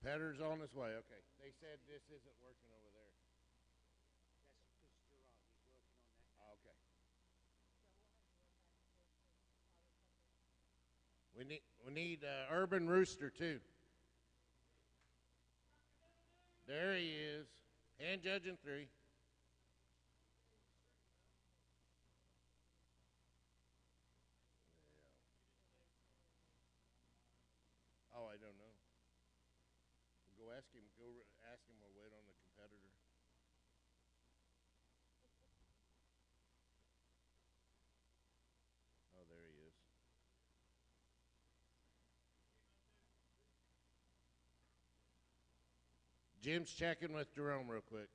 Competitor's on his way. Okay. They said this isn't working over there. Okay. We need Urban Rooster too. There he is. Hand judging 3. Oh, I don't know. Go ask him. Go ask him. We'll wait on the competitor. Oh, there he is. Jim's checking with Jerome real quick.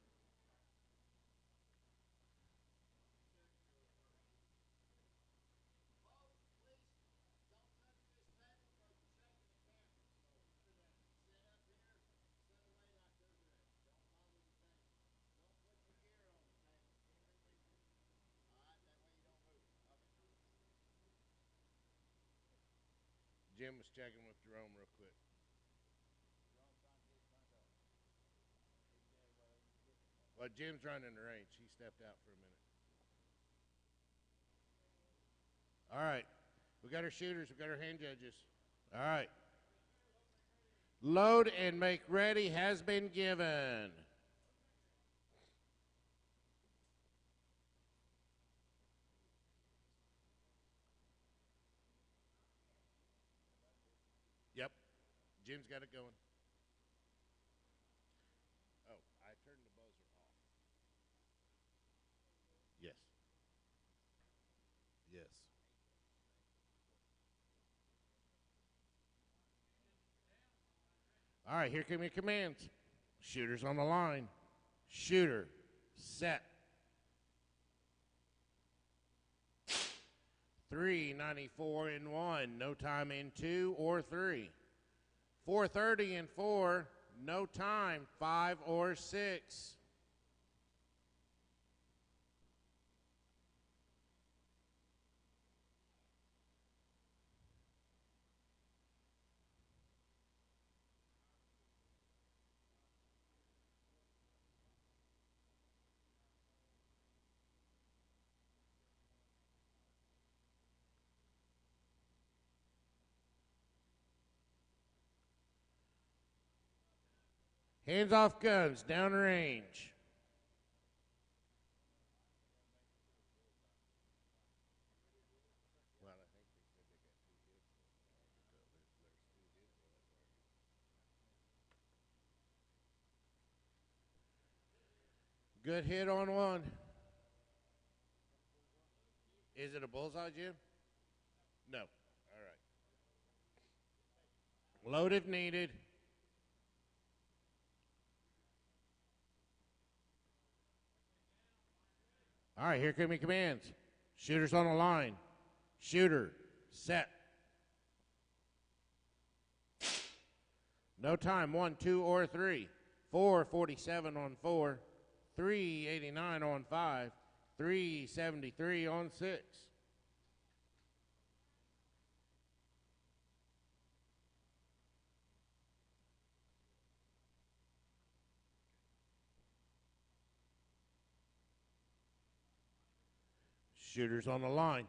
Jim was checking with Jerome real quick. Well, Jim's running the range. He stepped out for a minute. All right. We got our shooters. We got our hand judges. All right. Load and make ready has been given. Yep. Jim's got it going. Oh, I turned the buzzer off. Yes. Yes. All right, here come your commands. Shooters on the line. Shooter. Set. 394 in 1. No time in 2 or 3. 430 in 4. No time. 5 or 6. Hands off guns, downrange. Good hit on one. Is it a bullseye, Jim? No. All right. Load if needed. All right, here come your commands. Shooters on the line. Shooter, set. No time, 1, 2, or 3. 447 on 4. 389 on 5. 373 on 6. Shooters on the line.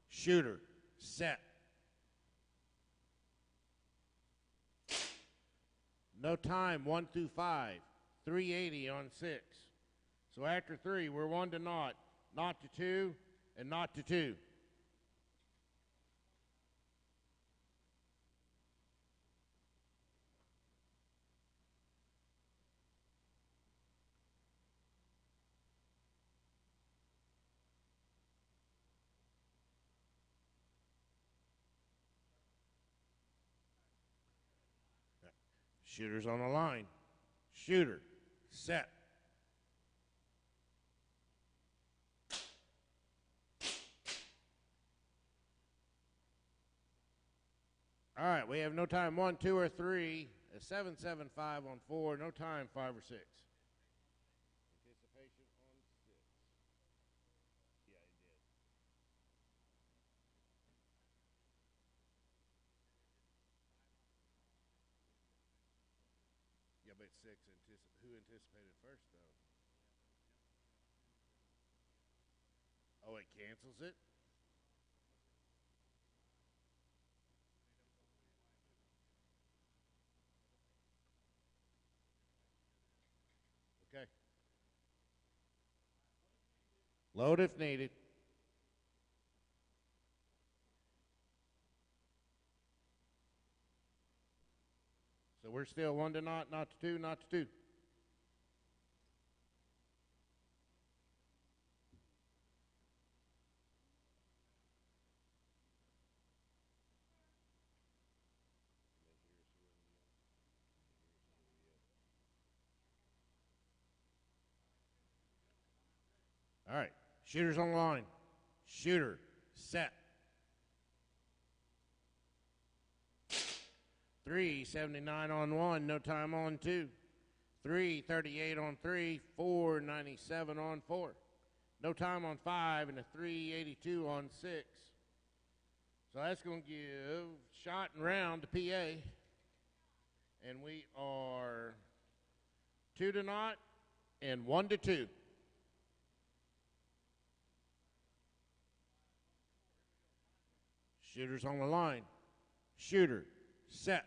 Shooter, set. No time, 1 through 5. 380 on 6. So after 3, we're 1 to naught to 2, and not to 2. Shooters on the line. Shooter, set. All right, we have no time, 1, 2, or 3. A 775 on 4, no time, 5 or 6. Anticipation on 6. Yeah, he did. but six. Who anticipated first, though? Oh, it cancels it? Okay. Load if needed. So we're still one to not to two, not to two. All right. Shooters on the line. Shooter, set. 379 on one, no time on two. 338 on three, 497 on four. No time on five, and a 382 on six. So that's going to give shot and round to PA. And we are 2 to not and 1 to 2. Shooters on the line. Shooter, set.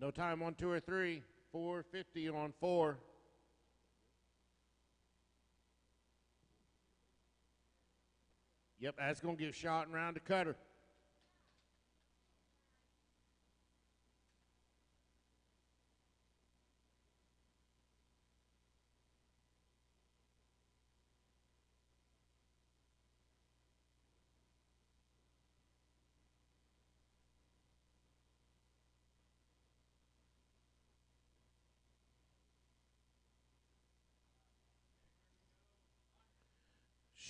No time on two or three. 450 on four. Yep, that's going to give shot and round to Cutter.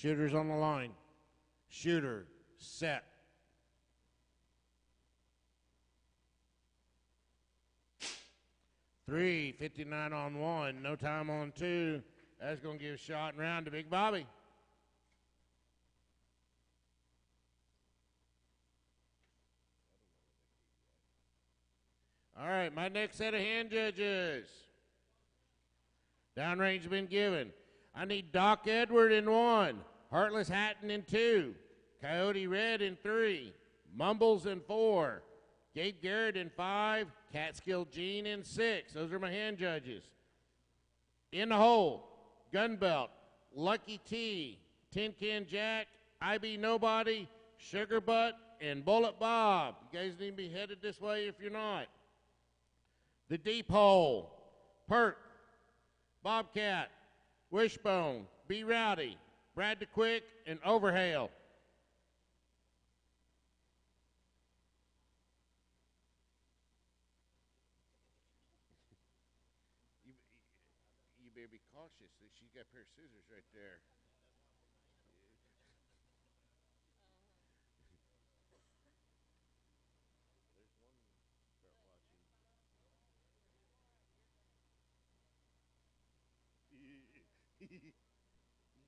Shooters on the line. Shooter, set. $3.59 on one, no time on two. That's going to give a shot and round to Big Bobby. All right, my next set of hand judges. Downrange been given. I need Doc Edward in one, Heartless Hatton in two, Coyote Red in three, Mumbles in four, Gabe Garrett in five, Catskill Gene in six. Those are my hand judges. In the hole, Gunbelt, Lucky T, Tin Can Jack, IB Nobody, Sugar Butt, and Bullet Bob. You guys need to be headed this way if you're not. The deep hole, Perk, Bobcat, Wishbone, Be Rowdy, Brad the Quick, and Overhale. You better be cautious. She's got a pair of scissors right there. You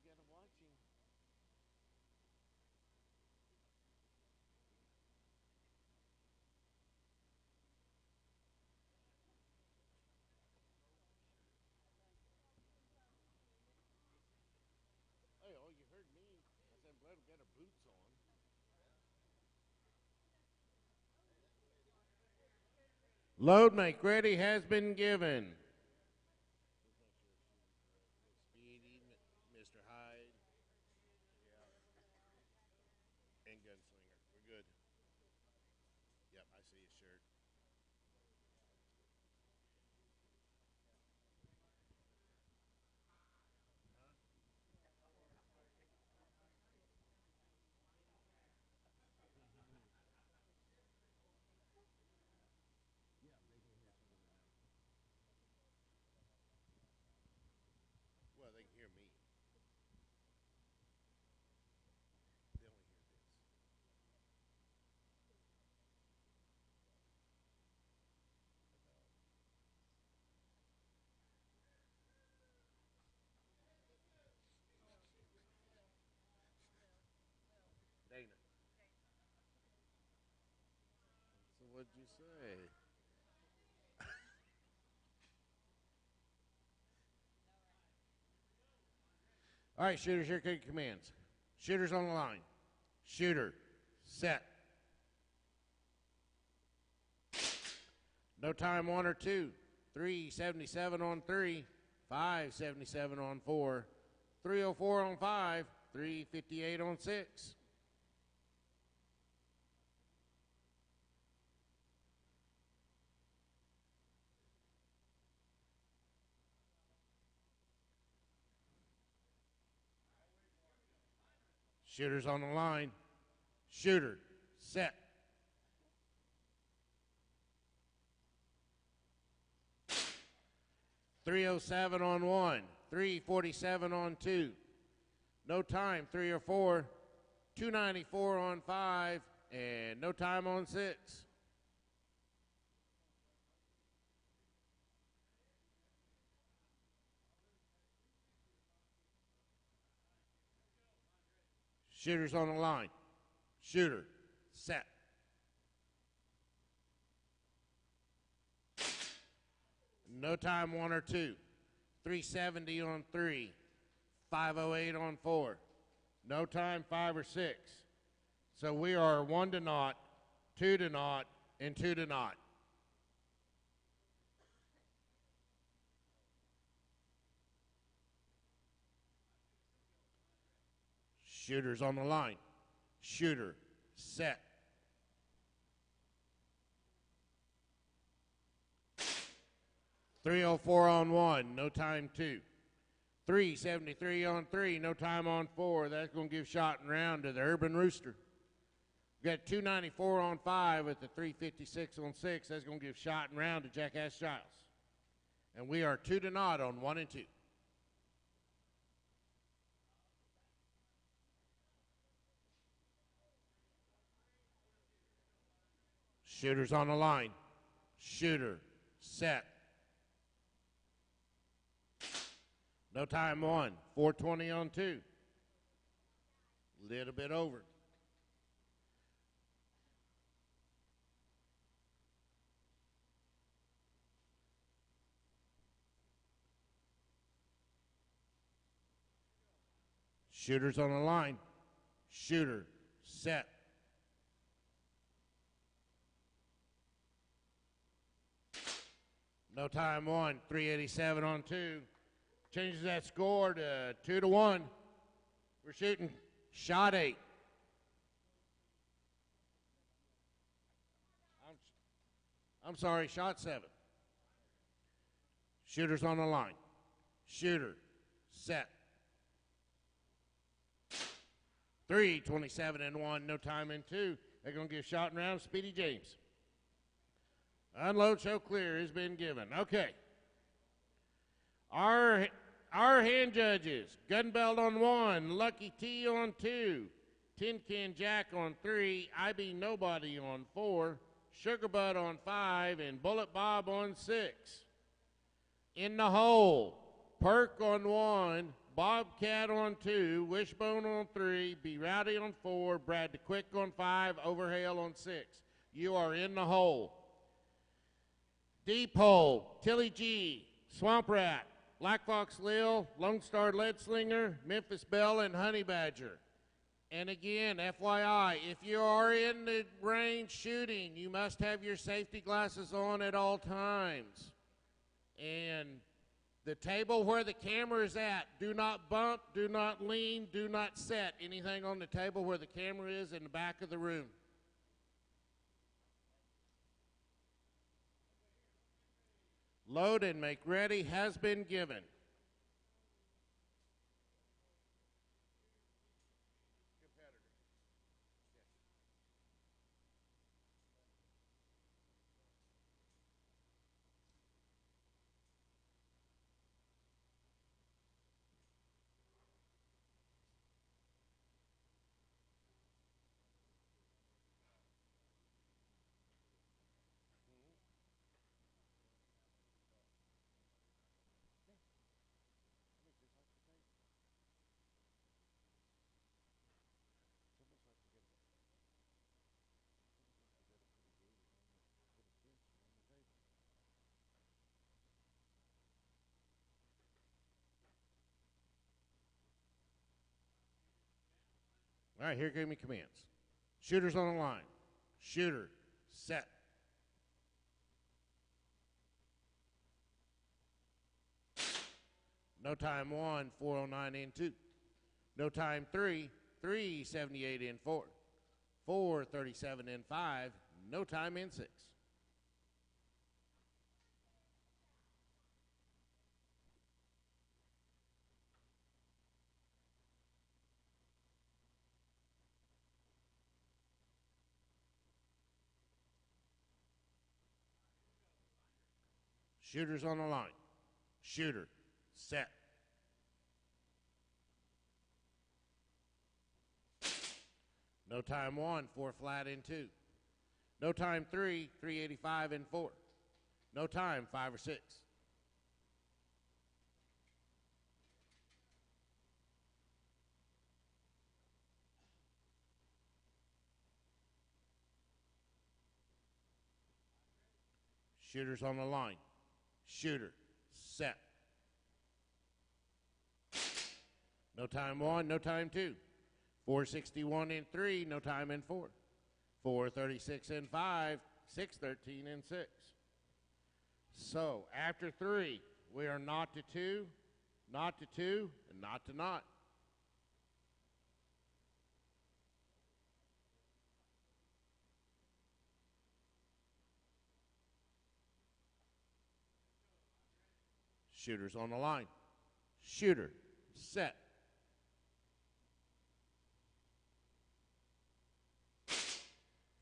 gotta watch him. Hey, oh, you heard me. I said, let him get her boots on. Load make ready has been given. Speedy, Mr. Hyde, and Gunslinger. We're good. Yep, I see his shirt. Well, they can hear me. They only hear this. What'd you say? All right, shooters, here come your commands. Shooters on the line. Shooter, set. No time, 1 or 2. 377 on 3. 577 on 4. 304 on 5. 358 on 6. Shooters on the line. Shooter, set. .307 on 1, 347 on 2. No time, 3 or 4. 294 on 5, and no time on 6. Shooters on the line. Shooter, set. No time, 1 or 2. 370 on 3. 508 on 4. No time, 5 or 6. So we are 1 to 0, 2 to 0, and 2 to 0. Shooters on the line. Shooter, set. .304 on 1, no time 2. 373 on 3, no time on 4. That's going to give shot and round to the Urban Rooster. We got 294 on 5 with the 356 on 6. That's going to give shot and round to Jackass Giles. And we are 2 to 0 on 1 and 2. Shooters on the line. Shooter, set. No time 1, 420 on 2. Little bit over. Shooters on the line. Shooter, set. No time 1, 387 on 2. Changes that score to 2 to 1. We're shooting shot 8. I'm sorry, shot 7. Shooters on the line. Shooter, set. 327 and 1, no time in 2. They're going to give shot and round Speedy James. Unload, show clear has been given. Okay. Our hand judges, Gun Belt on 1, Lucky T on 2, Tin Can Jack on 3, IB Nobody on 4, Sugar Bud on 5, and Bullet Bob on 6. In the hole, Perk on 1, Bobcat on 2, Wishbone on 3, Be Rowdy on 4, Brad the Quick on 5, Overhail on 6. You are in the hole. Deep hole, Tilly G, Swamp Rat, Black Fox Lil, Lone Star Lead Slinger, Memphis Belle, and Honey Badger. And again, FYI, if you are in the range shooting, you must have your safety glasses on at all times. And the table where the camera is at, do not bump, do not lean, do not set anything on the table where the camera is in the back of the room. Load and make ready has been given. All right, here give me commands. Shooters on the line. Shooter, set. No time 1, 409 in 2. No time 3, 378 in 4. 437 in 5. No time in 6. Shooters on the line. Shooter, set. No time 1, 4 flat in 2. No time 3, 385 in 4. No time 5 or 6. Shooters on the line. Shooter, set. No time 1, no time 2. 461 in 3, no time in 4. 436 in 5, 613 in 6. So after 3, we are not to 2, not to 2, and not to not. Shooters on the line. Shooter, set.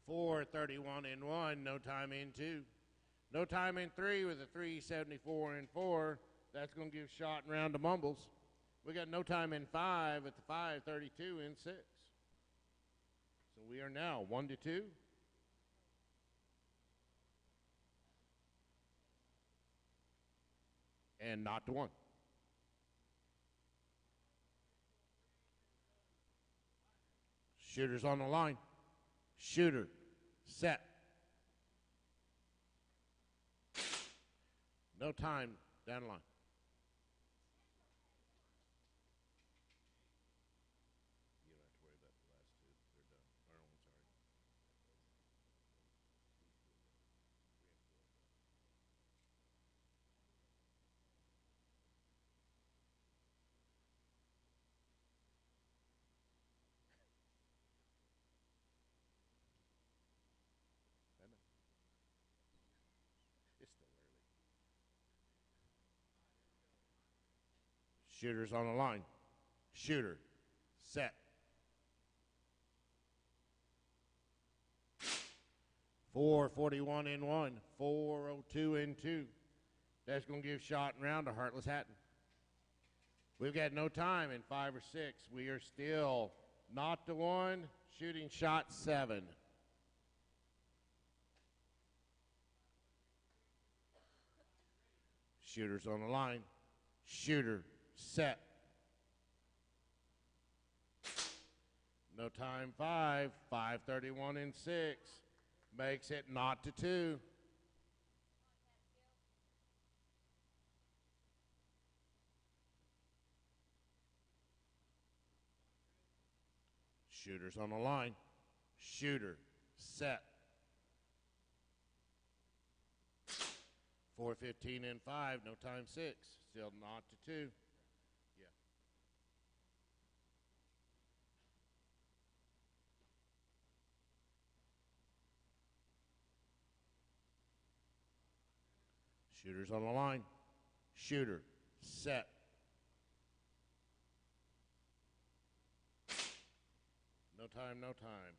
Four 31 in 1, no time in 2. No time in 3 with a 374 in 4. That's going to give shot and round to Mumbles. We got no time in 5 at the 532 in 6. So we are now 1 to 2. And not to 1. Shooters on the line. Shooter, set. No time, down the line. You don't have to worry about the last 2. They're done. Or, I'm sorry. It's still early. Shooters on the line. Shooter, set. 441 in 1, 402 in 2. That's going to give shot and round to Heartless Hatton. We've got no time in 5 or 6. We are still not to 1, shooting shot 7. Shooters on the line. Shooter, set. No time 5, 531 in 6. Makes it not to 2. Shooters on the line. Shooter, set. 415 in 5, no time 6. Still not to 2. Yeah. Shooters on the line. Shooter, set. No time, no time.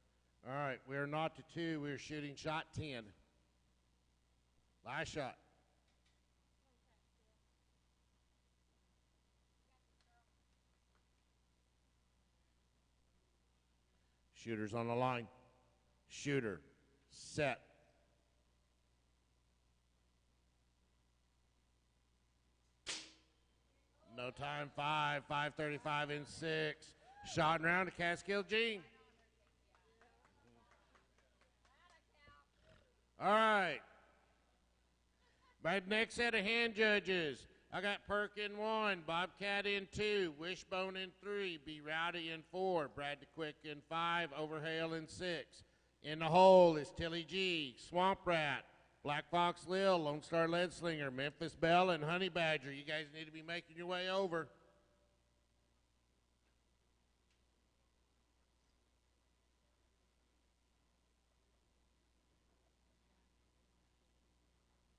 All right, we're not to 2. We're shooting shot 10. Last shot. Shooters on the line. Shooter, set. No time 5, 535 in 6. Shot and round to Catskill Gene. All right. My next set of hand judges, I got Perk in 1, Bobcat in 2, Wishbone in 3, Be Rowdy in 4, Brad the Quick in 5, Overhale in 6. In the hole is Tilly G, Swamp Rat, Black Fox Lil, Lone Star Lead Slinger, Memphis Belle, and Honey Badger. You guys need to be making your way over.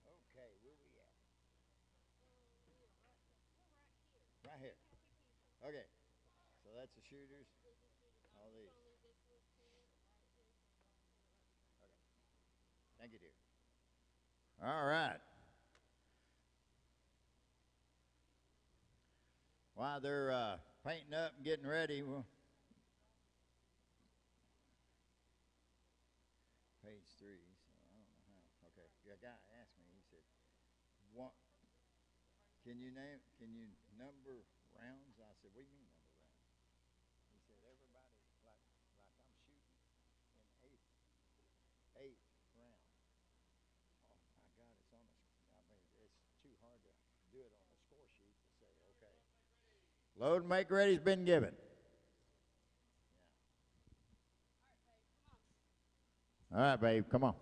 Okay, where we at? Right here. Okay, so that's the shooters. All these. Thank you, dear. All right. While they're painting up and getting ready, we'll page 3. So I don't know how. Okay, a guy asked me. He said, "What? Can you number rounds?" I said, "What do you mean number rounds?" He said, "Everybody like I'm shooting in eighth round." Oh my God, it's on the. I mean, it's too hard to do it on the score sheet to say, okay. Load and make ready's been given. Yeah. All right, babe, come on.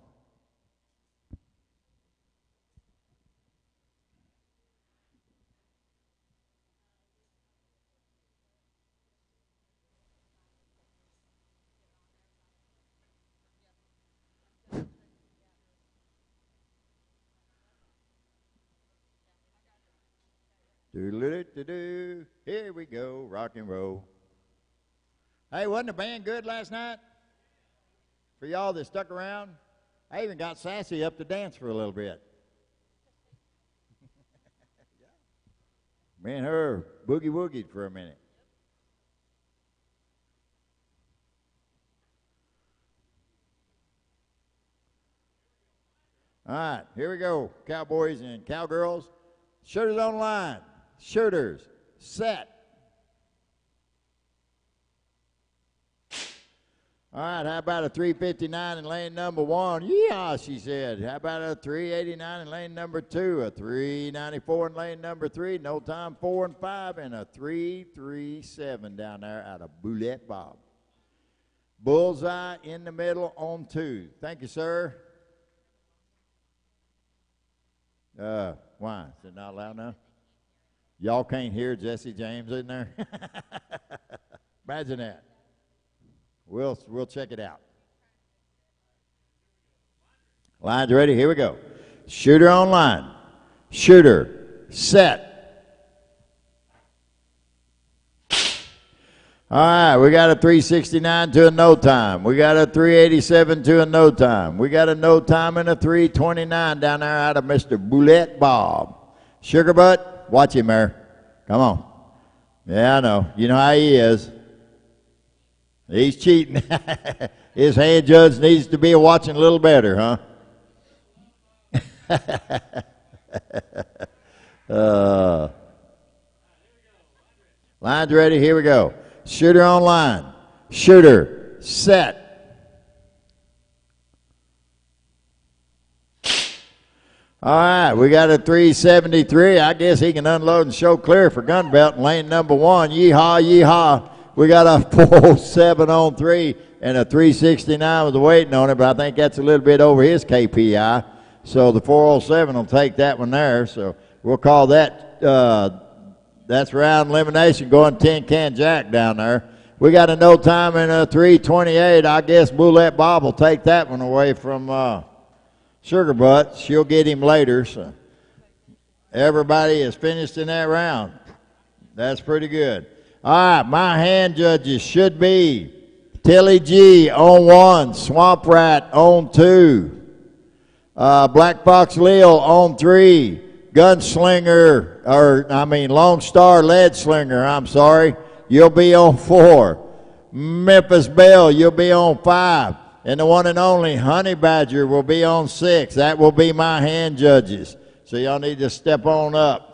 Do-do-do-do-do. Here we go, rock and roll. Hey, wasn't the band good last night? For y'all that stuck around, I even got Sassy up to dance for a little bit. Me and her boogie-woogied for a minute. All right, here we go, cowboys and cowgirls. Shooters on line. Shooters, set. All right, how about a 359 in lane number 1? Yeah, she said. How about a 389 in lane number 2? A 394 in lane number 3. No time 4 and 5. And a 337 down there out of Boulette Bob. Bullseye in the middle on 2. Thank you, sir. Why? Is it not loud enough? Y'all can't hear Jesse James in there? Imagine that. We'll check it out. Line's ready. Here we go. Shooter on line. Shooter. Set. All right, we got a 369 to a no time. We got a 387 to a no time. We got a no time and a 329 down there out of Mr. Boulette Bob. Sugar Butt, watch him there. Come on. Yeah, I know. You know how he is. He's cheating. His hand judge needs to be watching a little better, huh? Line's ready. Here we go. Shooter on line. Shooter. Set. All right, we got a 373. I guess he can unload and show clear for gun belt in lane number 1. Yeehaw, yeehaw. We got a 407 on 3 and a 369 was waiting on it, but I think that's a little bit over his KPI. So the 407 will take that one there. So we'll call that, that's round elimination going 10-can jack down there. We got a no time and a 328. I guess Boulette Bob will take that one away from Sugar Butt. She'll get him later. So everybody is finished in that round. That's pretty good. All right, my hand judges should be Tilly G on 1, Swamp Rat on 2, Black Fox Lil on 3, Gunslinger, Lone Star Lead Slinger, I'm sorry, you'll be on 4, Memphis Belle, you'll be on 5, and the one and only Honey Badger will be on 6. That will be my hand judges. So y'all need to step on up.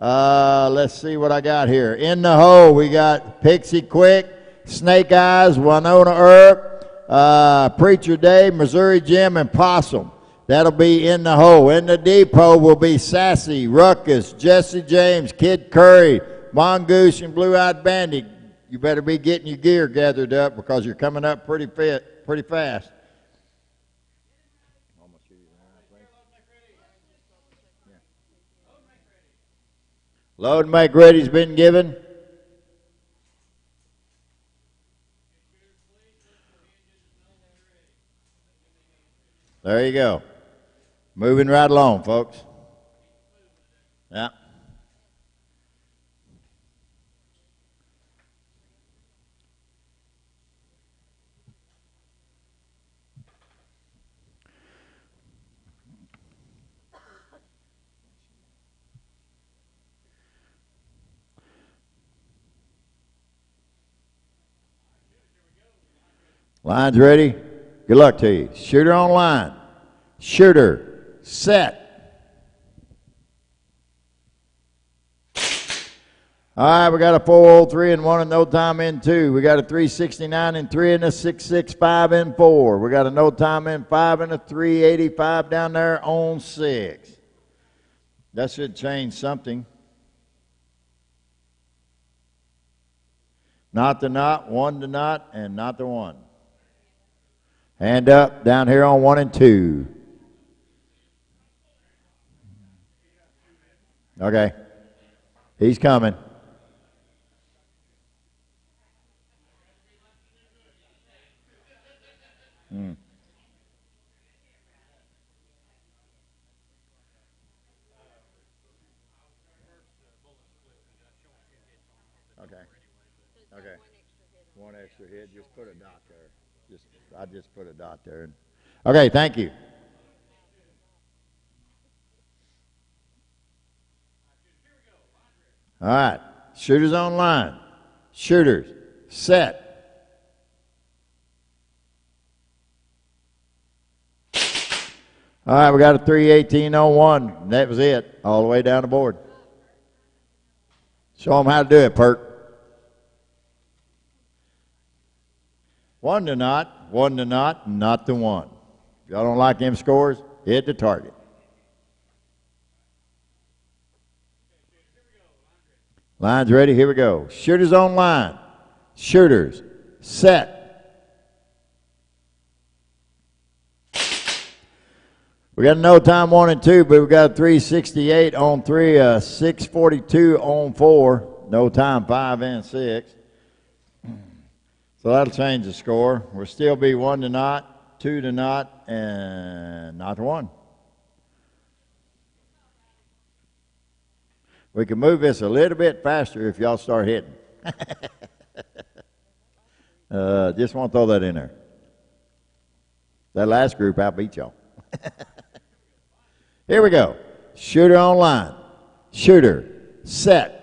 Let's see what I got here. In the hole, we got Pixie Quick, Snake Eyes, Winona Earp, Preacher Dave, Missouri Jim, and Possum. That'll be in the hole. In the depot will be Sassy, Ruckus, Jesse James, Kid Curry, Mongoose, and Blue-Eyed Bandit. You better be getting your gear gathered up because you're coming up pretty fast. Load and make ready's been given. There you go. Moving right along, folks. Yeah. Line's ready. Good luck to you. Shooter on line. Shooter. Set. All right, we got a 403 and 1 and no time in 2. We got a 369 and 3 and a 665 in 4. We got a no time in 5 and a 385 down there on 6. That should change something. Not the not, 1 to not, and not the 1. Hand up down here on 1 and 2. Okay. He's coming. Okay. One extra hit. Just put a dot there. I just put a dot there. Okay, thank you. All right. Shooters on line. Shooters. Set. All right, we got a 318 on 1. That was it. All the way down the board. Show them how to do it, Perk. 1 to not, 1 to not the 1. If y'all don't like them scores, hit the target. Line's ready, here we go. Shooters on line. Shooters, set. We got a no time 1 and 2, but we got a 368 on 3, a 642 on 4, no time 5 and 6. So that'll change the score. We'll still be 1 to not, 2 to not, and not to 1. We can move this a little bit faster if y'all start hitting. Just want to throw that in there. That last group outbeat y'all. Here we go. Shooter on line. Shooter. Set.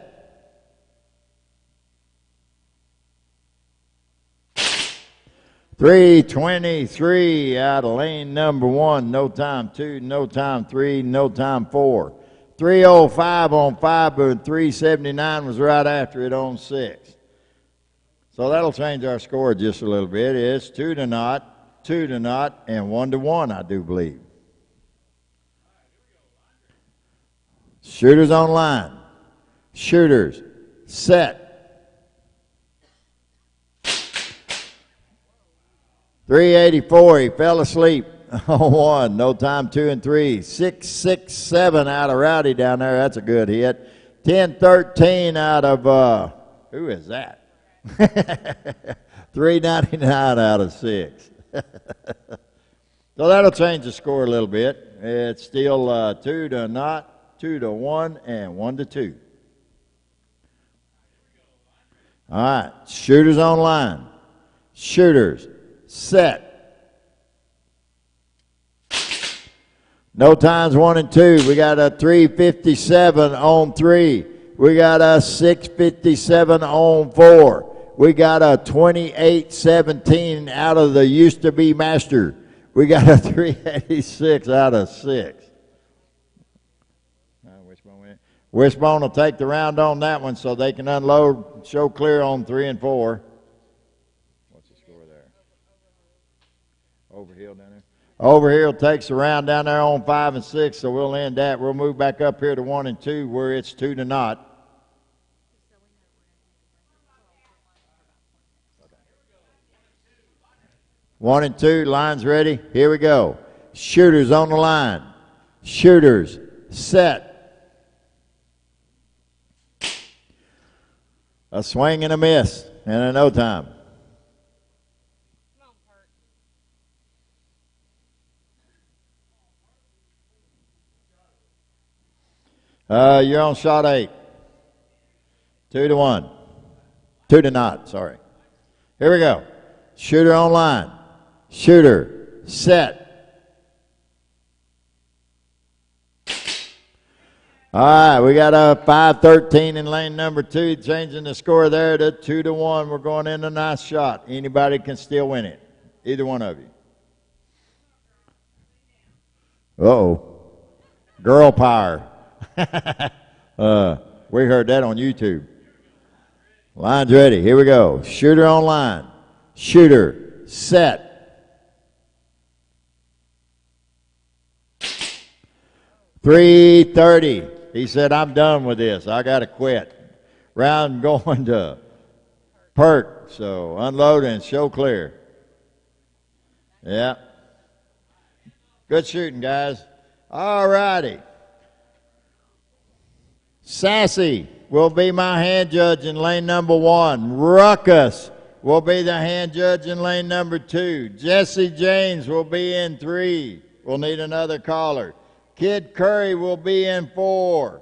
.323 out of lane number 1. No time 2. No time 3. No time 4. 305 on 5, but 379 was right after it on 6. So that'll change our score just a little bit. It's 2 to not, 2 to not, and 1 to 1, I do believe. Shooters on line. Shooters. Set. 384, he fell asleep on 1. No time 2 and 3. 667 out of Rowdy down there. That's a good hit. 1013 out of, who is that? 399 out of 6. So that'll change the score a little bit. It's still 2 to not, 2 to 1, and 1 to 2. All right, shooters on line. Shooters. Set. No times 1 and 2. We got a 357 on 3. We got a 657 on 4. We got a 2817 out of the used to be master. We got a 386 out of 6. Wishbone will take the round on that one so they can unload, show clear on 3 and 4. What's the score there? Overhill down there. Over here takes the round down there on 5 and 6, so we'll end that. We'll move back up here to 1 and 2 where it's 2-0. One and two, lines ready. Here we go. Shooters on the line. Shooters set. A swing and a miss, and a no time. You're on shot 8. 2-1. 2-0, sorry. Here we go. Shooter on line. Shooter set. All right, we got a 5-13 in lane number 2, changing the score there to 2-1. We're going in a nice shot. Anybody can still win it. Either one of you. Uh-oh. Girl power. We heard that on YouTube. Line's ready. Here we go. Shooter on line. Shooter set. .330. He said, I'm done with this. I got to quit. Round going to Perk. So unload and show clear. Yeah. Good shooting, guys. All righty. Sassy will be my hand judge in lane number 1. Ruckus will be the hand judge in lane number 2. Jesse James will be in 3. We'll need another caller. Kid Curry will be in 4.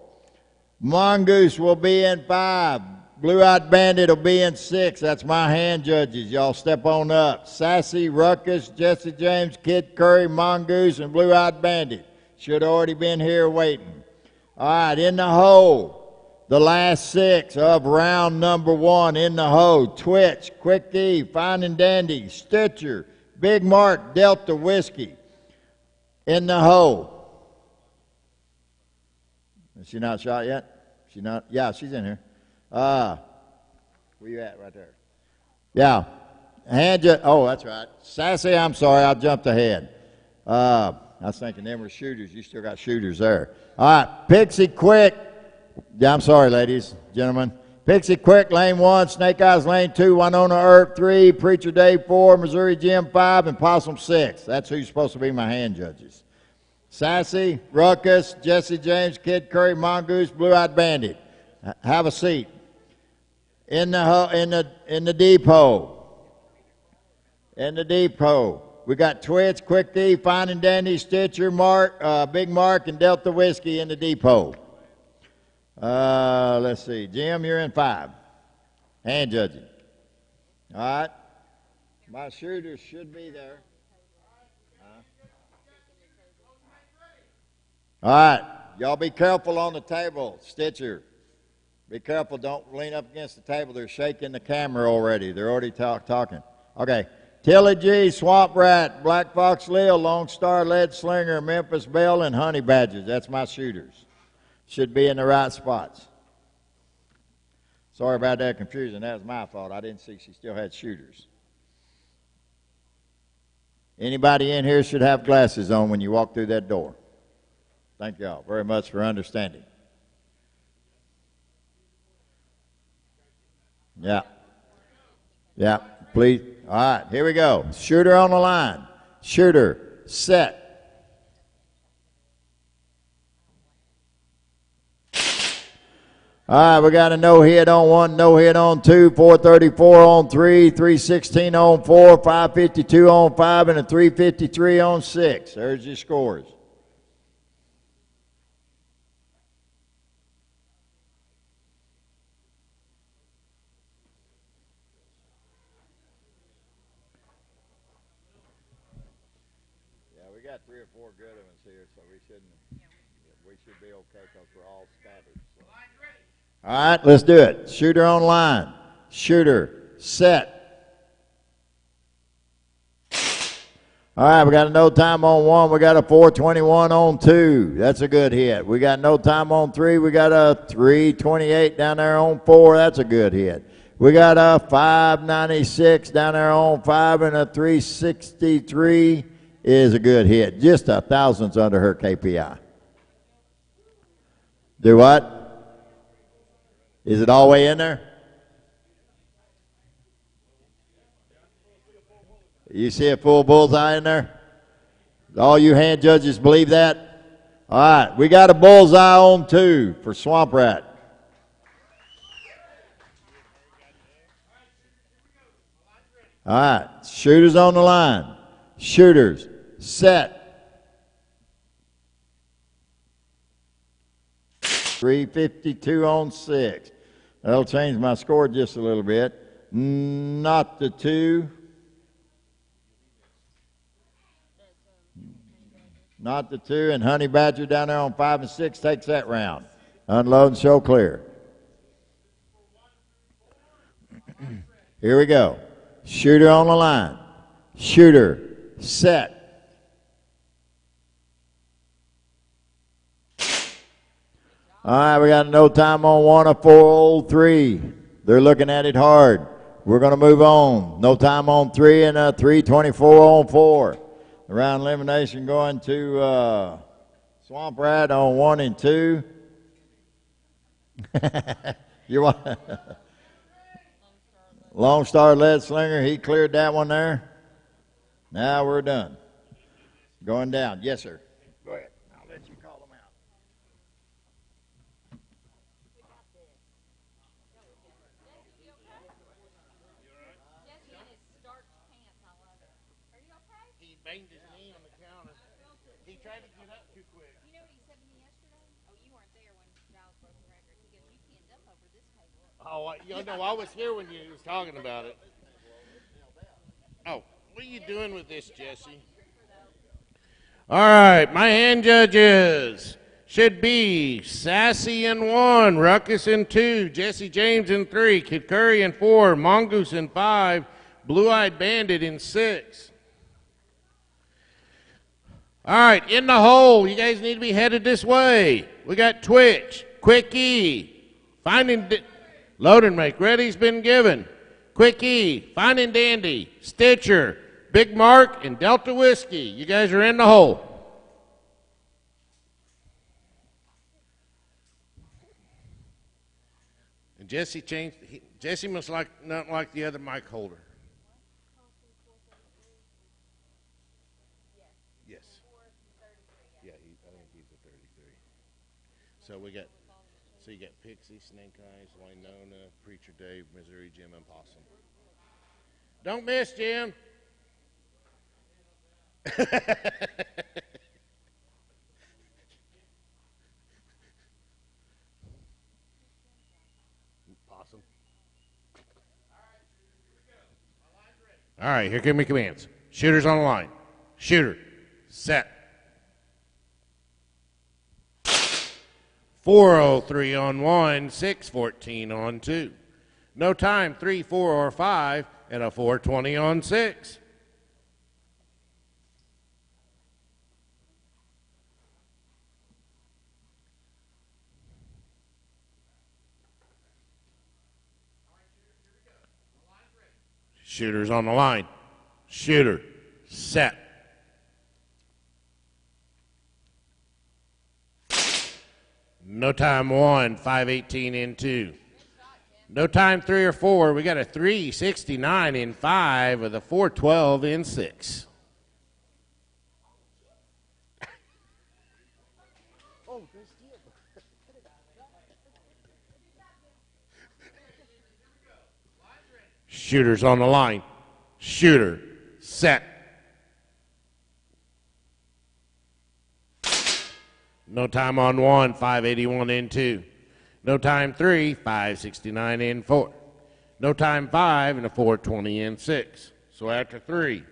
Mongoose will be in 5. Blue-Eyed Bandit will be in 6. That's my hand judges. Y'all step on up. Sassy, Ruckus, Jesse James, Kid Curry, Mongoose, and Blue-Eyed Bandit. Should have already been here waiting. All right, in the hole, the last 6 of round number 1 in the hole. Twitch, Quick E, Fine and Dandy, Stitcher, Big Mark, Delta Whiskey. In the hole. Is she not shot yet? She not? Yeah, she's in here. Where you at right there? Yeah. Oh, that's right. Sassy, I'm sorry, I jumped ahead. I was thinking them were shooters. You still got shooters there. All right, Pixie Quick. Yeah, I'm sorry, ladies, gentlemen. Pixie Quick, lane 1, Snake Eyes, lane 2, Winona Earp 3, Preacher Dave 4, Missouri Jim 5, and Possum 6. That's who's supposed to be my hand judges. Sassy, Ruckus, Jesse James, Kid Curry, Mongoose, Blue-Eyed Bandit. Have a seat. In the depot. In the depot. We got Twitch, Quick D, Fine and Dandy, Stitcher, Mark, Big Mark, and Delta Whiskey in the depot. Let's see. Jim, you're in 5. Hand judging. All right. My shooters should be there. All right. Y'all be careful on the table. Stitcher. Be careful. Don't lean up against the table. They're shaking the camera already. They're already talking. Okay. Tilly G, Swamp Rat, Black Fox Lil, Lone Star, Lead Slinger, Memphis Belle, and Honey Badgers. That's my shooters. Should be in the right spots. Sorry about that confusion. That was my fault. I didn't see she still had shooters. Anybody in here should have glasses on when you walk through that door. Thank you all very much for understanding. Yeah. Yeah, please. All right, here we go. Shooter on the line. Shooter, set. All right, we got a no-hit on 1, no-hit on 2, 434 on 3, 316 on 4, 552 on 5, and a 353 on 6. There's your scores. Got 3 or 4 good ones here, so we should be okay because we're all scattered. So. All right, let's do it. Shooter on line. Shooter set. All right, we got a no time on 1. We got a 421 on 2. That's a good hit. We got no time on 3. We got a 328 down there on 4. That's a good hit. We got a 596 down there on 5 and a 363 is a good hit. Just a thousandths under her KPI. Do what? Is it all the way in there? You see a full bullseye in there? All you hand judges believe that? All right, we got a bullseye on 2 for Swamp Rat. All right, shooters on the line. Shooters, set. 352 on 6. That'll change my score just a little bit. Not the 2. Not the 2, and Honey Badger down there on 5 and 6 takes that round. Unload and show clear. Here we go. Shooter on the line. Shooter, set. All right, we got no time on 1, a 403. They're looking at it hard. We're going to move on. No time on 3 and a 324 on 4. The round elimination going to Swamp Rat on 1 and 2. You want Lone Star Lead Slinger, he cleared that one there. Now we're done. Going down. Yes, sir. Go ahead. I'll let you call them out. He banged his knee on the counter. He tried to get up too quick. You know what he said to me yesterday? Oh, you weren't there when Giles broke the record. He goes, you pinned up over this table. Oh, I was here when you was talking about it. Oh, what are you doing with this, Jesse? All right, my hand judges should be Sassy in 1, Ruckus in 2, Jesse James in 3, Kid Curry in 4, Mongoose in 5, Blue-Eyed Bandit in 6. All right, in the hole, you guys need to be headed this way. We got Twitch, Quickie, Load and Make, ready's been given. Quickie, Fine and Dandy, Stitcher, Big Mark, and Delta Whiskey. You guys are in the hole. And Jesse changed. Jesse must not like the other mic holder. Yes. Yeah, I think he's a 33. So you got Pixie, Snake Eyes, Winona, Preacher Dave, Missouri Jim, and Possum. Don't miss, Jim. Possum. All right, here come my commands. Shooters on the line. Shooter, set. 403 on 1, 614 on 2. No time, 3, 4, or 5, and a 420 on 6. Shooters on the line. Shooter, set. No time 1, 518 in 2. No time 3 or 4. We got a 369 in 5 with a 412 in 6. Shooters on the line. Shooter, set. No time on 1, 581 in 2. No time 3, 569 in 4. No time 5, and a 420 in 6. So after 3,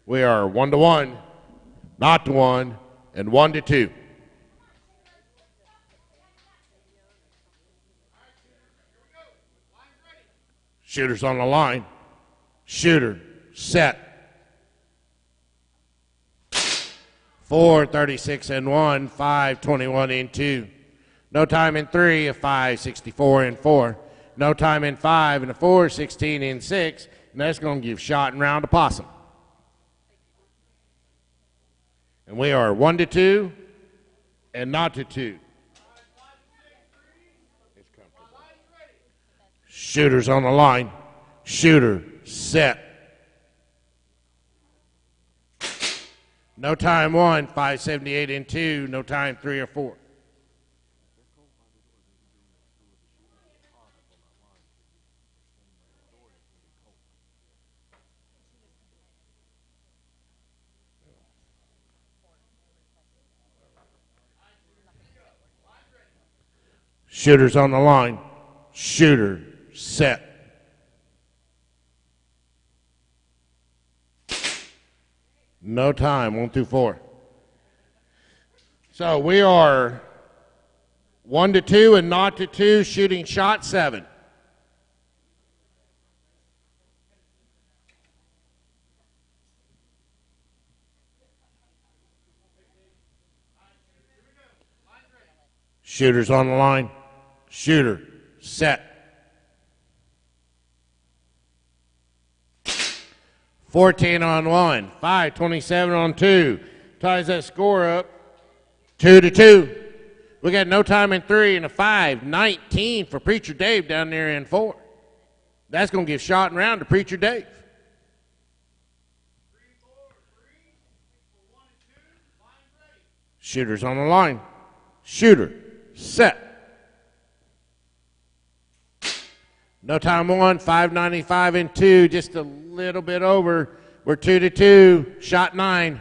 we are 1 to 1, not to 1, and 1 to 2. Shooters on the line. Shooter, set. 436 in 1, 521 in 2. No time in 3, a 564 in 4. No time in 5, and a 416 in 6. And that's going to give shot and round to Possum. And we are 1-2 and not to 2. Shooters on the line. Shooter, set. No time 1, 578 and 2. No time 3 or 4. Shooters on the line. Shooter, set. No time, 1 through 4. So we are 1-2 and not to 2, shooting shot 7. Shooters on the line. Shooter, set. 14 on 1, 5:27 on 2. Ties that score up 2-2. We got no time in 3 and a 5:19 for Preacher Dave down there in 4. That's going to give shot and round to Preacher Dave. Shooters on the line. Shooter, set. No time 1, 5:95 and 2, just a little bit over. We're 2-2, shot 9.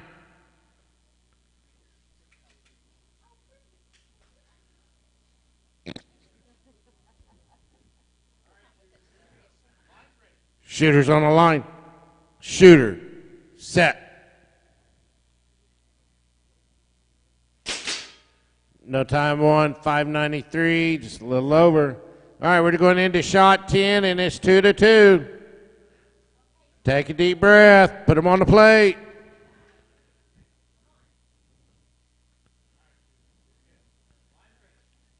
Shooters on the line. Shooter, set. No time 1, 5:93, just a little over. All right, we're going into shot 10, and it's 2-2. Take a deep breath. Put them on the plate.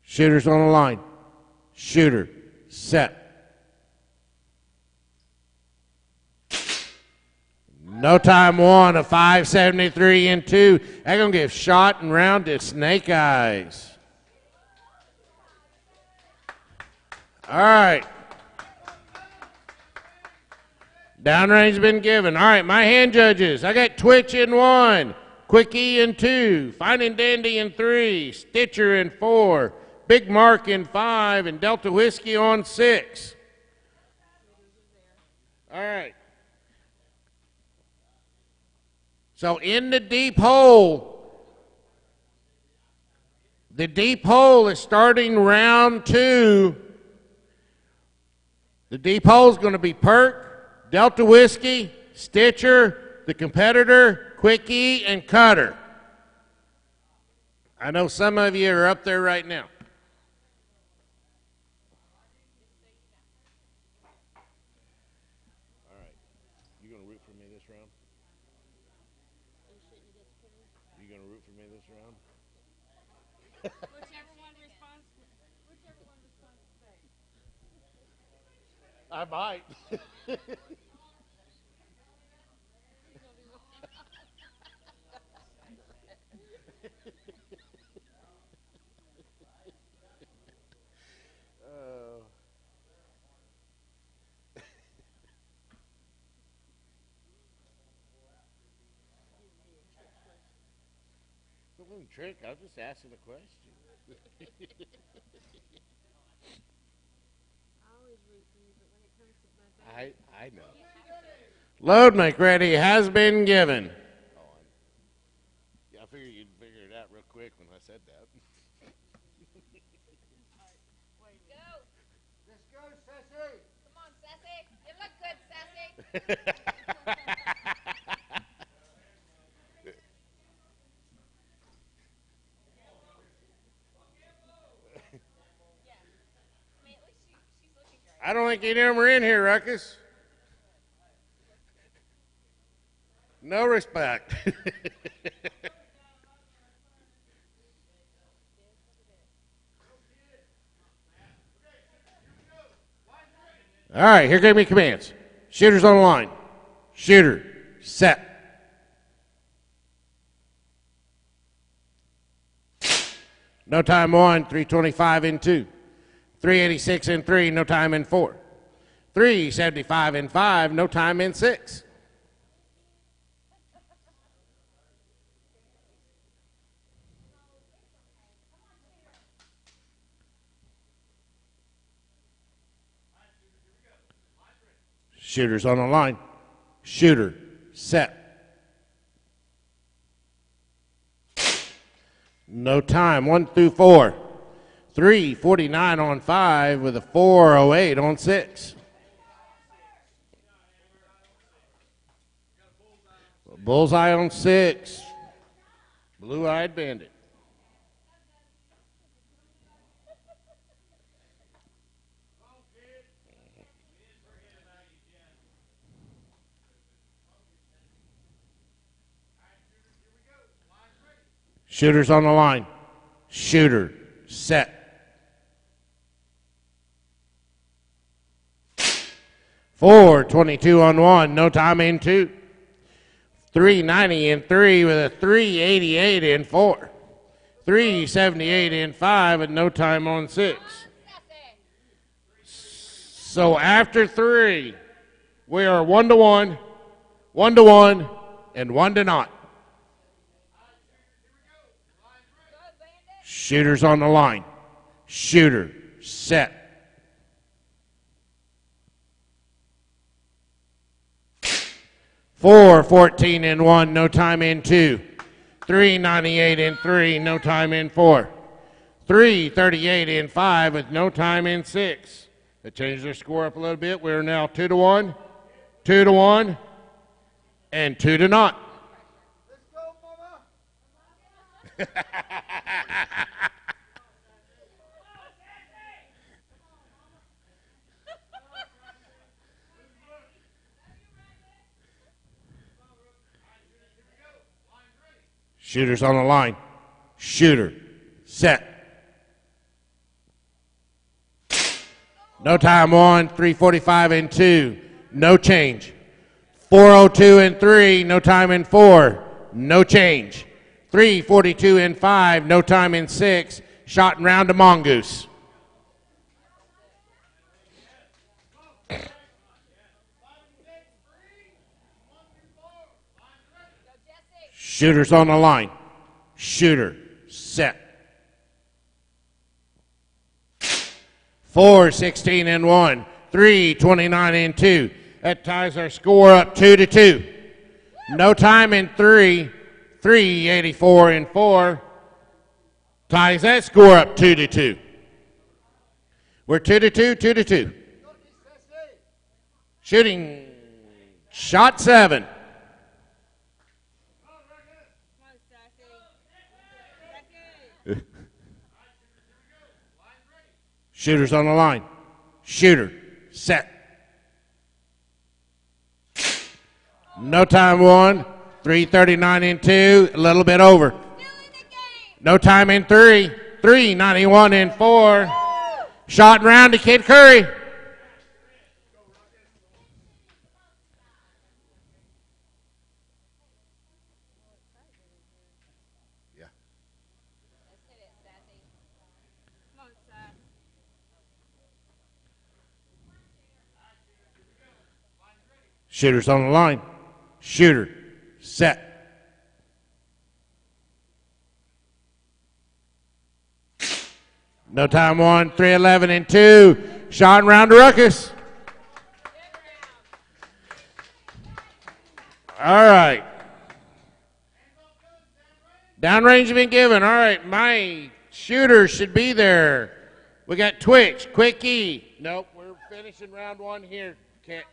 Shooters on the line. Shooter, set. No time 1, a 5:73 and 2. They're going to give shot and round to Snake Eyes. All right. Downrange been given. All right, my hand judges. I got Twitch in 1, Quickie in 2, Fine and Dandy in 3, Stitcher in 4, Big Mark in 5, and Delta Whiskey on 6. All right. So in the deep hole, the deep hole is starting round 2. The deep hole is going to be Perk, Delta Whiskey, Stitcher, the competitor, Quickie, and Cutter. I know some of you are up there right now. All right. You going to root for me this round? You going to root for me this round? Whichever one responds today. I might. It wasn't a trick. I was just asking a question. I know. Load make ready has been given. Yeah, I figured you'd figure it out real quick when I said that. Go. Let's go, Sassy. Come on, Sassy. You look good, Sassy. I don't think any of them are in here, Ruckus. No respect. All right, here give me commands. Shooters on the line. Shooter, set. No time 1, 325 in 2. 386 in 3, no time in 4. 375 in 5, no time in 6. Shooters on the line. Shooter, set. No time, 1 through 4. 349 on 5 with a 408 on 6. Bullseye on 6. Blue-eyed bandit. Shooters on the line. Shooter, set. 422 on 1, no time in 2. 390 in 3 with a 388 in 4. 378 in 5 with no time on 6. So after 3, we are 1 to 1, 1 to 1, and 1 to naught. Shooters on the line. Shooter, set. 414 in 1, no time in 2. 398 in 3, no time in 4. 338 in 5 with no time in 6. They changed their score up a little bit. We're now 2 to 1, 2 to 1, and 2 to naught. Let's go, Mama. Shooters on the line. Shooter, set. No time 1, 345 in 2, no change. 402 in 3, no time in 4, no change. 342 in 5, no time in 6, shot and round to Mongoose. Shooters on the line. Shooter, set. 416 in 1, 329 in 2. That ties our score up 2 to 2. No time in 3, 384 in 4. Ties that score up 2 to 2. We're 2 to 2, 2 to 2. Shooting, shot 7. Shooters on the line. Shooter, set. No time 1, 339 in 2, a little bit over. No time in 3, 391 in 4. Shot and round to Kid Curry. Shooters on the line. Shooter, set. No time 1, 311 and 2. Shot and round to Ruckus. All right. Downrange has been given. All right, my shooter should be there. We got Twitch, Quickie. Nope, we're finishing round 1 here. Can't.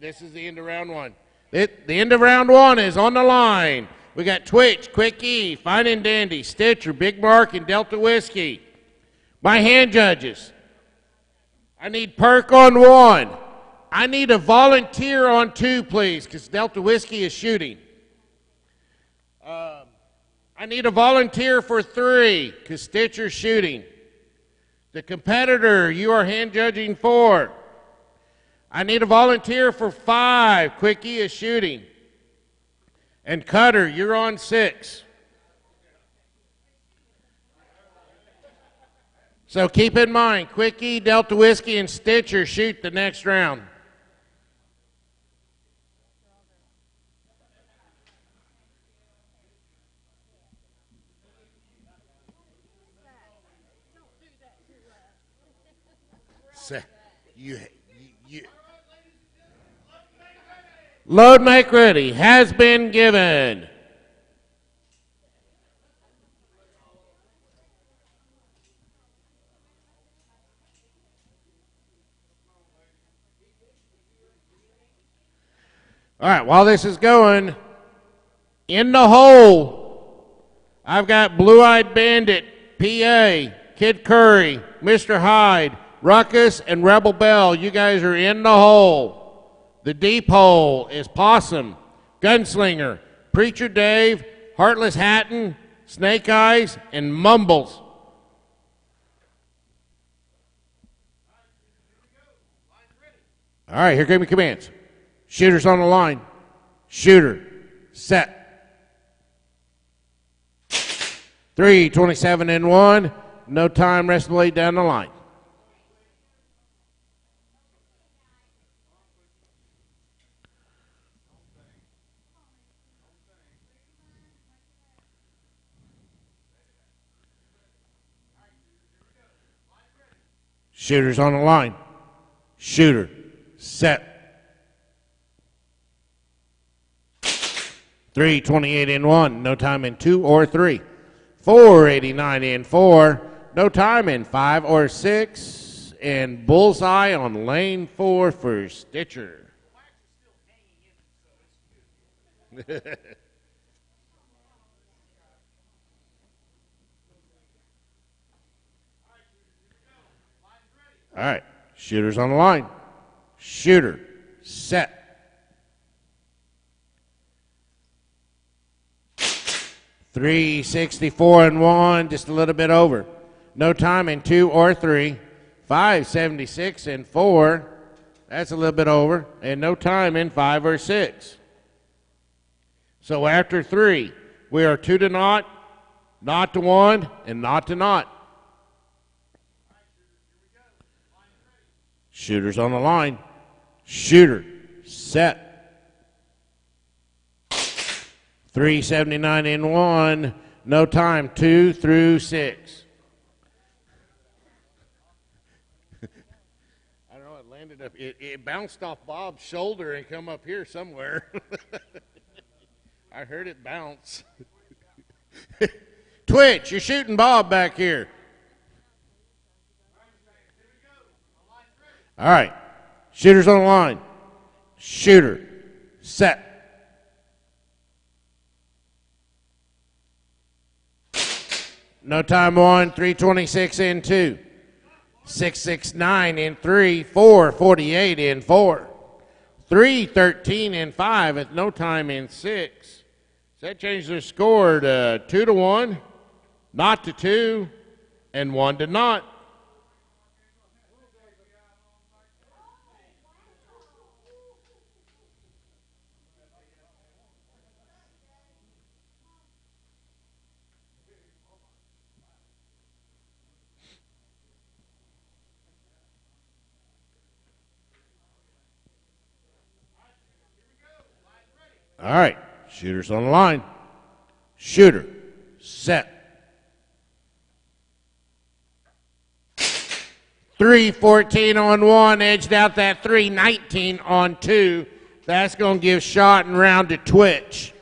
This is the end of round 1. The end of round 1 is on the line. We got Twitch, Quickie, Fine and Dandy, Stitcher, Big Mark, and Delta Whiskey. My hand judges. I need Perk on 1. I need a volunteer on 2, please, because Delta Whiskey is shooting. I need a volunteer for 3, because Stitcher's shooting. The competitor, you are hand judging 4. I need a volunteer for 5. Quickie is shooting. And Cutter, you're on 6. So keep in mind, Quickie, Delta Whiskey, and Stitcher shoot the next round. Load make ready has been given. All right, while this is going, in the hole, I've got Blue Eyed Bandit, PA, Kid Curry, Mr. Hyde, Ruckus, and Rebel Bell. You guys are in the hole. The deep hole is Possum, Gunslinger, Preacher Dave, Heartless Hatton, Snake Eyes, and Mumbles. All right, here come your commands. Shooters on the line. Shooter, set. 3:27 and 1. No time, rest of the way down the line. Shooters on the line. Shooter, set. 3:28 and 1. No time in 2 or 3. 4:89 and 4. No time in 5 or 6. And bullseye on lane 4 for Stitcher. All right, shooters on the line. Shooter, set. 3:64 and 1, just a little bit over. No time in 2 or 3. 5:76 and 4, that's a little bit over. And no time in 5 or 6. So after 3, we are 2 to naught to 1, and not to naught. Shooters on the line. Shooter, set. 3:79 and 1, no time, 2 through 6. I don't know, it landed up, it bounced off Bob's shoulder and come up here somewhere. I heard it bounce. Twitch, you're shooting Bob back here. All right, shooters on the line. Shooter, set. No time 1, 3:26 in 2. 6:69 in 3, 4:48 in 4. 3:13 in 5 with no time in 6. So that changed their score to 2 to 1, not to 2, and 1 to not. All right, shooters on the line. Shooter, set. 3:14 on 1, edged out that 3:19 on 2. That's going to give shot and round to Twitch.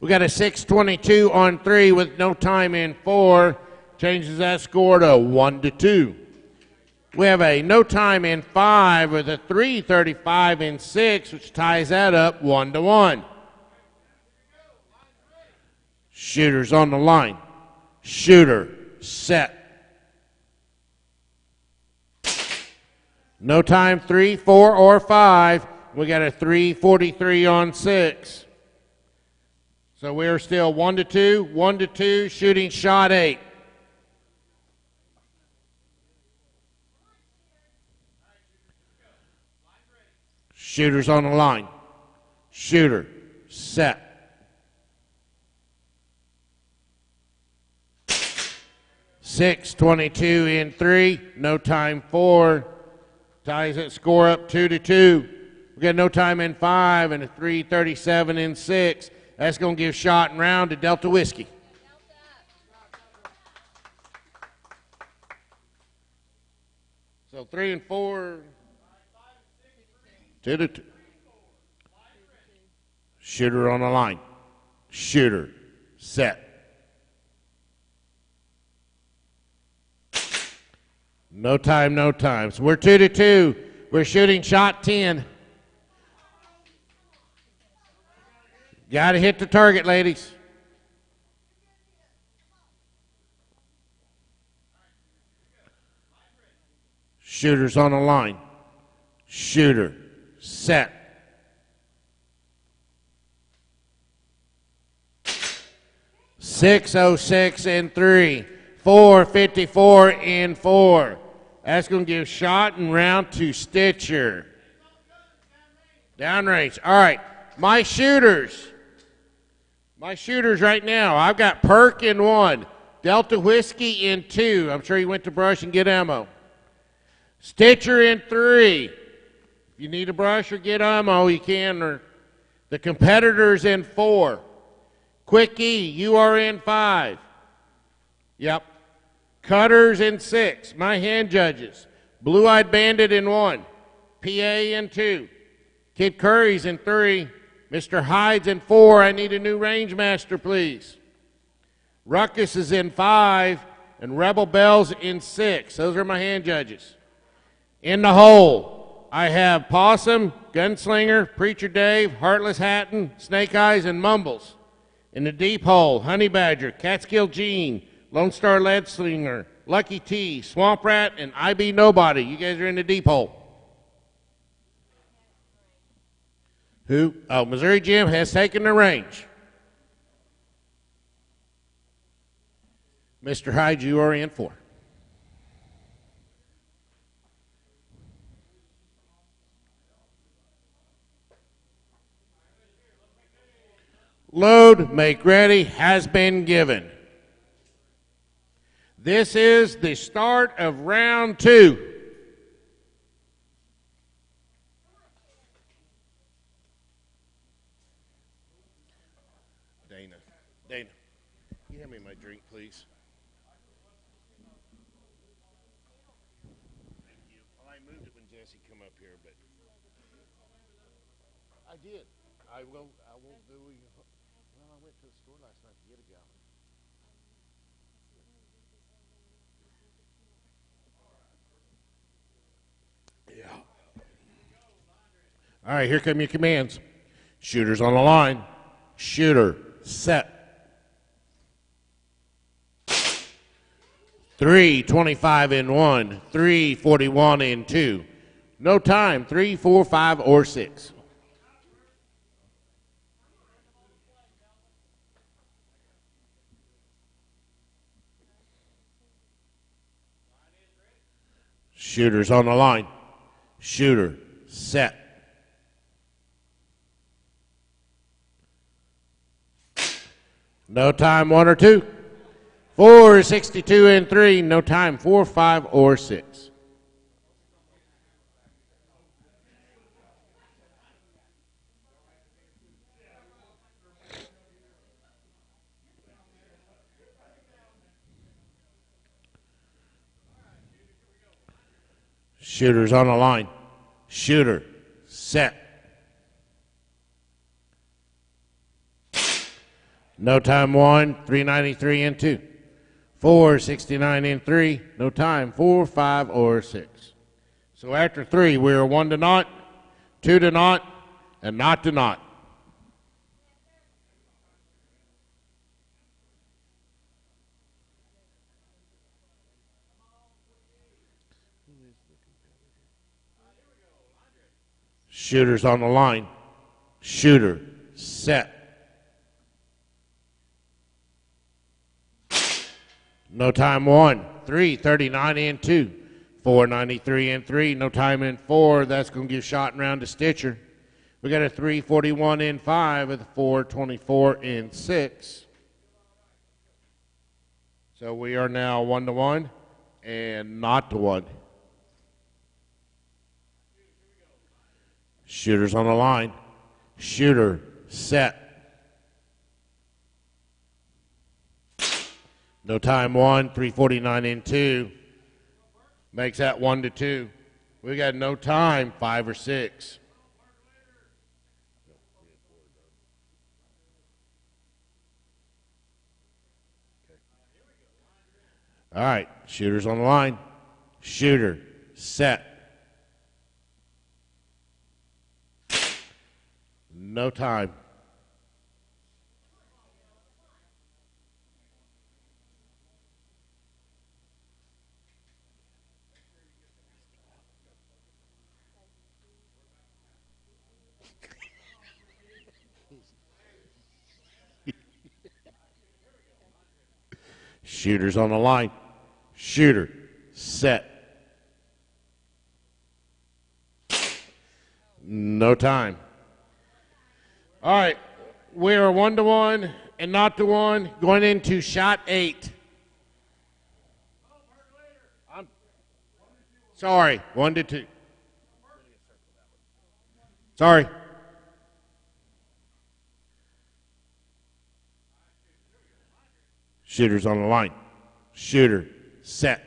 We got a 6:22 on 3 with no time in 4. Changes that score to 1 to 2. We have a no time in 5 with a 3:35 in 6, which ties that up 1 to 1. Shooters on the line. Shooter, set. No time 3, 4, or 5. We got a 3:43 on 6. So we are still 1 to 2, 1 to 2, shooting shot 8. Shooters on the line. Shooter, set. 6:22 in 3, no time 4. Ties that score up 2-2. We got no time in 5 and a 3:37 in 6. That's going to give shot and round to Delta Whiskey. So 3 and 4. 2-2. Shooter on the line. Shooter. Set. No time, no time. So we're 2-2. We're shooting shot 10. Got to hit the target, ladies. Shooter's on the line. Shooter. Set. .606 in 3. 4:54 in 4. That's going to give shot and round to Stitcher. Downrange. All right. My shooters right now, I've got Perk in 1. Delta Whiskey in 2. I'm sure you went to brush and get ammo. Stitcher in 3. If you need a brush or get ammo, you can. Or the competitors in 4. Quickie, you are in 5. Yep. Cutters in 6. My hand judges. Blue-Eyed Bandit in 1. PA in 2. Kid Curry's in 3. Mr. Hyde's in 4. I need a new range master, please. Ruckus is in 5. And Rebel Bell's in 6. Those are my hand judges. In the hole, I have Possum, Gunslinger, Preacher Dave, Heartless Hatton, Snake Eyes, and Mumbles. In the deep hole, Honey Badger, Catskill Gene, Lone Star Lead Slinger, Lucky T, Swamp Rat, and IB Nobody. You guys are in the deep hole. Who? Oh, Missouri Jim has taken the range. Mr. Hyde, you are in 4. Load, make ready, has been given. This is the start of round 2. Dana, can you hand me my drink, please? Thank you. Well, I moved it when Jesse come up here, but I did. I will do. Well, I went to the store last night to get a gallon. Yeah. All right, here come your commands. Shooters on the line. Shooter, set. 3:25 in 1. 3:41 in 2. No time. 3, 4, 5, or 6. Shooters on the line. Shooter, set. No time, 1 or 2. 4:62 in 3. No time, 4, 5, or 6. Shooters on the line. Shooter, set. No time, 1, 3:93 in 2. 4:69 in 3. No time, 4, 5, or 6. So after 3, we are 1 to naught, 2 to naught, and not to naught. Shooters on the line. Shooter, set. No time, 1, 3:39 in 2. 4:93 in 3. No time in 4. That's going to give shot and round to Stitcher. We got a 3:41 in 5 with a 4:24 in 6. So we are now 1-1 and not to 1. Shooters on the line. Shooter, set. No time 1, 3:49 in 2. Makes that 1-2. We got no time, 5 or 6. All right, shooters on the line. Shooter, set. No time. Shooters on the line. Shooter, set. No time. All right, we are 1-1 and not to 1, going into shot 8. I'm sorry, 1-2. Sorry. Shooters on the line. Shooter, set.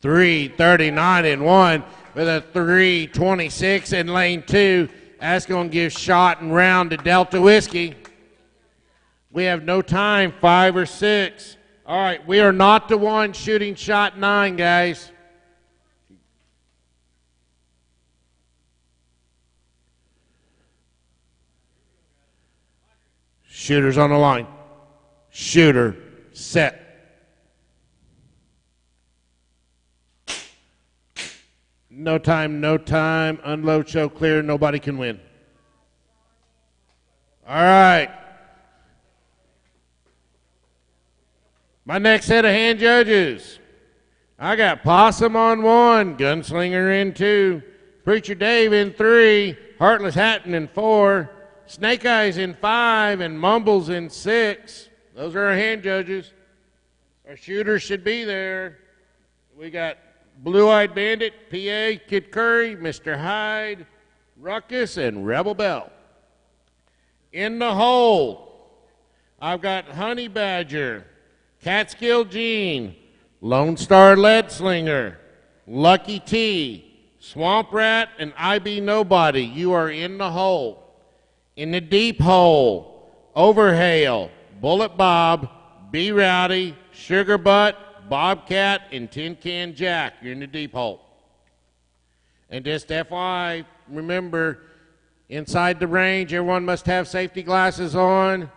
3:39 in 1 with a 3:26 in lane 2. That's going to give shot and round to Delta Whiskey. We have no time, 5 or 6. All right, we are not to 1 shooting shot 9, guys. Shooters on the line. Shooter, set. No time, no time. Unload, show clear. Nobody can win. All right. My next set of hand judges. I got Possum on 1, Gunslinger in 2, Preacher Dave in 3, Heartless Hatton in 4, Snake Eyes in 5, and Mumbles in 6. Those are our hand judges. Our shooters should be there. We got Blue-Eyed Bandit, PA, Kid Curry, Mr. Hyde, Ruckus, and Rebel Bell. In the hole, I've got Honey Badger, Catskill Gene, Lone Star Lead Slinger, Lucky T, Swamp Rat, and IB Nobody. You are in the hole. In the deep hole, Overhail, Bullet Bob, B Rowdy, Sugar Butt, Bobcat, and Tin Can Jack. You're in the deep hole. And just FYI, remember, inside the range, everyone must have safety glasses on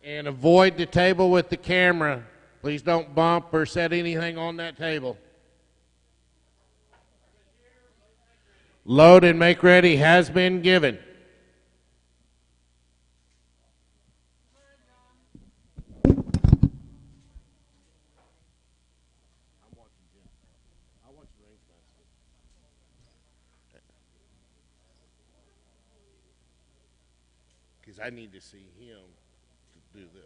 and avoid the table with the camera. Please don't bump or set anything on that table. Load and make ready has been given. Because I need to see him to do this.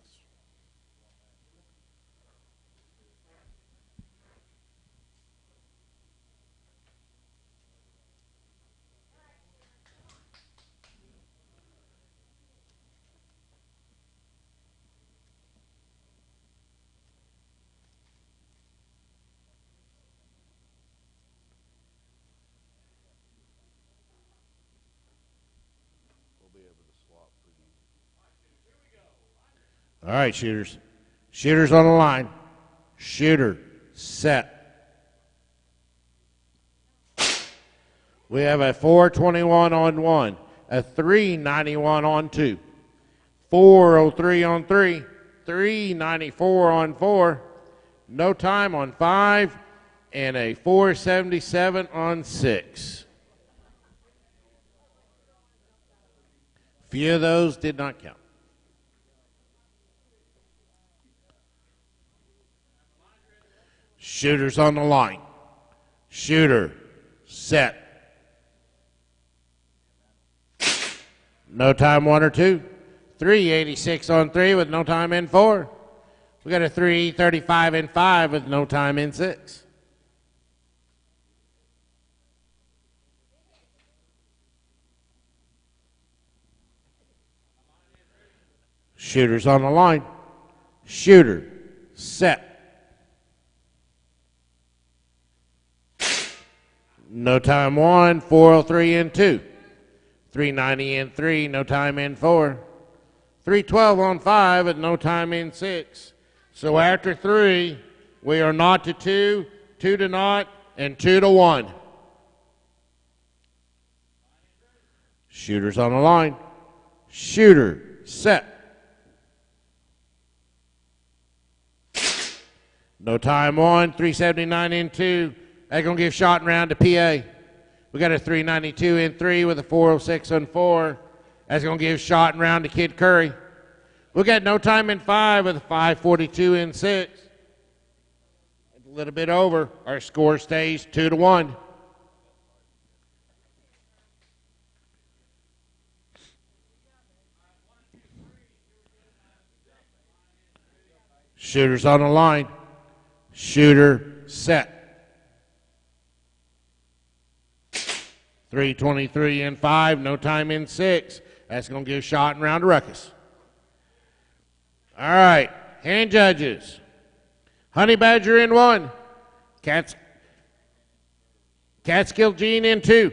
All right, shooters. Shooters on the line. Shooter, set. We have a 421 on 1, a 391 on 2, 403 on 3, 394 on 4, no time on 5, and a 477 on 6. Few of those did not count. Shooters on the line. Shooter, set. No time 1 or 2. 386 on 3 with no time in 4. We got a 335 in 5 with no time in 6. Shooters on the line. Shooter, set. No time 1, 403 in 2. 390 in 3, no time in 4. 312 on 5 with no time in 6. So after 3, we are 0 to 2, 2 to 0, and 2 to 1. Shooters on the line. Shooter, set. No time 1, 379 in 2. That's going to give shot and round to PA. We got a 392 in 3 with a 406 on 4. That's going to give shot and round to Kid Curry. We got no time in 5 with a 542 in 6. A little bit over. Our score stays 2 to 1. Shooters on the line. Shooter, set. 323 in 5, no time in 6. That's going to give shot and round to Ruckus. All right, hand judges. Honey Badger in 1. Catskill Gene in 2.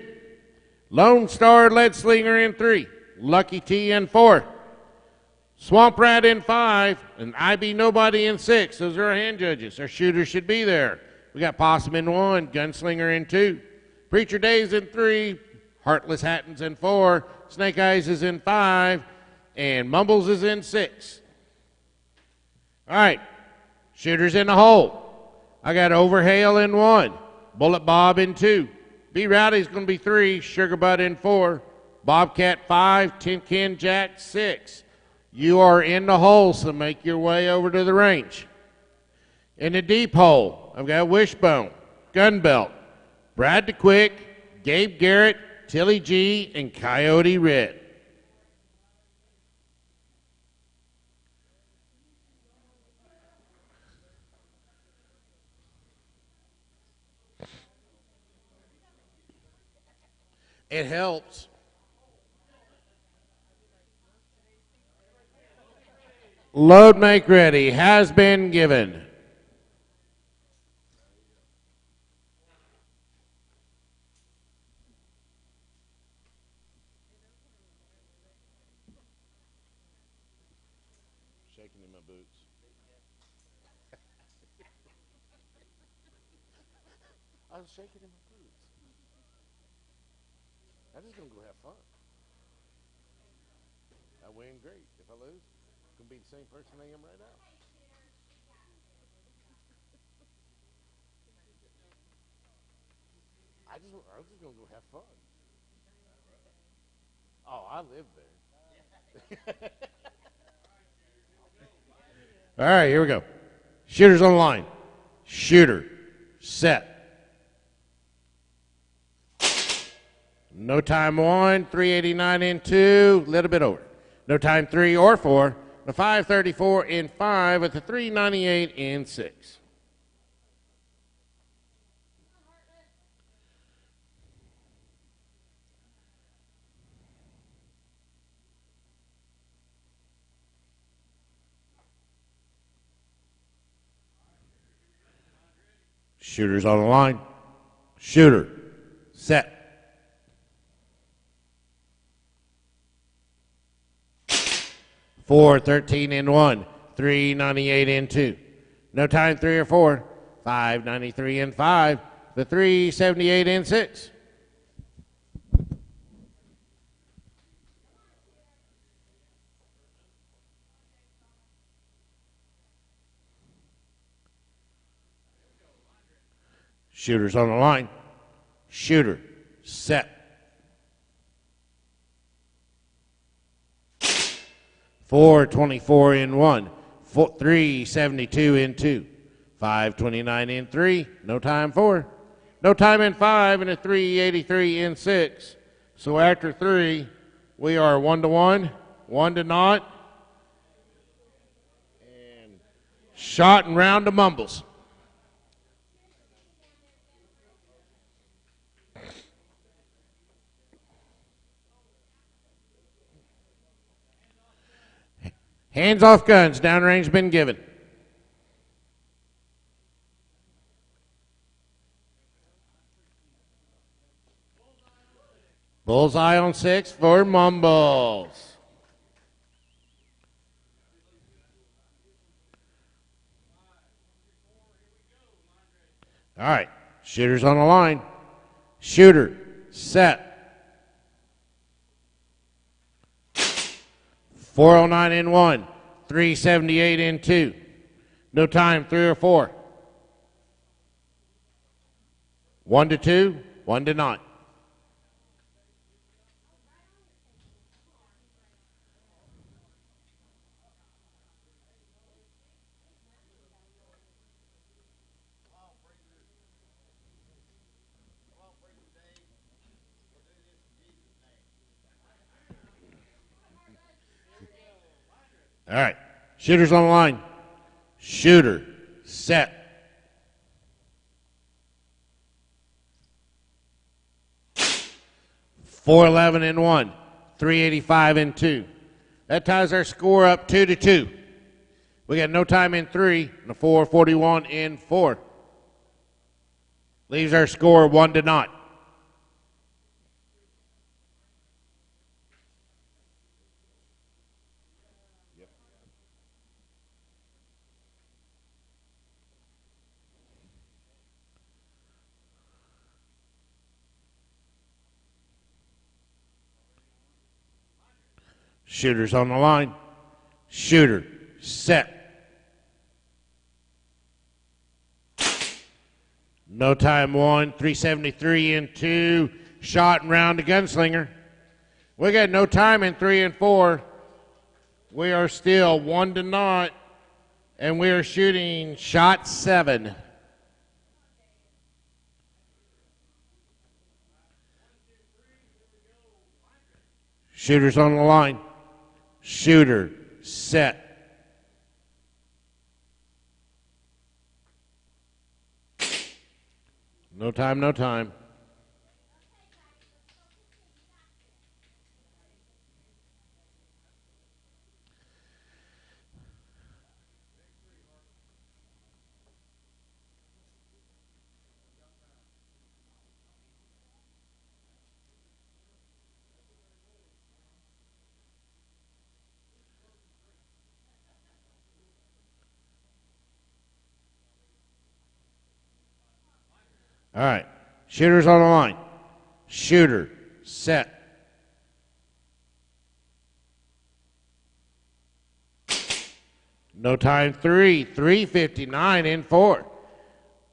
Lone Star Lead Slinger in 3. Lucky T in 4. Swamp Rat in 5. And IB Nobody in 6. Those are our hand judges. Our shooters should be there. We got Possum in 1. Gunslinger in 2. Preacher Days in 3. Heartless Hattons in 4. Snake Eyes is in 5. And Mumbles is in 6. All right, shooters in the hole. I got Overhail in 1, Bullet Bob in 2, B Rowdy's going to be 3, Sugar Butt in 4, Bobcat 5, Tin Can Jack 6. You are in the hole, so make your way over to the range. In the deep hole, I've got Wishbone, Gunbelt, Brad the Quick, Gabe Garrett, Tilly G, and Coyote Red. It helps. Load make ready has been given. Shaking in my boots. I was shaking in my boots. I'm just going to go have fun. I win, great. If I lose, I'm going to be the same person I am right now. I was just going to go have fun. Oh, I live there. All right, here we go. Shooters on the line. Shooter, set. No time 1, 389 in 2, a little bit over. No time 3 or 4, the 534 in 5 with the 398 in 6. Shooters on the line. Shooter, set. Four, 13 in 1, 398 in 2. No time 3 or 4, 593 in 5, the 378 in 6. Shooters on the line. Shooter, set. 424 in 1, 372 in 2, 529 in 3, no time 4, no time in 5, and a 383 in 6. So after 3, we are 1 to 1, 1 to 0, Shot and round to Mumbles. Hands off guns. Downrange been given. Bullseye on 6 for Mumbles. All right, shooters on the line. Shooter, set. 409 in 1, 378 in 2. No time, 3 or 4. 1 to 2, 1 to 9. All right, shooters on the line. Shooter, set. .411 in 1, 385 in 2. That ties our score up 2 to 2. We got no time in 3 and a 441 in 4. Leaves our score 1 to 0. Shooters on the line. Shooter, set. No time 1, 373 in 2. Shot and round to Gunslinger. We got no time in 3 and 4. We are still 1 to 0, and we are shooting shot 7. Shooters on the line. Shooter, set. No time, no time. All right, shooters on the line. Shooter, set. No time 3, 359 in 4.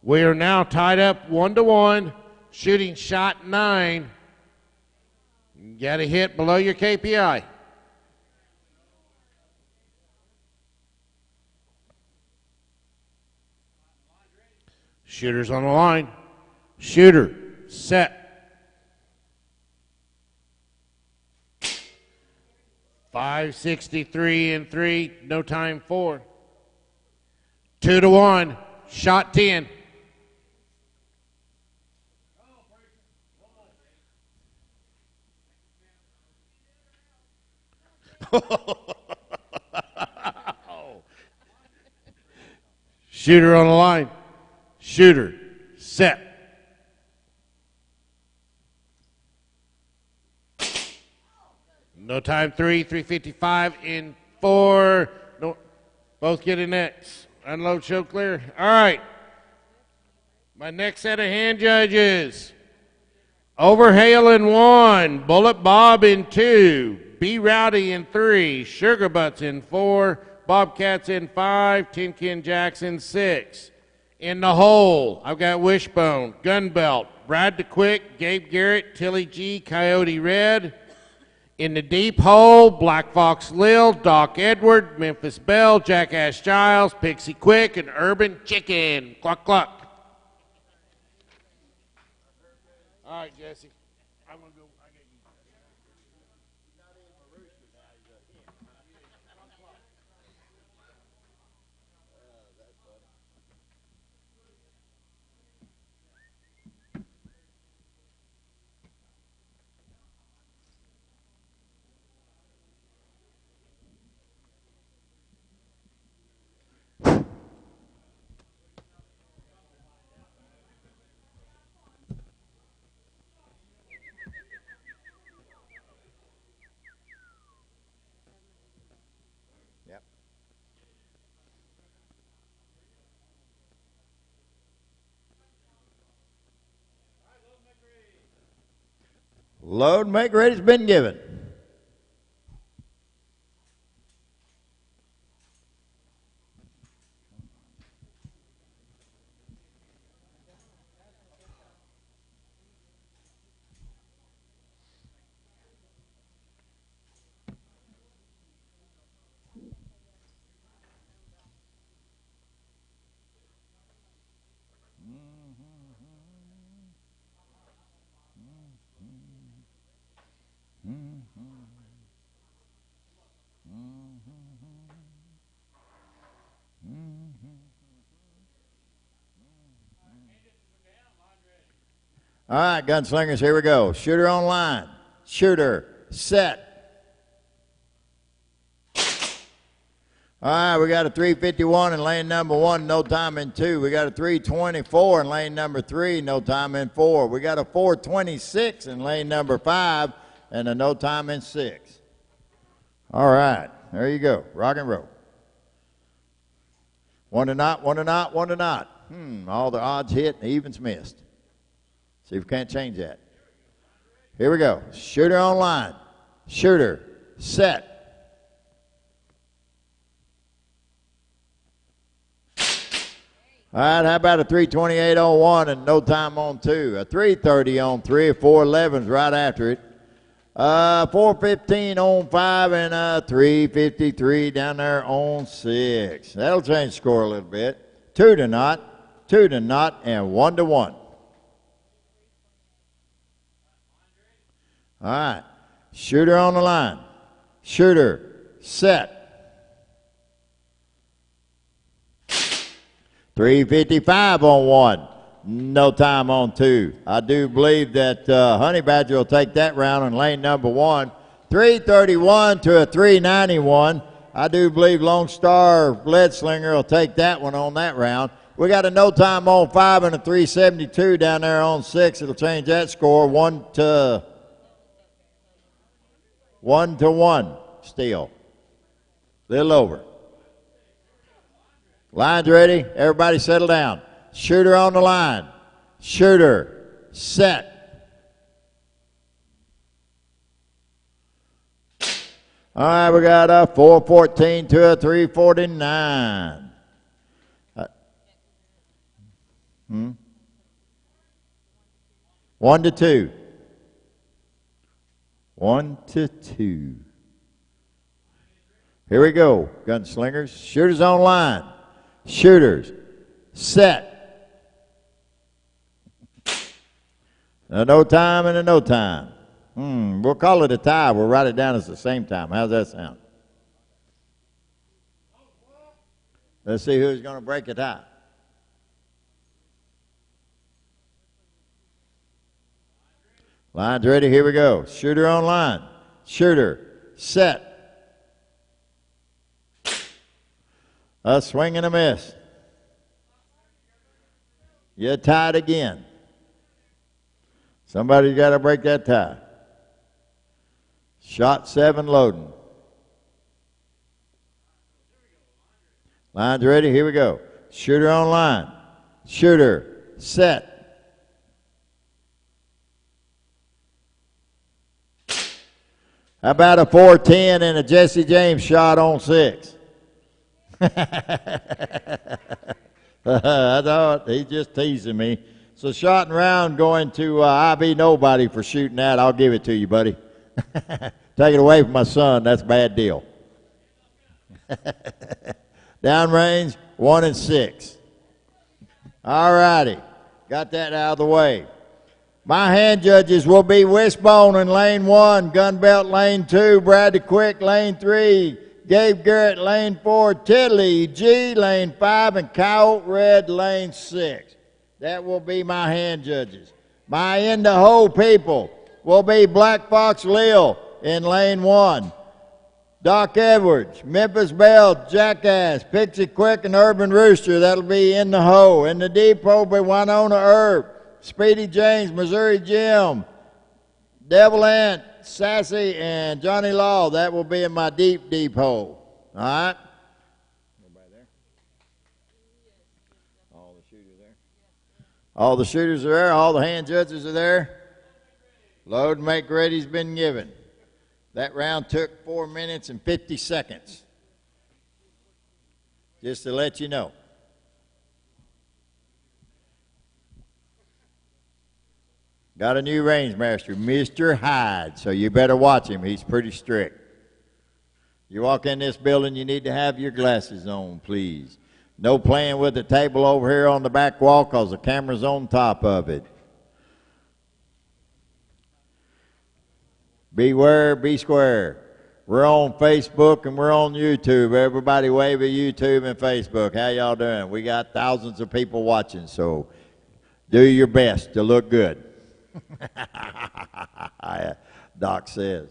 We are now tied up 1 to 1, shooting shot 9. Got a hit below your KPI. Shooters on the line. Shooter, set. 563 in 3, no time 4. 2 to 1, shot 10. Shooter on the line. Shooter, set. No time 3, 355 in 4. No, both getting X. Unload, show clear. All right. My next set of hand judges. Overhale in 1. Bullet Bob in 2. B Rowdy in 3. Sugar Butts in 4. Bobcats in 5. Tin Can Jacks in 6. In the hole, I've got Wishbone, Gunbelt, Brad the Quick, Gabe Garrett, Tilly G, Coyote Red. In the deep hole, Black Fox Lil, Doc Edward, Memphis Bell, Jackass Giles, Pixie Quick, and Urban Chicken. Cluck, cluck. All right, Jesse. I'm going to go. I got you. Yep. Load and make ready's been given. All right, gunslingers, here we go. Shooter on line. Shooter, set. All right, we got a 351 in lane number 1, no time in 2. We got a 324 in lane number 3, no time in 4. We got a 426 in lane number 5, and a no time in 6. All right, there you go. Rock and roll. One to not, one to not, one to not. All the odds hit and the evens missed. See if we can't change that. Here we go. Shooter on line. Shooter, set. All right, how about a 328 on 1 and no time on 2? A 330 on 3, a 411's right after it. 415 on 5 and a 353 down there on 6. That'll change the score a little bit. 2 to not, 2 to not, and 1 to 1. All right, shooter on the line. Shooter, set. 355 on 1, no time on 2. I do believe that Honey Badger will take that round in lane number 1. 331 to a 391. I do believe Lone Star Leadslinger will take that one on that round. We got a no time on 5 and a 372 down there on 6. It'll change that score 1 to 1 still. Little over. Line's ready. Everybody settle down. Shooter on the line. Shooter, set. All right, we got a 414 to a 349. 1 to 2. 1 to 2. Here we go, gunslingers. Shooters on line. Shooters, set. A no time and a no time. We'll call it a tie. We'll write it down as the same time. How's that sound? Let's see who's going to break a tie. Line's ready. Here we go. Shooter on line. Shooter, set. A swing and a miss. You're tied again. Somebody's got to break that tie. Shot 7 loading. Line's ready. Here we go. Shooter on line. Shooter, set. How about a 410 and a Jesse James shot on 6? I thought he's just teasing me. So shot and round going to IB Nobody for shooting that. I'll give it to you, buddy. Take it away from my son. That's a bad deal. Downrange, 1 and 6. All righty. Got that out of the way. My hand judges will be Wishbone in lane 1, Gunbelt lane 2, Bradley Quick lane 3, Gabe Garrett lane 4, Tiddly G lane 5, and Coyote Red lane 6. That will be my hand judges. My in the hole people will be Black Fox Lil in lane 1, Doc Edwards, Memphis Bell, Jackass, Pixie Quick, and Urban Rooster. That'll be in the hole. In the deep hole will be Winona Herb, Speedy James, Missouri Jim, Devil Ant, Sassy, and Johnny Law. That will be in my deep hole. All right. Everybody there? All the shooters there? All the shooters are there. All the hand judges are there. Load and make ready's been given. That round took 4 minutes and 50 seconds. Just to let you know. Got a new range master, Mr. Hyde, so you better watch him. He's pretty strict. You walk in this building, you need to have your glasses on, please. No playing with the table over here on the back wall because the camera's on top of it. Beware, be square. We're on Facebook and we're on YouTube. Everybody wave at YouTube and Facebook. How y'all doing? We got thousands of people watching, so do your best to look good. Doc says.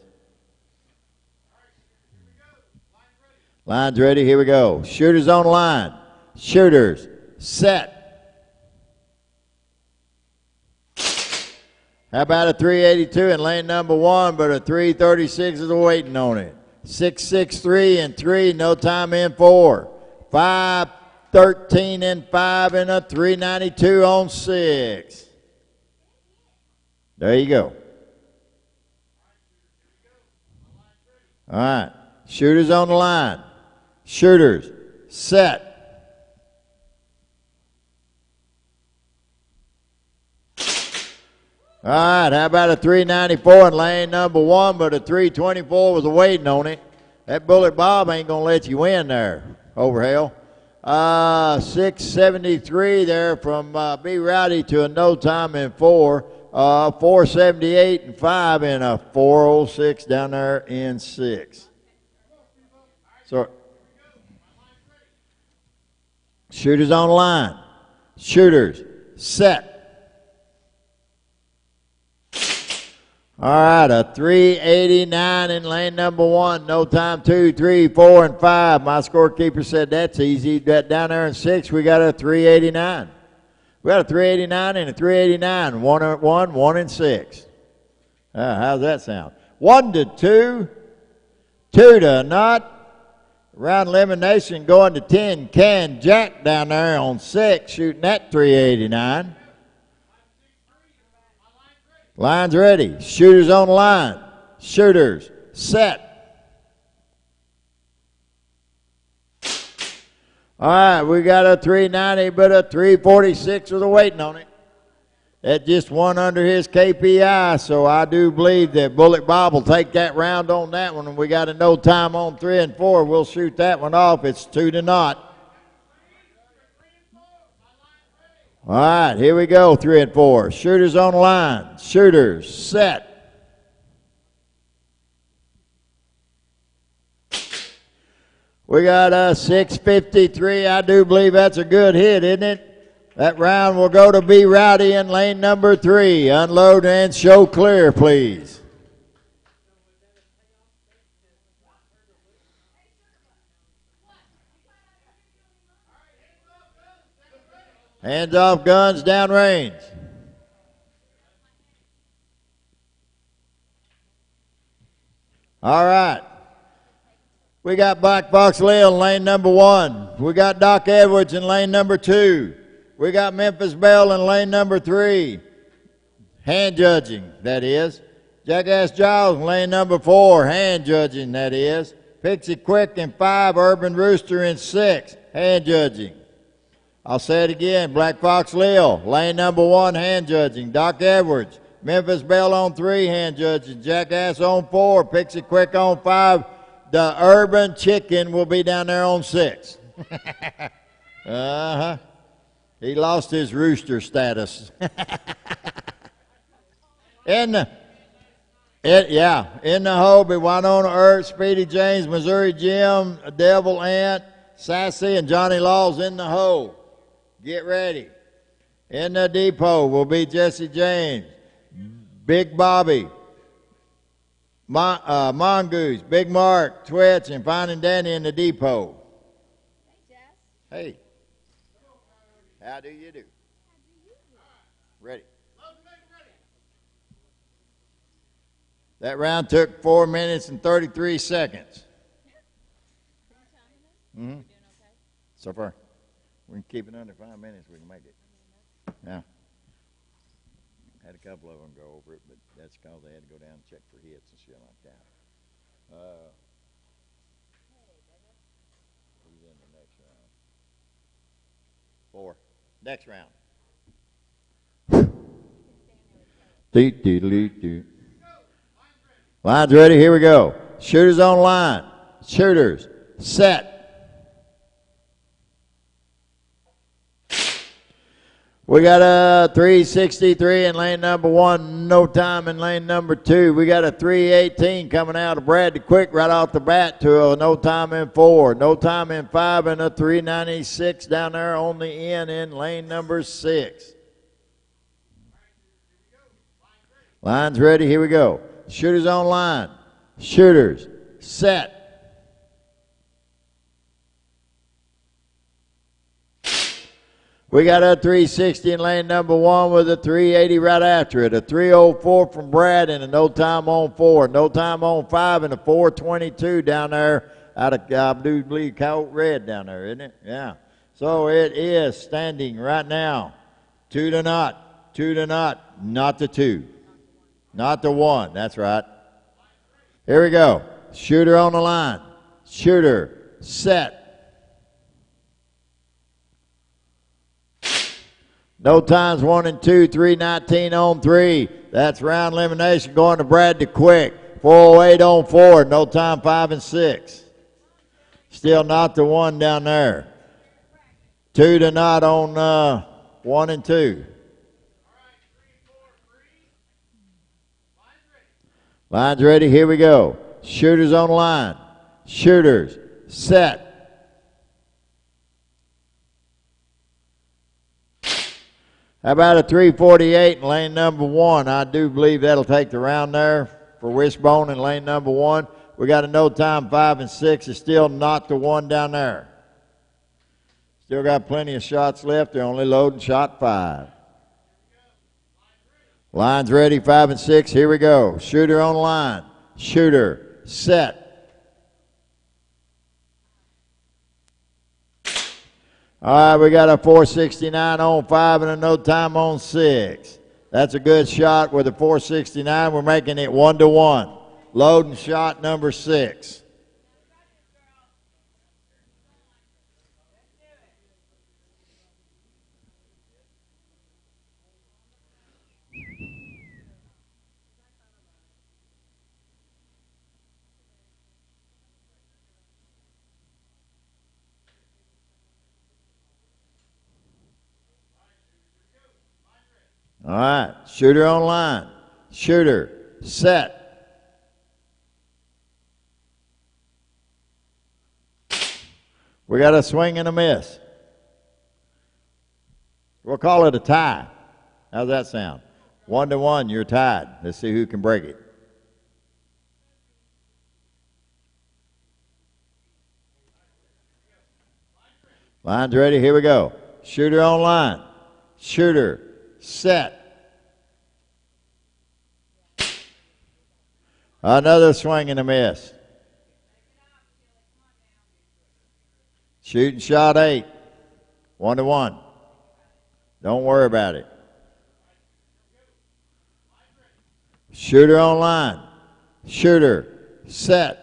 Line's ready. Here we go. Shooters on the line. Shooters set. How about a 382 in lane number 1, but a 336 is waiting on it. 663 and 3, no time in 4. 513 and 5 and a 392 on 6. There you go. All right. Shooters on the line. Shooters set. All right, how about a 394 in lane number 1, but a 324 was waiting on it. That bullet Bob ain't going to let you win there, Overhale. 673 there from B. Rowdy to a no time in 4. 478 and 5 and a 406 down there in 6. So, shooters on the line. Shooters set. All right, a 389 in lane number 1. No time 2, 3, 4, and 5. My scorekeeper said that's easy. That down there in 6, we got a 389. We got a 389 and a 389. 1 and 1, 1 and 6. How's that sound? 1 to 2, 2 to not. Round elimination going to 10. Can Jack down there on 6 shooting that 389. Line's ready. Shooters on the line. Shooters set. All right, we got a 390, but a 346 was waiting on it. That just won under his KPI, so I do believe that Bullet Bob will take that round on that one, and we got a no time on 3 and 4. We'll shoot that one off. It's 2 to naught. All right, here we go, 3 and 4. Shooters on the line. Shooters set. We got a 653. I do believe that's a good hit, isn't it? That round will go to B. Rowdy in lane number 3. Unload and show clear, please. Hands off guns, downrange. All right. We got Black Fox Lil in lane number 1. We got Doc Edwards in lane number 2. We got Memphis Bell in lane number 3. Hand judging, that is. Jackass Giles in lane number 4. Hand judging, that is. Pixie Quick in 5. Urban Rooster in 6. Hand judging. I'll say it again. Black Fox Lil, lane number 1, hand judging. Doc Edwards, Memphis Bell on 3, hand judging. Jackass on 4, Pixie Quick on 5. The Urban Chicken will be down there on 6. Uh-huh. He lost his rooster status. in the Hobie, Winona Earth, Speedy James, Missouri Jim, Devil Ant, Sassy, and Johnny Laws in the hole. Get ready. In the depot will be Jesse James, Big Bobby, Mongoose, Big Mark, Twitch, and Finding Danny in the depot. Hey, Jess. Hey. How do you do? Ready. That round took 4 minutes and 33 seconds. Mm-hmm. So far, we can keep it under 5 minutes. We can make it. Yeah. Had a couple of them go over it, but that's because they had to go down and check for hits and shit like that. Who's in the next round? 4. Next round. Doo. Line's ready. Here we go. Shooters on line. Shooters. Set. We got a 363 in lane number 1, no time in lane number 2. We got a 318 coming out of Bradley Quick right off the bat to a no time in 4, no time in 5, and a 396 down there on the end in lane number 6. Line's ready, here we go. Shooters on line. Shooters, set. We got a 360 in lane number 1 with a 380 right after it. A 304 from Brad and a no time on 4. No time on 5 and a 422 down there out of, I do believe, Coyote Red down there, isn't it? Yeah. So it is standing right now 2 to not. 2 to not the 2. Not the 1. That's right. Here we go. Shooter on the line. Shooter, set. No times 1 and 2, 319 on 3. That's round elimination going to Bradley Quick. 408 on 4, no time 5 and 6. Still not the 1 down there. 2 to not on 1 and 2. Line's ready, here we go. Shooters on the line. Shooters, set. How about a 348 in lane number 1? I do believe that'll take the round there for Wishbone in lane number 1. We got a no time 5 and 6. It's still not the 1 down there. Still got plenty of shots left. They're only loading shot 5. Line's ready, 5 and 6. Here we go. Shooter on the line. Shooter, set. All right, we got a 469 on 5 and a no time on 6. That's a good shot with a 469. We're making it 1 to 1. Loading shot number 6. All right, shooter on line. Shooter, set. We got a swing and a miss. We'll call it a tie. How's that sound? 1 to 1, you're tied. Let's see who can break it. Line's ready, here we go. Shooter on line. Shooter, set. Another swing and a miss. Shooting shot 8. 1 to 1. Don't worry about it. Shooter on line. Shooter, set.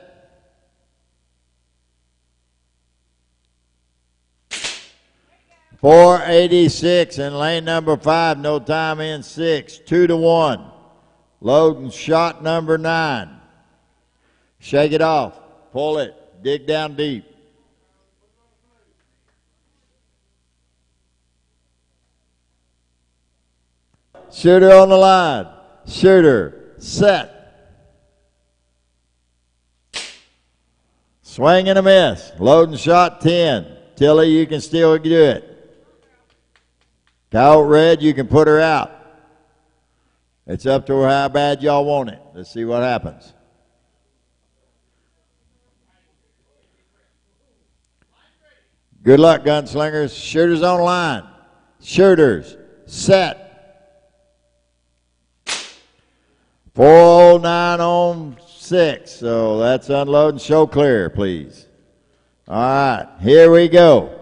.486 in lane number 5, no time in 6, 2 to 1. Loading shot number 9. Shake it off, pull it, dig down deep. Shooter on the line. Shooter, set. Swing and a miss. Loading shot 10. Tilly, you can still do it. Coyote Red, you can put her out. It's up to how bad y'all want it. Let's see what happens. Good luck, gunslingers. Shooters on line. Shooters, set. 409 on 6. So that's unload and show clear, please. All right, here we go.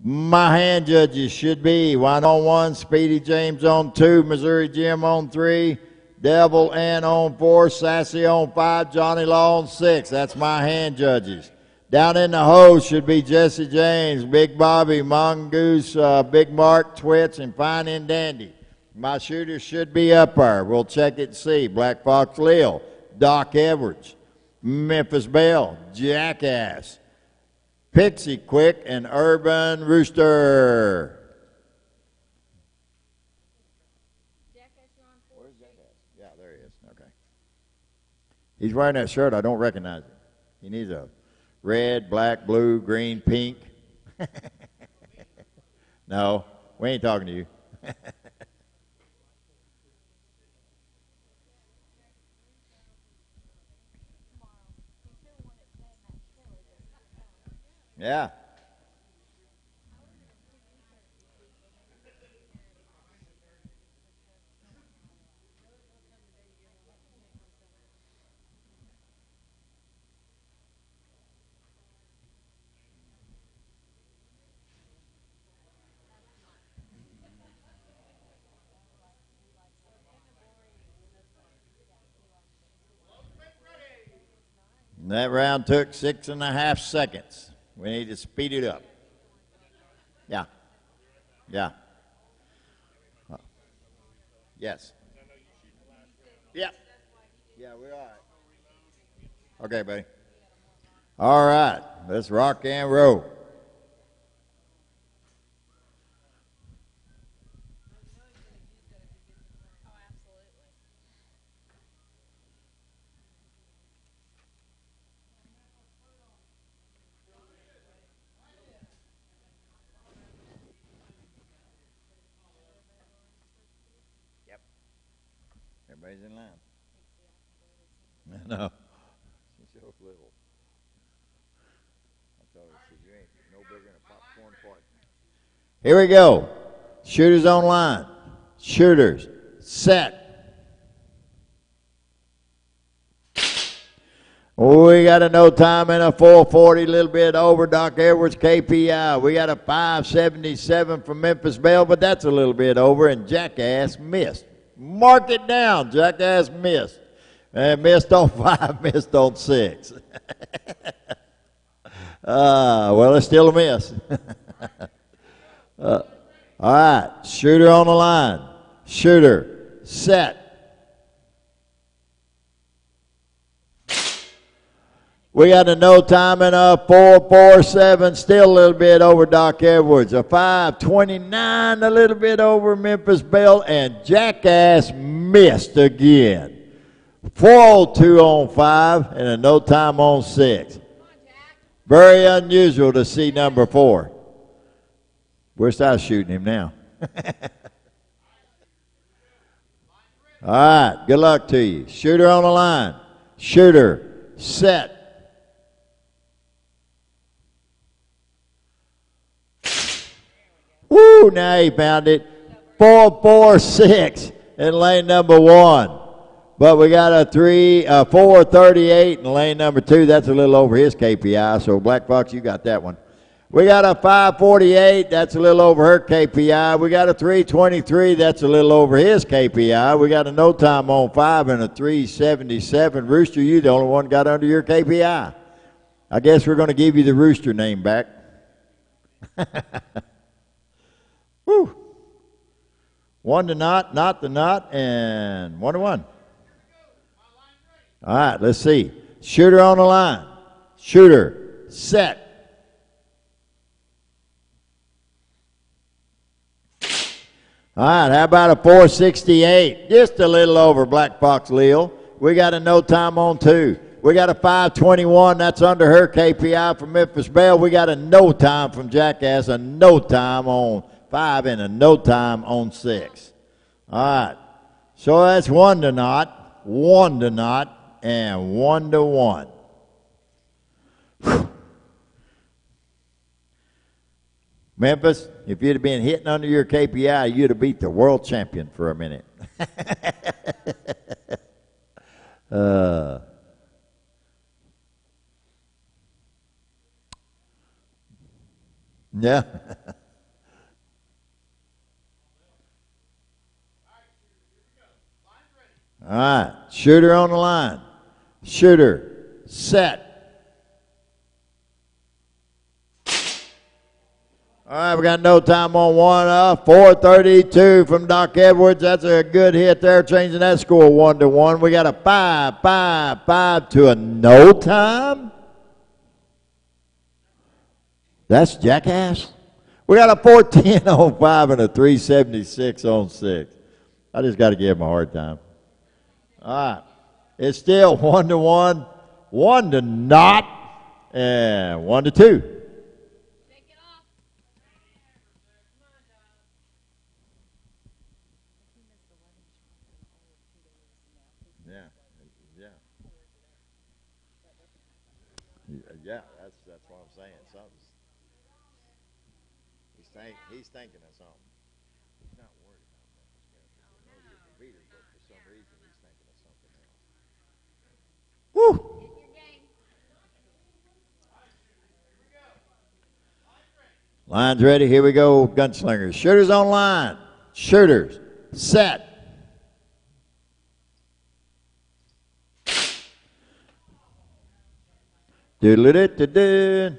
My hand judges should be Wine on 1, Speedy James on 2, Missouri Jim on 3, Devil Ann on 4, Sassy on 5, Johnny Law on 6. That's my hand judges. Down in the hose should be Jesse James, Big Bobby, Mongoose, Big Mark, Twitch, and Fine and Dandy. My shooters should be up there. We'll check it and see. Black Fox Lil, Doc Edwards, Memphis Belle, Jackass, Pixie Quick, and Urban Rooster. Where's Jackass? Yeah, there he is. Okay. He's wearing that shirt. I don't recognize it. He needs a red, black, blue, green, pink. No, we ain't talking to you. Yeah. And that round took 6.5 seconds. We need to speed it up. Yeah. Yeah. Yes. Yeah. Yeah, we're all right. Okay, buddy. All right. Let's rock and roll. Everybody's in line. No. She's so little. I told her, she said, you ain't no bigger than a popcorn fart. Here we go. Shooters on line. Shooters. Set. We got a no time and a 440, a little bit over Doc Edwards KPI. We got a 577 from Memphis Belle, but that's a little bit over, and Jackass missed. Mark it down. Jackass missed. And missed on 5, missed on 6. Well, it's still a miss. All right, shooter on the line. Shooter, set. We got a no time and a 447, still a little bit over Doc Edwards. A 529, a little bit over Memphis Belle, and Jackass missed again. 402 on 5 and a no time on 6. Very unusual to see number 4. We're still shooting him now. All right, good luck to you. Shooter on the line. Shooter, set. Woo, now he found it. 446 in lane number 1. But we got a 438 in lane number 2. That's a little over his KPI. So Black Fox, you got that one. We got a 548. That's a little over her KPI. We got a 323. That's a little over his KPI. We got a no time on 5 and a 377. Rooster, you the only one got under your KPI. I guess we're going to give you the Rooster name back. Woo. 1 to not the knot, and 1 to 1. All right, let's see. Shooter on the line. Shooter, set. All right, how about a 468? Just a little over Black Fox Lil. We got a no time on 2. We got a 521. That's under her KPI from Memphis Belle. We got a no time from Jackass, a no time on 5 and a no time on 6. All right. So that's 1 to not, 1 to not, and 1 to 1. Whew. Memphis, if you'd have been hitting under your KPI, you'd have beat the world champion for a minute. Yeah. All right, shooter on the line. Shooter, set. All right, we got no time on one. 4:32 from Doc Edwards. That's a good hit there, changing that score 1-1. We got a 5-5-5 to a no time. That's jackass. We got a 410 on 5 and a 376 on 6. I just got to give him a hard time. All right, it's still 1-1, 1 to not, and 1-2. Yeah, that's what I'm saying. Something's, he's thinking of something. He's not worried about that. He knows the beater, but for some reason he's thinking of something else. Woo! Line's ready. Here we go, gunslingers. Shooters on line. Shooters set. Doodle-doo-doo-doo.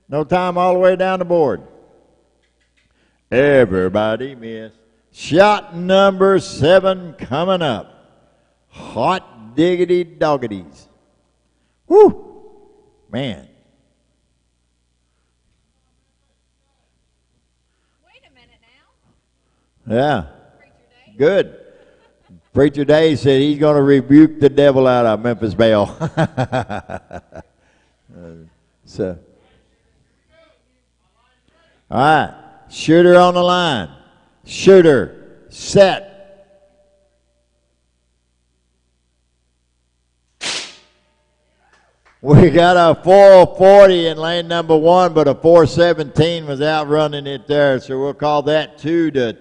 No time all the way down the board. Everybody missed. Shot number 7 coming up. Hot diggity doggities. Woo! Man. Wait a minute now. Yeah. Preacher Day. Good. Preacher Day said he's going to rebuke the devil out of Memphis Belle. So, all right, shooter on the line. Shooter, set. We got a 440 in lane number 1, but a 417 was outrunning it there, so we'll call that 1 to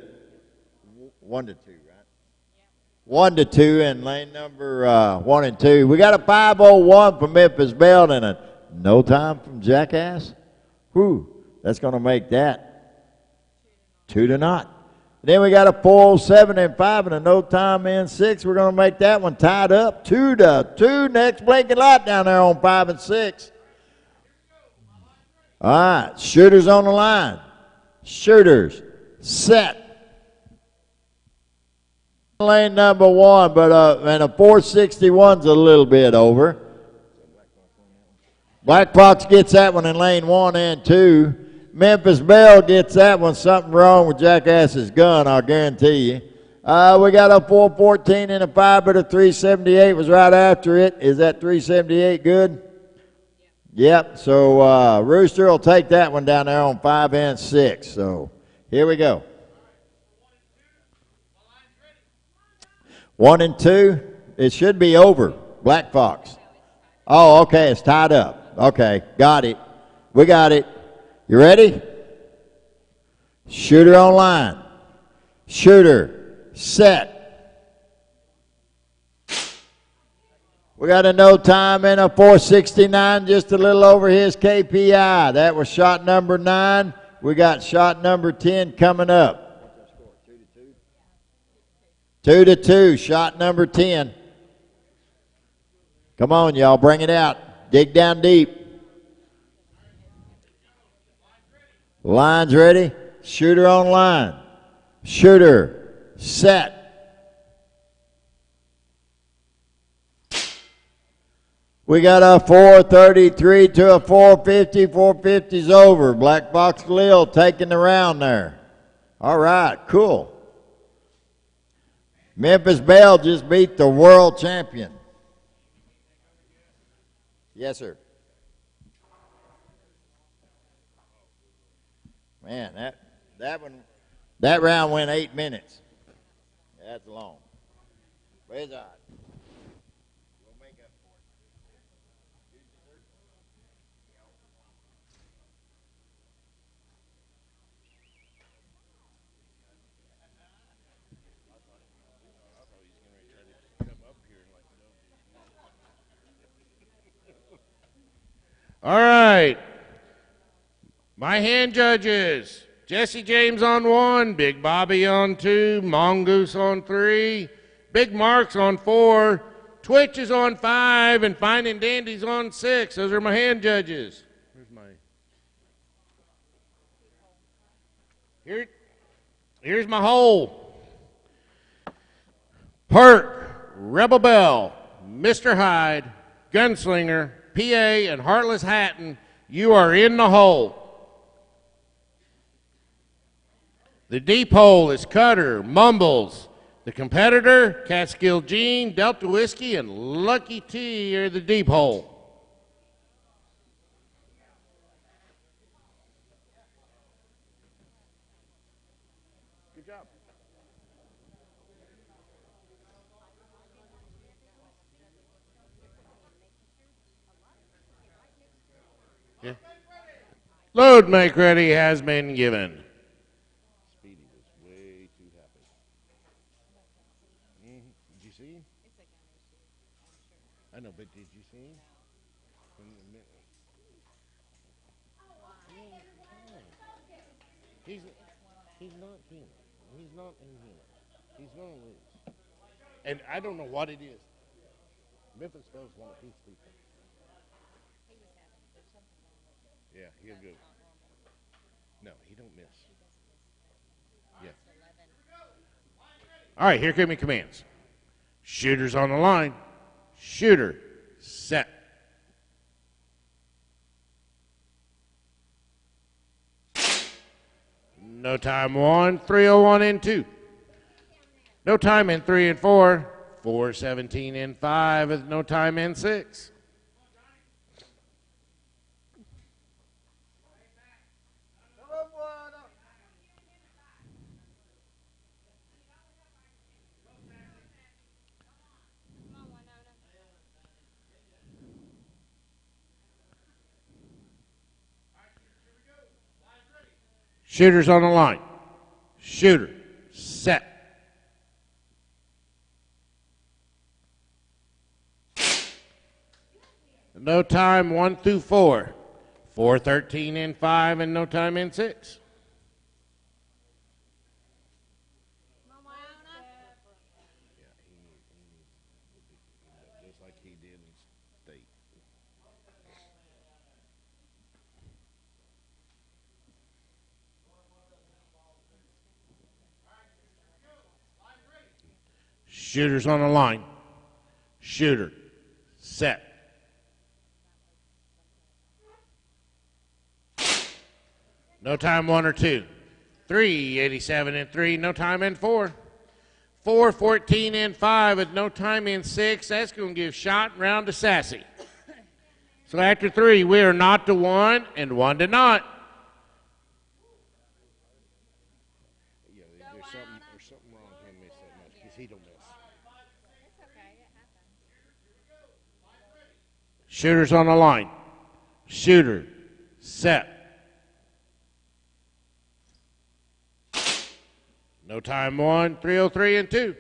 2, right? 1-2 in lane number 1 and 2. We got a 501 from Memphis Belle and a no time from Jackass. Whew, that's going to make that 2 to not. Then we got a 407 and 5 and a no time in 6. We're going to make that one tied up 2-2. Next blinking light down there on 5 and 6. All right, shooters on the line. Shooters set. Lane number 1, but and a 461's a little bit over. Black Fox gets that one in lane 1 and 2. Memphis Belle gets that one. Something wrong with Jackass's gun, I'll guarantee you. We got a 414 and a 5, but a 378 was right after it. Is that 378 good? Yep. So Rooster will take that one down there on 5 and 6. So here we go. 1 and 2. It should be over. Black Fox. Oh, okay. It's tied up. Okay, got it. We got it. You ready? Shooter on line. Shooter, set. We got a no time and a 469, just a little over his KPI. That was shot number 9. We got shot number 10 coming up. 2-2, shot number 10. Come on, y'all, bring it out. Dig down deep. Line's ready. Shooter on line. Shooter, set. We got a 433 to a 450. 450's over. Black Fox Lil taking the round there. All right, cool. Memphis Belle just beat the world champion. Yes, sir. Man, that round went 8 minutes. That's long. Where's that? We'll make up for it. All right. My hand judges, Jesse James on 1, Big Bobby on 2, Mongoose on 3, Big Marks on 4, Twitch is on 5, and Fine and Dandy's on 6. Those are my hand judges. Here's my hole. Perk, Rebel Bell, Mr. Hyde, Gunslinger, PA, and Heartless Hatton, you are in the hole. The deep hole is Cutter, Mumbles. The competitor, Catskill Gene, Delta Whiskey, and Lucky T are the deep hole. Good job. Yeah. Load make ready has been given. Speedy was way too happy. Did you see him? I know, but did you see him? He's not human. He's not inhuman. He's going to lose. And I don't know what it is. Memphis folks want to teach people. Yeah, he'll go. No, he don't miss. Yeah. All right, here come your commands. Shooters on the line. Shooter, set. No time 1, 301 in 2. No time in 3 and 4. 417 in 5 with no time in 6. Shooters on the line. Shooter, set. No time 1 through 4. 413 in 5 and no time in 6. Just like he did in state. Shooters on the line. Shooter, set. No time 1 or 2. 387 in 3, no time in 4. 414 in 5 with no time in 6. That's going to give shot round to Sassy. So after 3, we are not to 1 and 1 to not. Yeah, there's something wrong with him miss that much because he don't miss. It's okay. It happens. Shooters on the line. Shooter, set. No time 1, 303 and 2.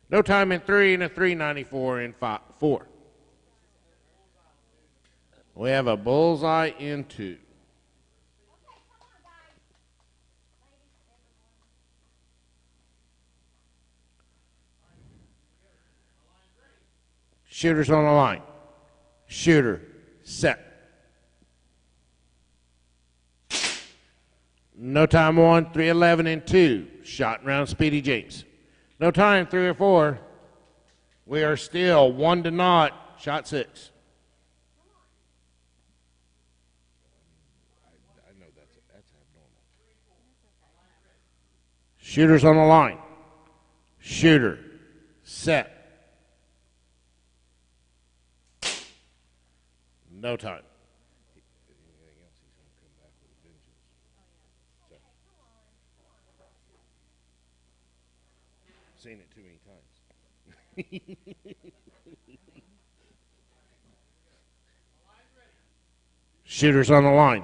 No time in 3 and a 394 in 4. We have a bullseye in 2. Shooters on the line. Shooter, set. No time 1, 311 and 2. Shot round Speedy James. No time 3 or 4. We are still 1 to naught. Shot 6. I know that's abnormal. Shooters on the line. Shooter, set. No time. Seen it too many times. Shooters on the line.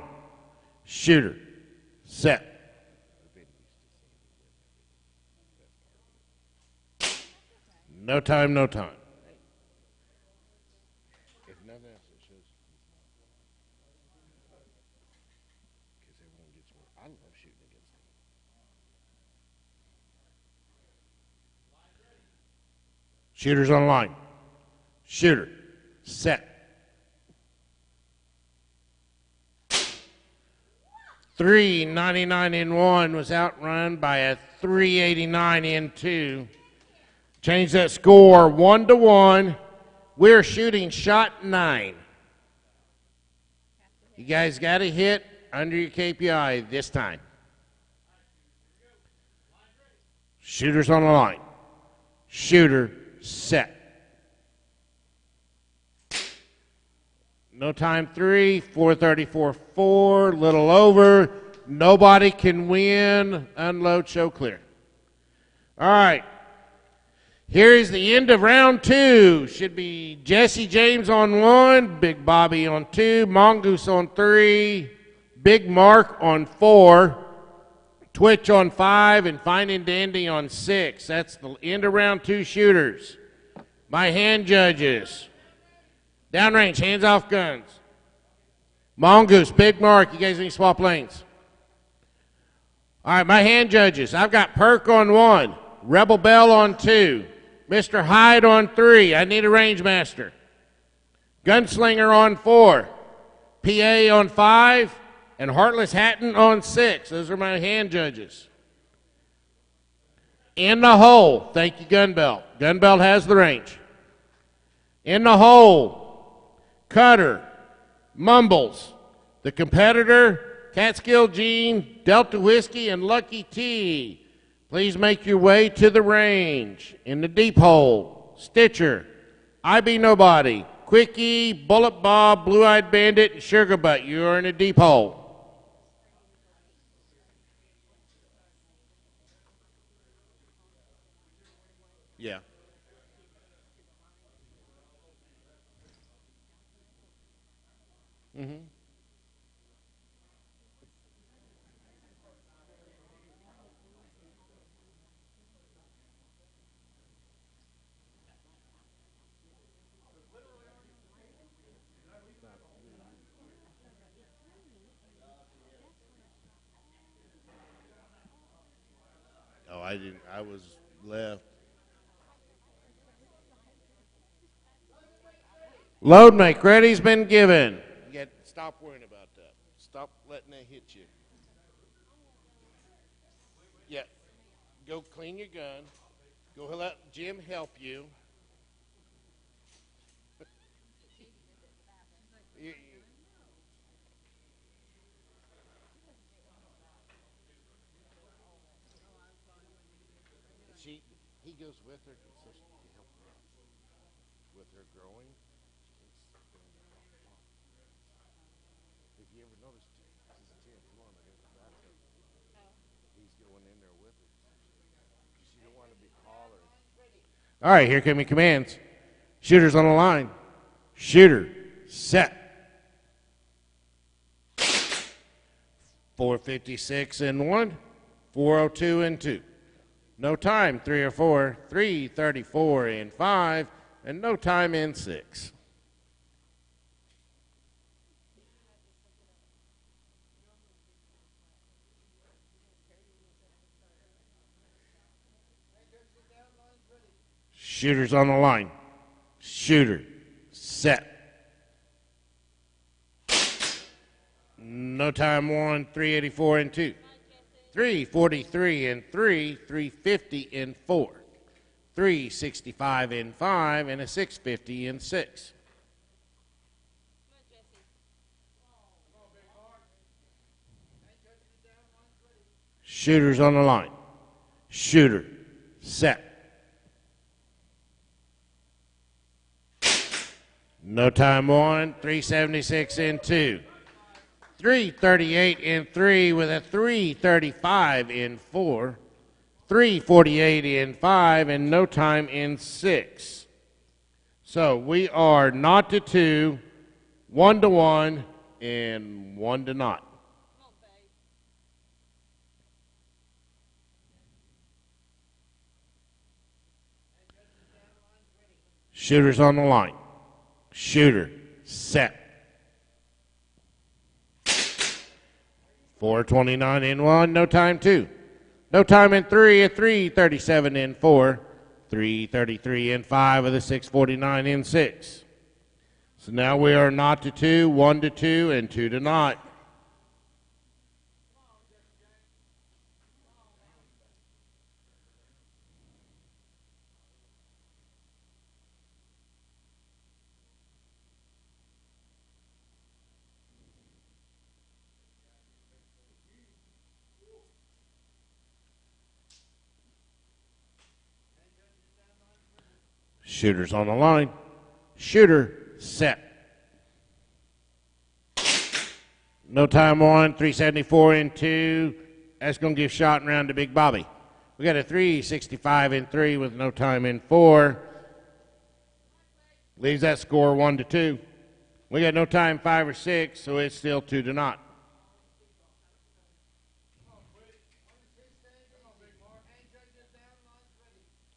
Shooter, set. No time, no time. If nothing else, it shows. I love shooting against him. Shooters on the line. Shooter. Set. 399 in 1 was outrun by a 389 in 2. Change that score 1-1. We're shooting shot 9. You guys got to hit under your KPI this time. Shooters on the line. Shooter set. No time 3, 434.4, little over. Nobody can win. Unload, show clear. All right. Here is the end of round 2. Should be Jesse James on 1, Big Bobby on 2, Mongoose on 3, Big Mark on 4, Twitch on 5, and Fine and Dandy on 6. That's the end of round 2 shooters. My hand judges. Downrange, hands off guns. Mongoose, Big Mark, you guys need to swap lanes. All right, my hand judges. I've got Perk on 1, Rebel Bell on 2, Mr. Hyde on 3. I need a range master. Gunslinger on 4, PA on 5, and Heartless Hatton on 6. Those are my hand judges. In the hole, thank you, Gunbelt. Gunbelt has the range. In the hole, Cutter, Mumbles, the competitor, Catskill Gene, Delta Whiskey, and Lucky T. Please make your way to the range. In the deep hole, Stitcher, I Be Nobody, Quickie, Bullet Bob, Blue-Eyed Bandit, and Sugar Butt. You are in a deep hole. Yeah. Mm-hmm. Oh, I didn't. I was left. Load make ready's been given. You stop worrying about that. Stop letting that hit you. Yeah. Go clean your gun. Go let Jim help you. He goes with her consistently to help her out. With her growing, if you ever noticed, she's a 10. Come on, I got the bathroom. He's going in there with her. She don't want to be hollering. All right, here come your commands. Shooters on the line. Shooter, set. 456 in 1, 402 in 2. No time, 3 or 4, 334 in 5, and no time in 6. Shooters on the line. Shooter, set. No time 1, 384 in 2. 343 in 3, 350 in 4, 365 in 5, and a 650 in 6. Shooters on the line. Shooter, set. No time 1, 376 in 2. 338 in 3 with a 335 in 4, 348 in 5, and no time in 6. So we are 0-2, 1-1, and 1-0. Shooters on the line. Shooter, set. 4:29 in 1, no time 2. No time in 3, a 3:37 in 4, 3:33 in 5 of the 6:49 in 6. So now we are not to 2, 1 to 2, and 2 to not. Shooter's on the line. Shooter, set. No time on, 3:74 in 2. That's going to give shot and round to Big Bobby. We got a 3:65 in 3 with no time in 4. Leaves that score 1 to 2. We got no time 5 or 6, so it's still 2 to not.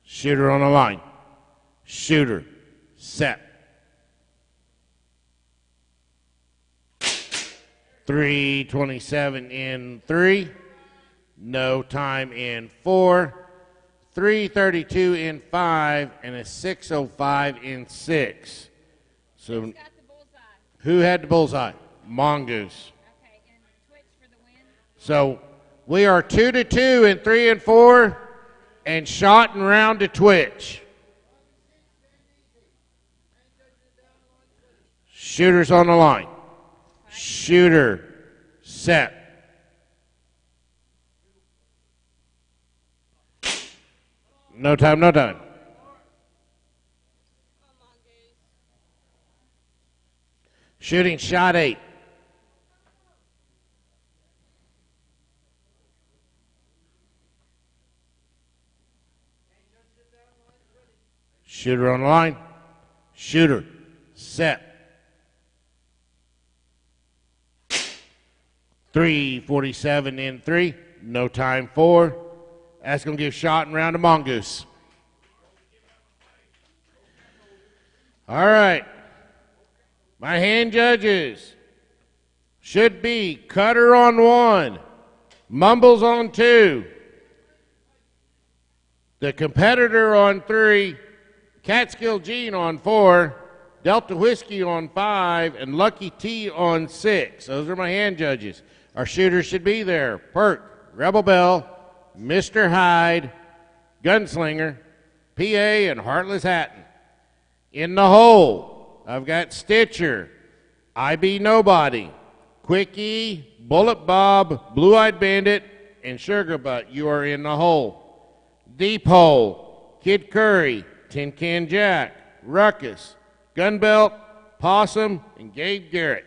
Shooter on the line. Shooter, set. 3:27 in 3. No time in 4. 3:32 in 5, and a 6:05 in 6. So, Who's got the bullseye? who had the bullseye? Mongoose. Okay, and Twitch for the win. So we are 2 to 2 in 3 and 4, and shot and round to Twitch. Shooter's on the line. Shooter, set. No time, no time. Shooting shot 8. Shooter on the line. Shooter, set. 3:47 in 3. No time 4. That's going to give shot and round to Mongoose. All right. My hand judges should be Cutter on 1, Mumbles on 2, the competitor on 3, Catskill Gene on 4, Delta Whiskey on 5, and Lucky T on 6. Those are my hand judges. Our shooters should be there. Perk, Rebel Bell, Mr. Hyde, Gunslinger, PA, and Heartless Hatton. In the hole, I've got Stitcher, IB Nobody, Quickie, Bullet Bob, Blue-Eyed Bandit, and Sugar Butt. You are in the hole. Deep hole, Kid Curry, Tin Can Jack, Ruckus, Gunbelt, Possum, and Gabe Garrett.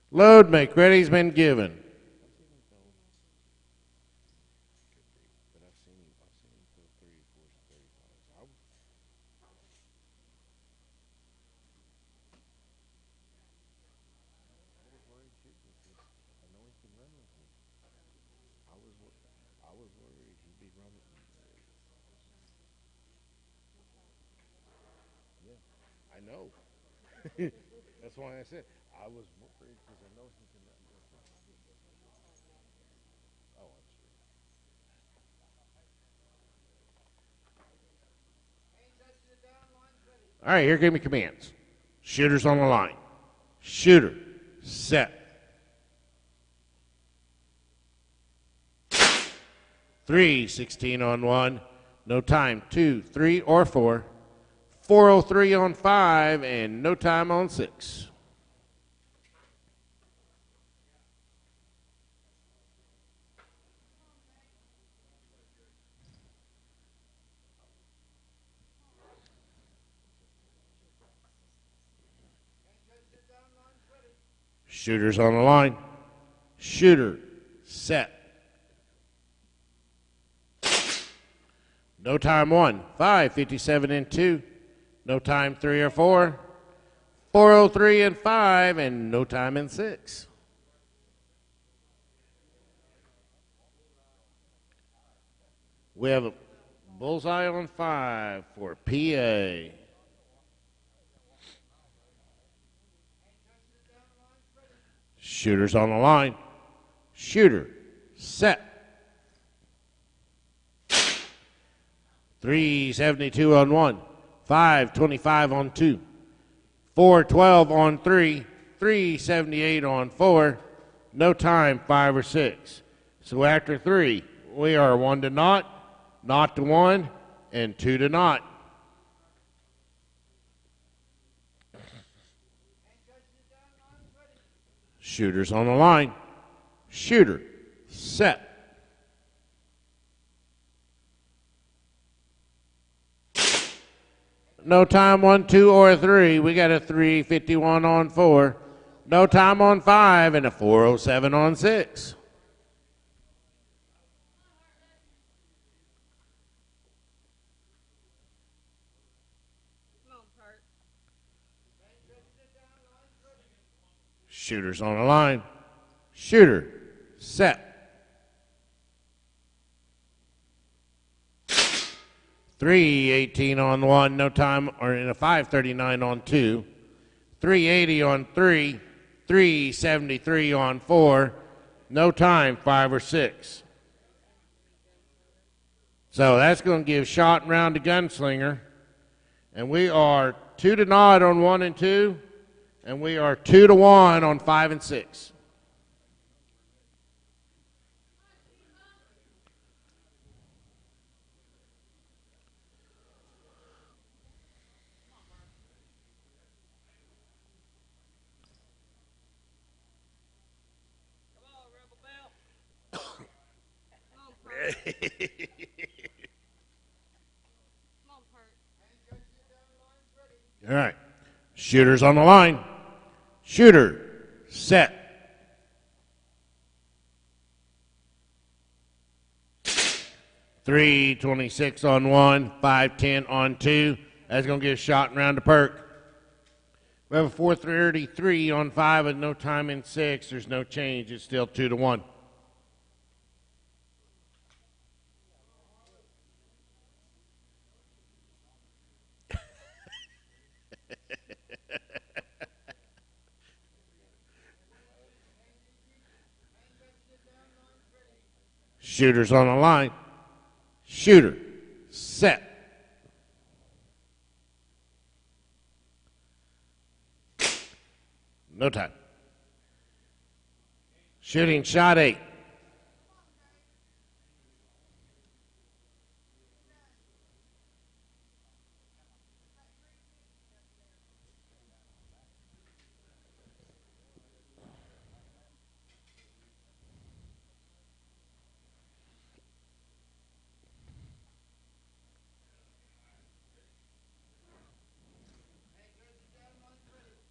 Load make ready's been given. I know. That's why I said I was worried because I know he can run this one. Oh, I'm sure. All right, here give me commands. Shooter's on the line. Shooter, set. 3:16 on 1. No time, 2, 3, or 4. 4:03 on 5, and no time on 6. Shooter's on the line. Shooter, set. No time 1, 5:57 and 2. No time 3 or 4. 4:03 and 5, and no time in 6. We have a bullseye on 5 for PA. Shooter's on the line. Shooter, set. 3:72 on 1. 5:25 on 2. 4:12 on 3. 3:78 on 4. No time 5 or 6. So after 3, we are 1 to naught to 1, and 2 to naught. Shooter's on the line. Shooter, set. No time 1, 2, or 3. We got a 3:51 on 4. No time on 5 and a 4:07 on 6. Shooter's on the line. Shooter, set. 3:18 on 1, no time, or in a 5:39 on 2. 3:80 on 3. 3:73 on 4. No time 5 or 6. So that's going to give shot and round to gunslinger. And we are 2 to naught on 1 and 2. And we are 2 to 1 on 5 and 6. All right. Shooter's on the line. Shooter, set. $3.26 on 1, $5.10 on 2. That's going to give a shot and round to Perk. We have a 4:33 on 5 and no time in 6. There's no change. It's still 2 to 1. Shooter's on the line. Shooter, set. No time. Shooting shot 8.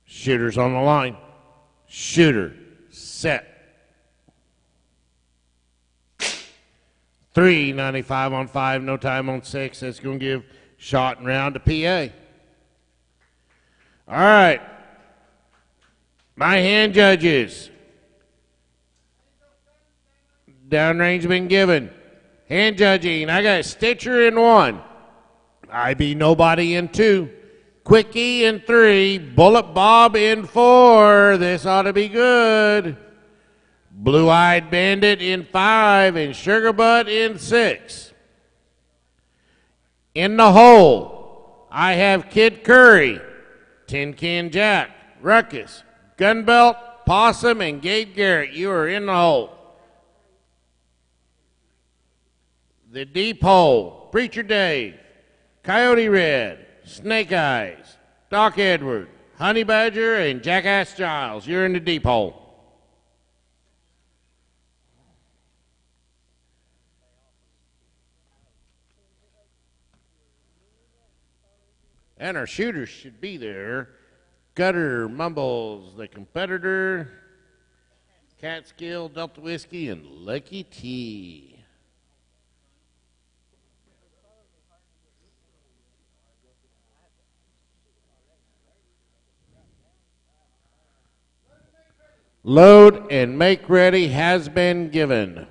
Shooter's on the line. Shooter, set. 3:95 on 5, no time on 6. That's going to give shot and round to PA. All right. My hand judges. Downrange been given. Hand judging. I got Stitcher in 1. IB Nobody in 2. Quickie in 3, Bullet Bob in 4. This ought to be good. Blue-Eyed Bandit in 5 and Sugar Butt in 6. In the hole, I have Kid Curry, Tin Can Jack, Ruckus, Gunbelt, Possum, and Gabe Garrett. You are in the hole. The deep hole, Preacher Dave, Coyote Red, Snake Eyes, Doc Edward, Honey Badger, and Jackass Giles. You're in the deep hole. And our shooters should be there. Gutter Mumbles, the competitor. Catskill, Delta Whiskey, and Lucky T. Load and make ready has been given.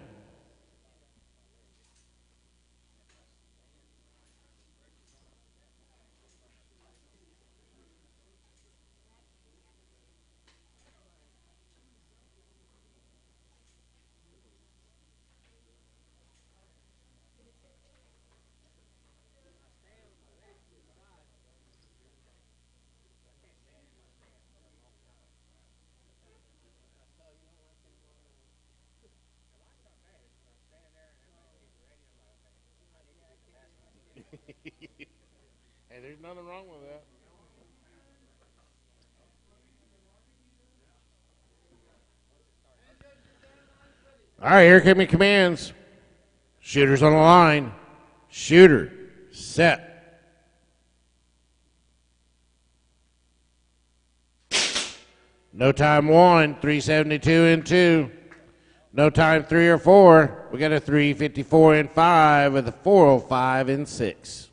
Hey, there's nothing wrong with that. All right, here come your commands. Shooters on the line. Shooter, set. No time 1, 372 and 2. No time 3 or 4. We got a 354 and 5 with a 405 and 6.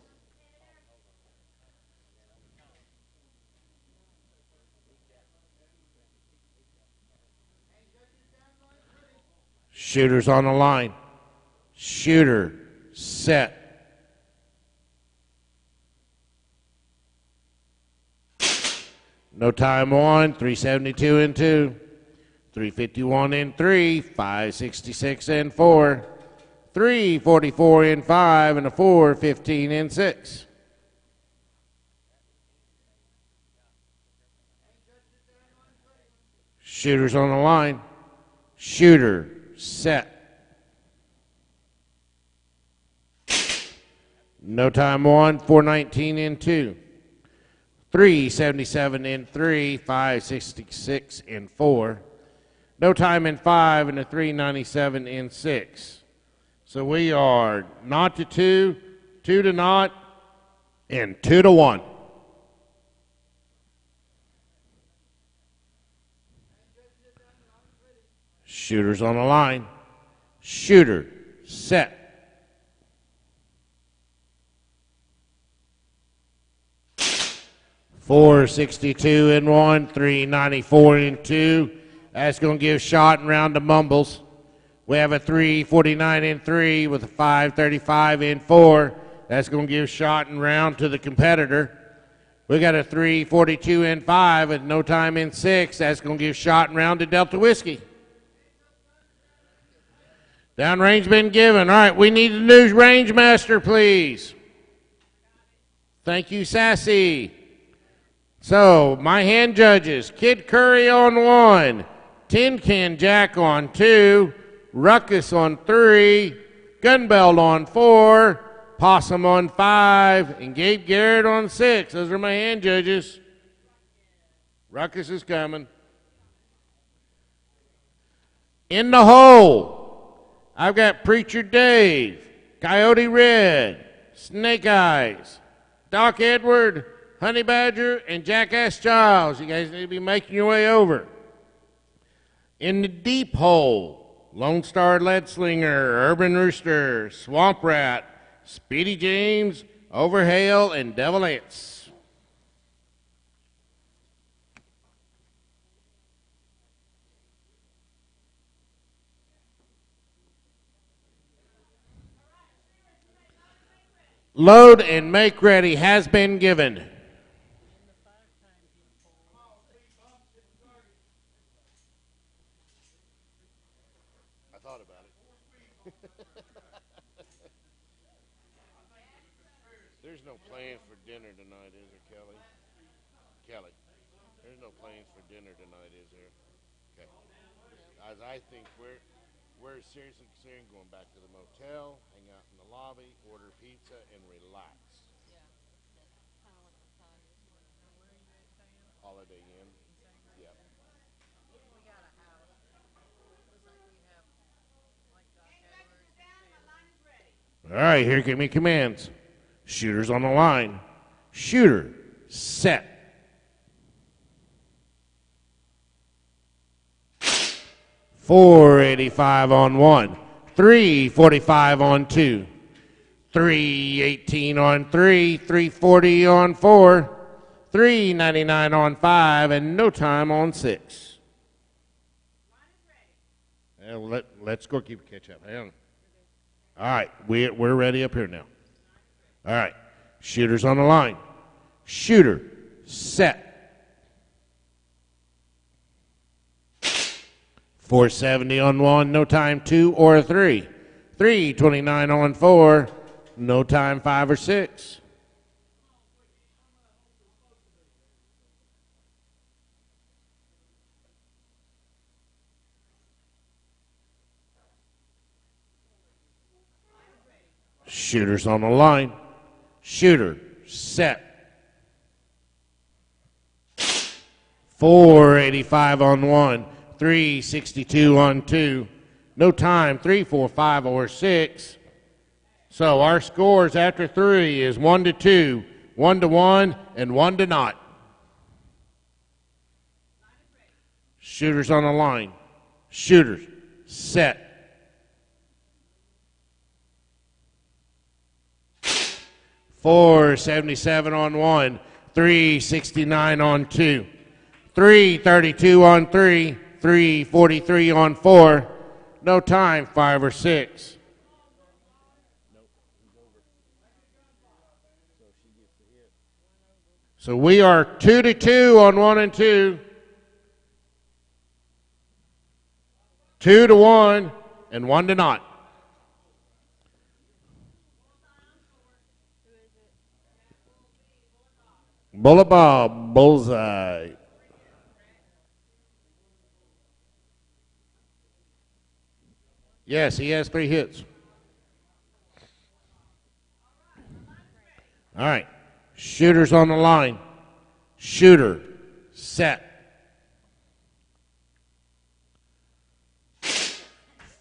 Shooters on the line. Shooter, set. No time 1, 372 and 2. 351 and 3, 566 and 4. 344 and 5, and a 415 and 6. Shooters on the line. Shooter, set. No time 1, 419 and 2. 377 and 3, 566 and 4. No time in 5 and a 397 and 6. So we are 0-2, 2-0, and 2-1. Shooters on the line. Shooter, set. .462 and 1, 394 and 2. That's going to give shot and round to Mumbles. We have a 349 and 3 with a 535 and 4. That's going to give shot and round to the competitor. We got a 342 and 5 with no time in 6. That's going to give shot and round to Delta Whiskey. Downrange been given. All right, we need a new range master, please. Thank you, Sassy. So, my hand judges, Kid Curry on 1, Tin Can Jack on 2, Ruckus on 3, Gunbelt on 4, Possum on 5, and Gabe Garrett on 6. Those are my hand judges. Ruckus is coming. In the hole, I've got Preacher Dave, Coyote Red, Snake Eyes, Doc Edward, Honey Badger, and Jackass Giles. You guys need to be making your way over. In the deep hole, Lone Star Lead Slinger, Urban Rooster, Swamp Rat, Speedy James, Overhail, and Devil Ants. Load and make ready has been given. There's no plans for dinner tonight, is there, Kelly? Kelly, there's no plans for dinner tonight, is there? Okay. As I think we're seriously considering going back to the motel, hang out in the lobby, order pizza, and relax. Holiday Inn. Yep. All right, here come your commands. Shooters on the line. Shooter, set. 485 on 1, 345 on 2, 318 on 3, 340 on 4, 399 on 5, and no time on 6. And let scorekeeper catch up. Hang on. All right, we're ready up here now. All right, shooters on the line. Shooter, set. 470 on 1, no time 2 or 3. 329 on 4, no time 5 or 6. Shooters on the line. Shooter, set. 485 on 1, 362 on 2, no time 3, 4, 5, or 6. So our scores after 3 is 1 to 2, 1 to 1, and 1 to naught. Shooters on the line. Shooters, set. 477 on 1, 369 on 2, 332 on 3, 343 on 4, no time 5 or 6. So we are 2 to 2 on 1 and 2, 2 to 1, and 1 to naught. Bullet Bob, bullseye. Yes, he has 3 hits. All right, shooters on the line. Shooter, set.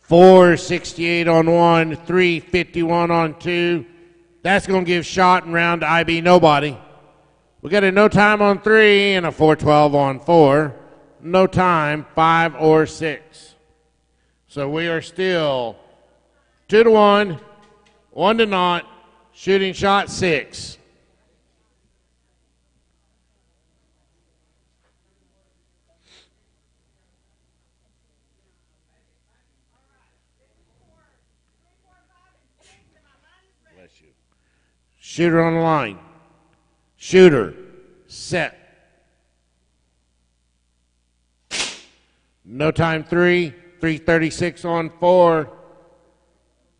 468 on 1, 351 on 2. That's going to give shot and round to IB nobody. We got a no time on 3 and a 412 on 4. No time, 5 or 6. So we are still 2 to 1, 1 to naught, shooting shot 6. Bless you. Shooter on the line. Shooter, set. No time 3, 336 on 4.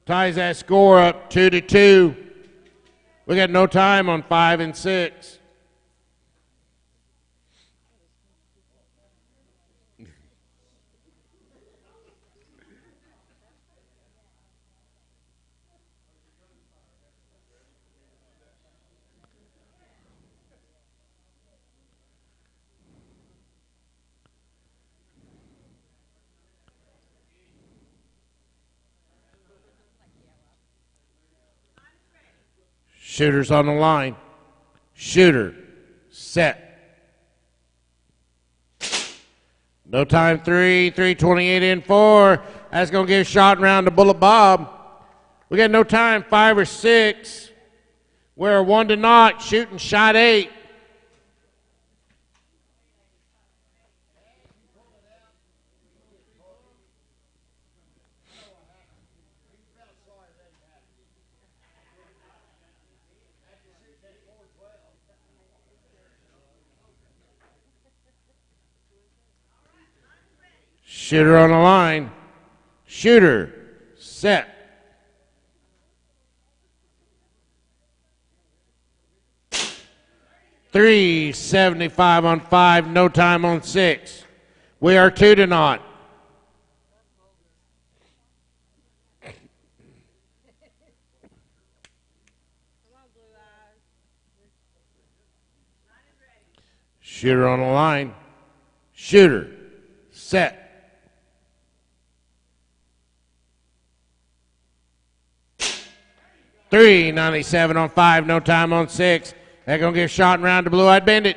Ties that score up 2 to 2. We got no time on 5 and 6. Shooters on the line. Shooter, set. No time 3, 328 in 4. That's going to give shot round to Bullet Bob. We got no time 5 or 6. We're 1 to naught, shooting shot 8. Shooter on the line. Shooter, set. $375 on 5, no time on 6. We are 2 to naught. Shooter on the line. Shooter, set. $397 on 5, no time on 6. They're going to give shot and round to Blue-Eyed Bandit.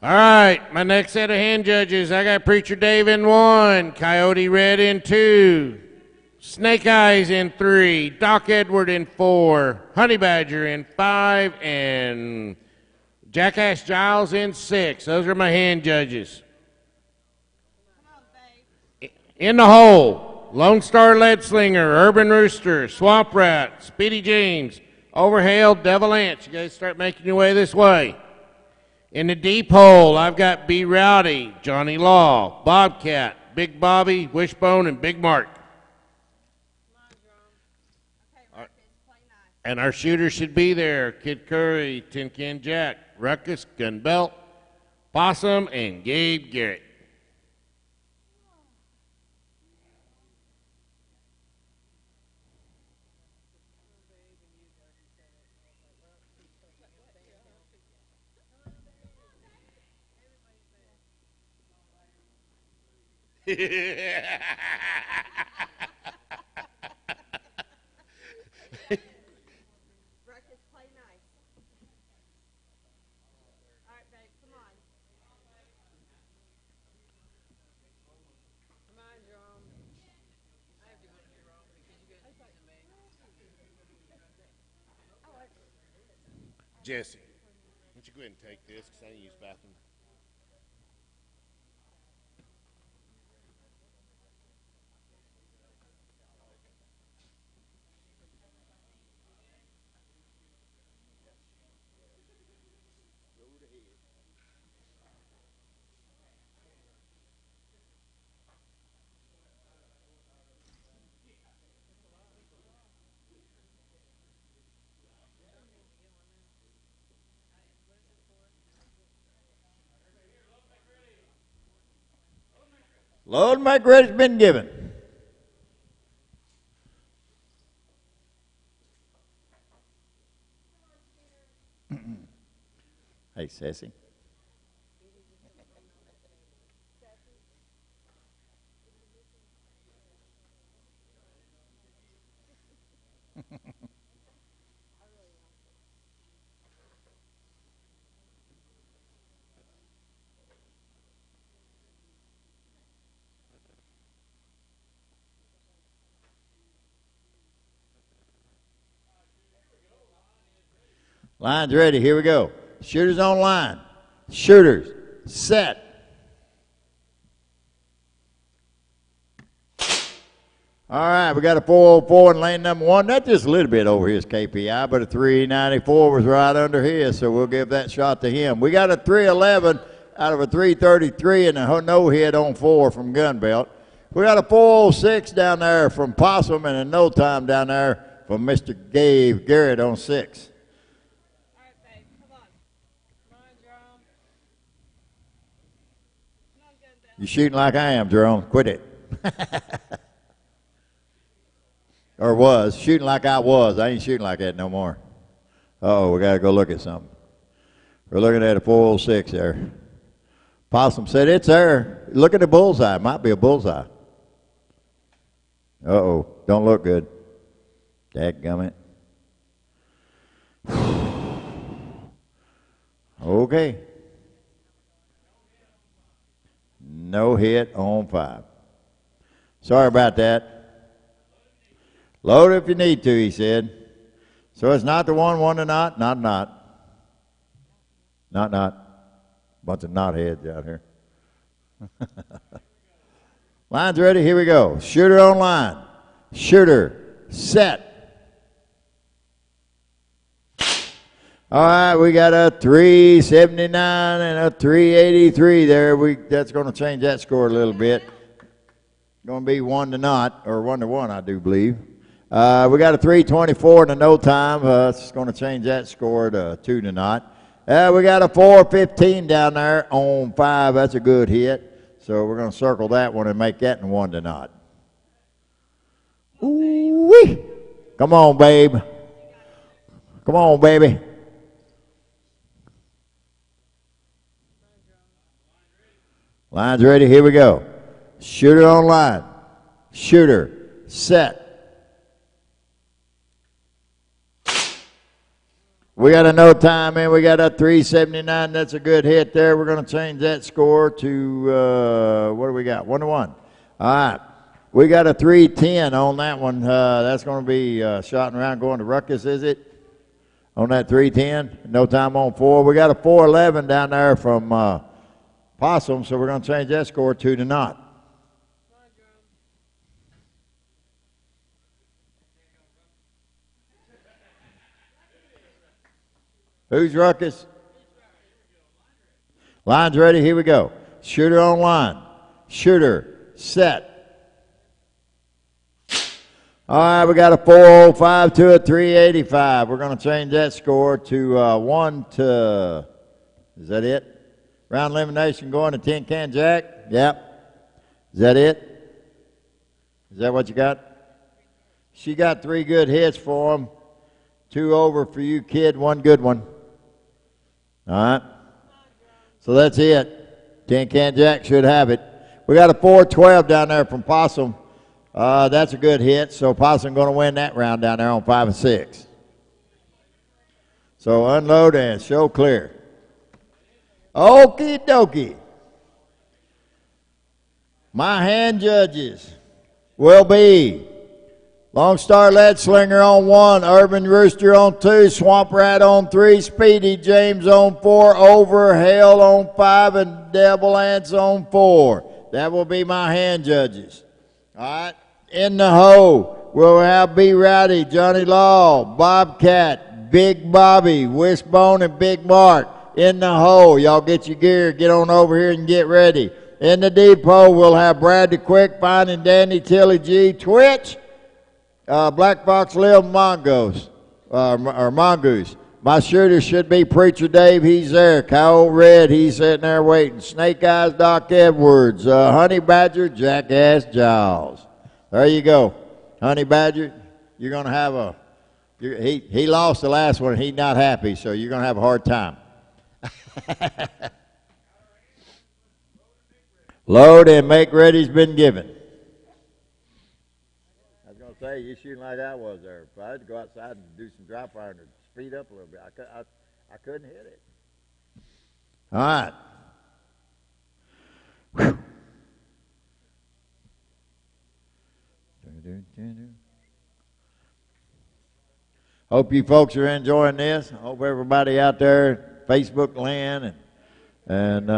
All right, my next set of hand judges, I got Preacher Dave in 1, Coyote Red in 2, Snake Eyes in 3, Doc Edward in 4, Honey Badger in 5, and Jackass Giles in 6. Those are my hand judges. In the hole, Lone Star Lead Slinger, Urban Rooster, Swamp Rat, Speedy James, Overhailed, Devil Ants. You guys start making your way this way. In the deep hole, I've got B Rowdy, Johnny Law, Bobcat, Big Bobby, Wishbone, and Big Mark. And our shooters should be there. Kid Curry, Tin Can Jack, Ruckus, Gun Belt, Possum, and Gabe Garrett. Jesse, why don't you go ahead and take this because I didn't use the bathroom. Load and make ready's been given. Hey, Sassy. Line's ready. Here we go. Shooters on line. Shooters set. All right, we got a 404 in lane number 1. That's just a little bit over his KPI, but a 394 was right under his, so we'll give that shot to him. We got a 311 out of a 333 and a no hit on 4 from Gun Belt. We got a 406 down there from Possum and a no time down there from Mr. Gabe Garrett on 6. You're shooting like I am, Jerome. Quit it. Or was. Shooting like I was. I ain't shooting like that no more. Uh-oh, we got to go look at something. We're looking at a 406 there. Possum said it's there. Look at the bullseye. Might be a bullseye. Uh-oh. Don't look good. Dadgummit. Okay. No hit on 5. Sorry about that. Load if you need to, he said. So it's not the 1 to not? Not. Bunch of knotheads out here. Line's ready. Here we go. Shooter on line. Shooter set. All right, we got a 379 and a 383 there. That's going to change that score a little bit. Going to be 1 to not, or 1 to 1, I do believe. We got a 324 and a no time. It's going to change that score to 2 to not. We got a 415 down there on 5. That's a good hit. So we're going to circle that one and make that in 1 to not. Ooh-wee. Come on, babe. Come on, baby. Line's ready. Here we go. Shooter on line. Shooter set. We got a no time in. We got a 379. That's a good hit there. We're going to change that score to, what do we got? 1-1. All right. We got a 310 on that one. That's going to be shot around going to Ruckus, is it? On that 310. No time on 4. We got a 411 down there from Possum, so we're going to change that score to not. Who's Ruckus? Line's ready. Here we go. Shooter on line. Shooter set. All right, we got a 405 to a 385. We're going to change that score to 1 to, is that it? Round elimination going to Tin Can Jack. Yep. Is that it? Is that what you got? She got 3 good hits for him. 2 over for you, kid. 1 good one. All right. So that's it. Tin Can Jack should have it. We got a 412 down there from Possum. That's a good hit. So Possum going to win that round down there on 5 and 6. So unload and show clear. Okie dokie. My hand judges will be Long Star Lead Slinger on 1, Urban Rooster on 2, Swamp Rat on 3, Speedy James on 4, Over Hell on 5, and Devil Ants on 4. That will be my hand judges. All right. In the hole, we'll have B. Rowdy, Johnny Law, Bobcat, Big Bobby, Wishbone, and Big Mark. In the hole, y'all get your gear, get on over here and get ready. In the depot, we'll have Brad the Quick, Finding Danny, Tilly G, Twitch, Black Fox, Lil Mongoose, or Mongoose. My shooter should be Preacher Dave. He's there. Kyle Red, he's sitting there waiting. Snake Eyes, Doc Edwards. Honey Badger, Jackass Giles. There you go. Honey Badger, you're going to have a, he lost the last one. He's not happy, so you're going to have a hard time. Load and make ready's been given. I was going to say, you're shooting like I was there. If I had to go outside and do some dry fire and speed up a little bit, I couldn't hit it. All right. Whew. Hope you folks are enjoying this. Hope everybody out there, Facebook land and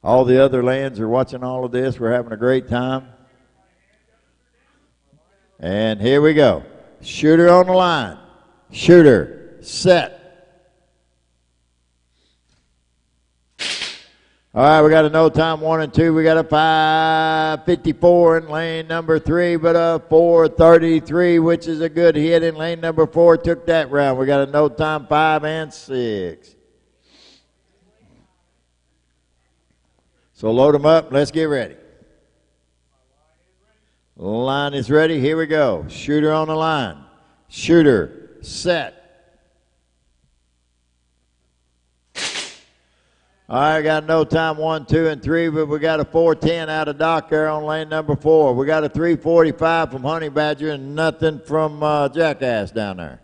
all the other lands are watching all of this. We're having a great time. And here we go. Shooter on the line. Shooter set. All right, we got a no time 1 and 2. We got a 5:54 in lane number 3, but a 4:33, which is a good hit in lane number 4. Took that round. We got a no time 5 and 6. So load them up. Let's get ready. Line is ready. Here we go. Shooter on the line. Shooter set. All right, got no time 1, 2, and 3, but we got a 410 out of Doc there on lane number 4. We got a 345 from Honey Badger and nothing from Jackass down there.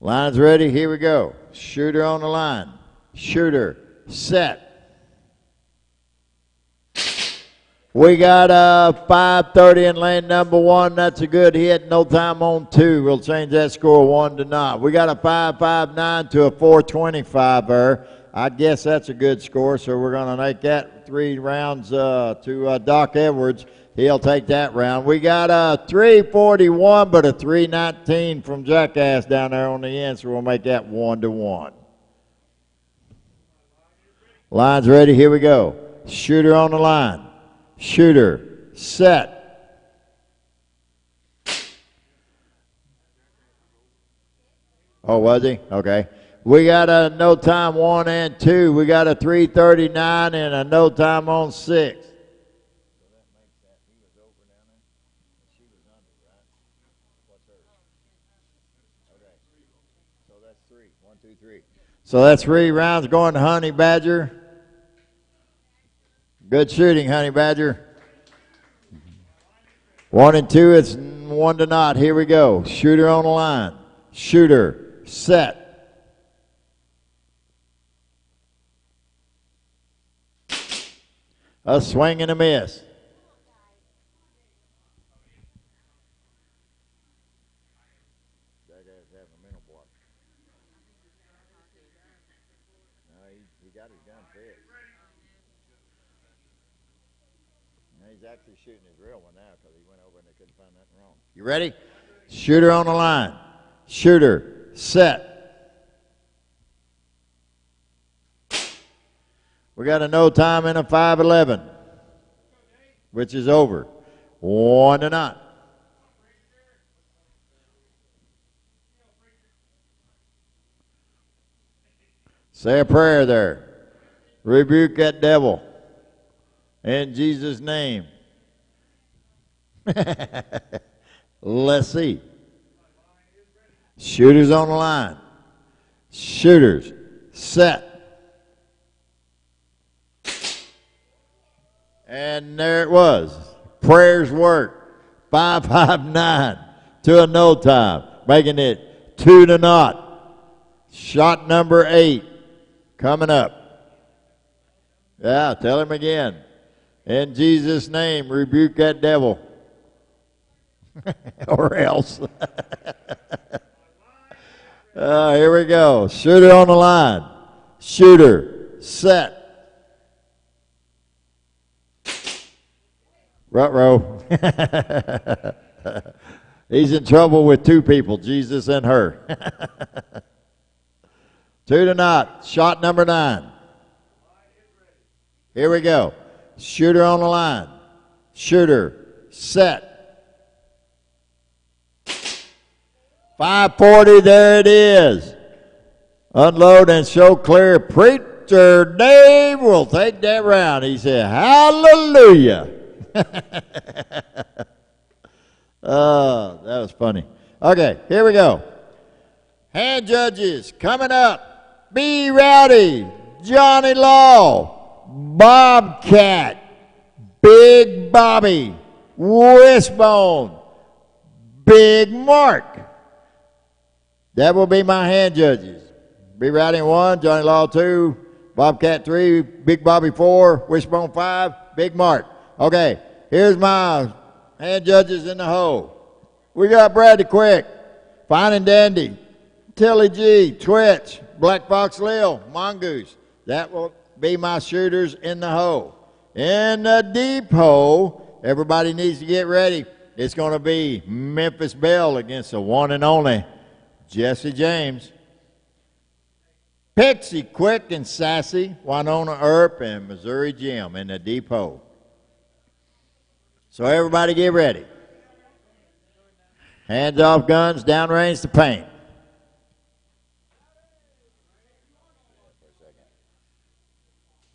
Line's ready. Here we go. Shooter on the line. Shooter set. We got a 5:30 in lane number 1. That's a good hit. No time on 2. We'll change that score 1 to not. We got a 5.59 to a 4.25. I guess that's a good score, so we're going to make that 3 rounds to Doc Edwards. He'll take that round. We got a 3.41, but a 3.19 from Jackass down there on the end, so we'll make that 1 to 1. Line's ready. Here we go. Shooter on the line. Shooter set. Oh, was he? Okay. We got a no time 1 and 2. We got a 3:39 and a no time on 6. So that's 3 rounds going to Honey Badger. Good shooting, Honey Badger. 1 and 2, it's 1-0. Here we go. Shooter on the line. Shooter, set. A swing and a miss. He got his gun fixed. Now he's actually shooting his real one now because he went over and they couldn't find nothing wrong. You ready? Shooter on the line. Shooter, set. We got a no time and a 5-11, which is over. 1-0. Say a prayer there. Rebuke that devil in Jesus' name. Let's see. Shooters on the line. Shooters, set. And there it was. Prayers work. 5-5-9 to a no time, making it 2-0. Shot number 8 coming up. Yeah, tell him again. In Jesus' name, rebuke that devil. Or else. Here we go. Shooter on the line. Shooter, set. Ruh-roh. He's in trouble with 2 people, Jesus and her. 2-0. Shot number 9. Here we go. Shooter on the line. Shooter, set. 540, there it is. Unload and show clear. Preacher Dave will take that round. He said, hallelujah. Oh, that was funny. Okay, here we go. Hand judges coming up. B. Rowdy, Johnny Law, Bobcat, Big Bobby, Wishbone, Big Mark. That will be my hand judges. B. Rowdy 1, Johnny Law 2, Bobcat 3, Big Bobby 4, Wishbone 5, Big Mark. Okay, here's my hand judges in the hole. We got Bradley Quick, Fine and Dandy, Tilly G, Twitch, Black Fox Lil, Mongoose. That will be my shooters in the hole. In the deep hole, everybody needs to get ready. It's going to be Memphis Bell against the one and only Jesse James. Pixie, Quick and Sassy, Winona Earp, and Missouri Jim in the deep hole. So everybody get ready. Hands off guns, downrange to paint.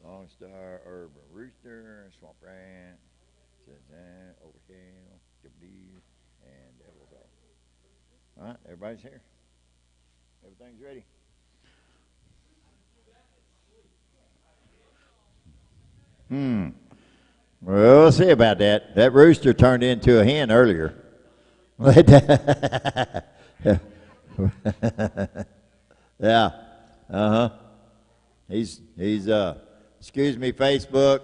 Long Star, Urban Rooster, Swamp Ranch, Overkill, W, and Devil's All right, everybody's here. Everything's ready. Well, we'll see about that. That rooster turned into a hen earlier. Yeah. He's excuse me, Facebook.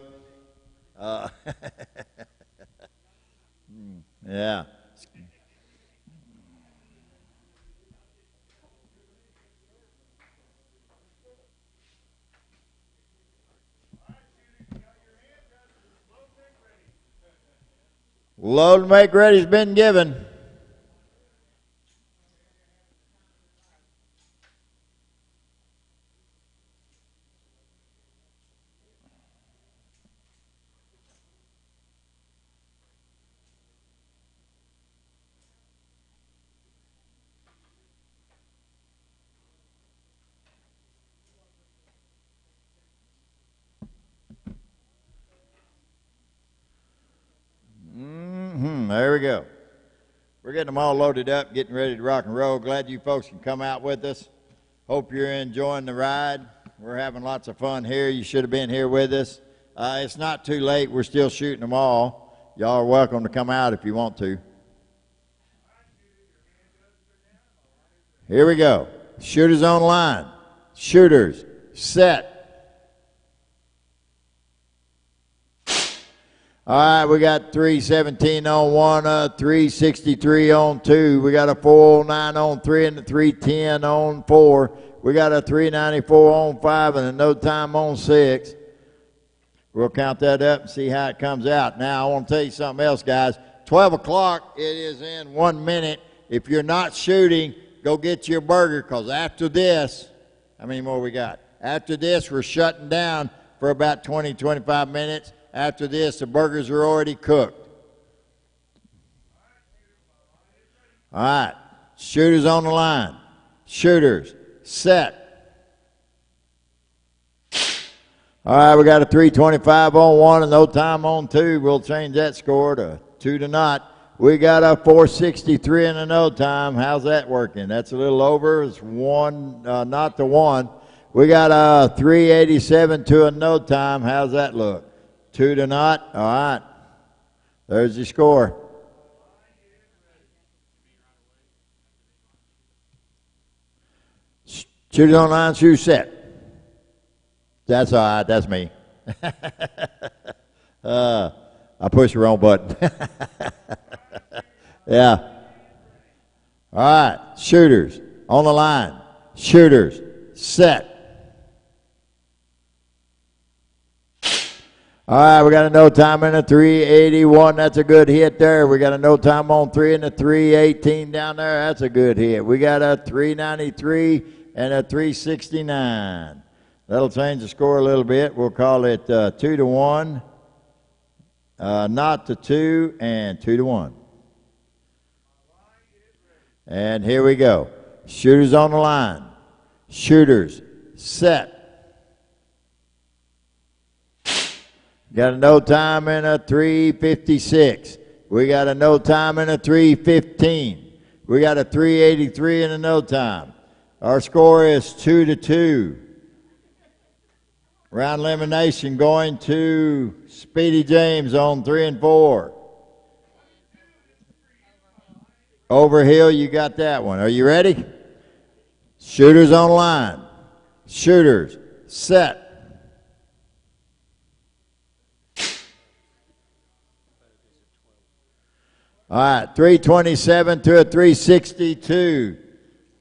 Yeah. Load and make ready's been given. There we go. We're getting them all loaded up, getting ready to rock and roll. Glad you folks can come out with us. Hope you're enjoying the ride. We're having lots of fun here. You should have been here with us. It's not too late. We're still shooting them all. Y'all are welcome to come out if you want to. Here we go. Shooters on line. Shooters, set. All right, we got 317 on one, 363 on two. We got a 409 on three and a 310 on four. We got a 394 on five and a no time on six. We'll count that up and see how it comes out. Now, I want to tell you something else, guys. 12 o'clock, it is in 1 minute. If you're not shooting, go get your burger, because after this, how many more we got? After this, we're shutting down for about 20, 25 minutes. After this, the burgers are already cooked. All right, shooters on the line. Shooters, set. All right, we got a 325 on one and no time on two. We'll change that score to 2-0. We got a 463 and a no time. How's that working? That's a little over. It's one, not the one. We got a 387 to a no time. How's that look? 2-0. All right. There's your score. Shoot it on line, shoot set. That's all right. That's me. I pushed the wrong button. Yeah. All right. Shooters on the line. Shooters set. All right, we got a no time and a 381. That's a good hit there. We got a no time on three and a 318 down there. That's a good hit. We got a 393 and a 369. That'll change the score a little bit. We'll call it 2-1, not to 2, and 2-1. And here we go. Shooters on the line. Shooters set. Got a no time and a 356. We got a no time and a 315. We got a 383 and a no time. Our score is 2-2. Round elimination going to Speedy James on 3 and 4. Overhill, you got that one. Are you ready? Shooters on line. Shooters set. All right, 327 to a 362.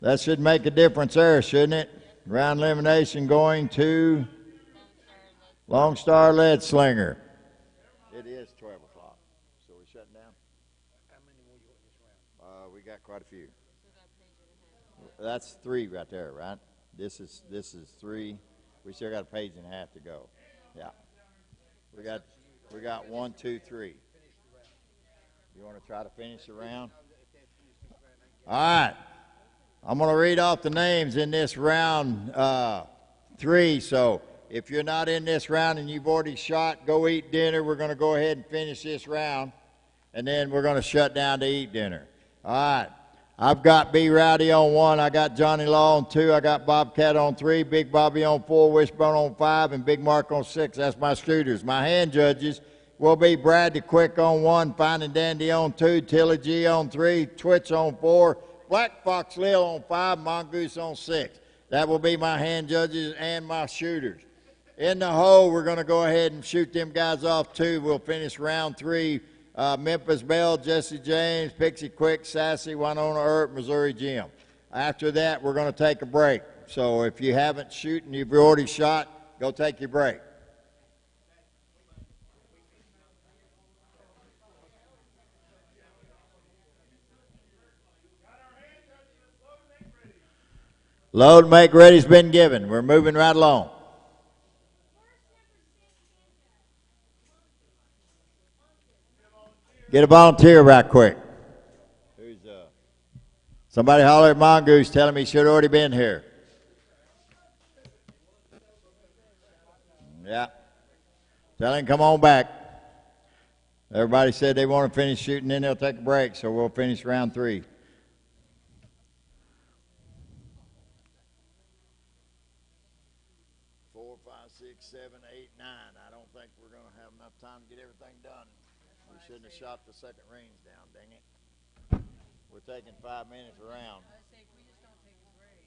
That should make a difference there, shouldn't it? Round elimination going to Lone Star Lead Slinger. It is 12 o'clock, so we're shutting down. How many more you got this round? We got quite a few. That's 3 right there, right? This is 3. We still got a page and a half to go. Yeah. We got 1, 2, 3. You want to try to finish the round? All right. I'm going to read off the names in this round 3. So if you're not in this round and you've already shot, go eat dinner. We're going to go ahead and finish this round, and then we're going to shut down to eat dinner. All right. I've got B. Rowdy on 1. I got Johnny Law on 2. I got Bobcat on 3. Big Bobby on 4. Wishbone on 5. And Big Mark on 6. That's my shooters. My hand judges will be Bradley Quick on 1, Finding Dandy on 2, Tilly G on 3, Twitch on 4, Black Fox Lil on 5, Mongoose on 6. That will be my hand judges and my shooters. In the hole, we're going to go ahead and shoot them guys off 2. We'll finish round 3. Memphis Bell, Jesse James, Pixie Quick, Sassy, Winona Earp, Missouri Jim. After that, we're going to take a break. So if you haven't shooting, you've already shot, go take your break. Load and make ready's been given. We're moving right along. Get a volunteer right quick. Who's somebody holler at Mongoose, tell him he should have already been here. Yeah. Tell him come on back. Everybody said they want to finish shooting, then they'll take a break, so we'll finish round 3. 4, 5, 6, 7, 8, 9. I don't think we're going to have enough time to get everything done. We shouldn't have shot the second range down, dang it. We're taking 5 minutes around. I say if we just don't take a break.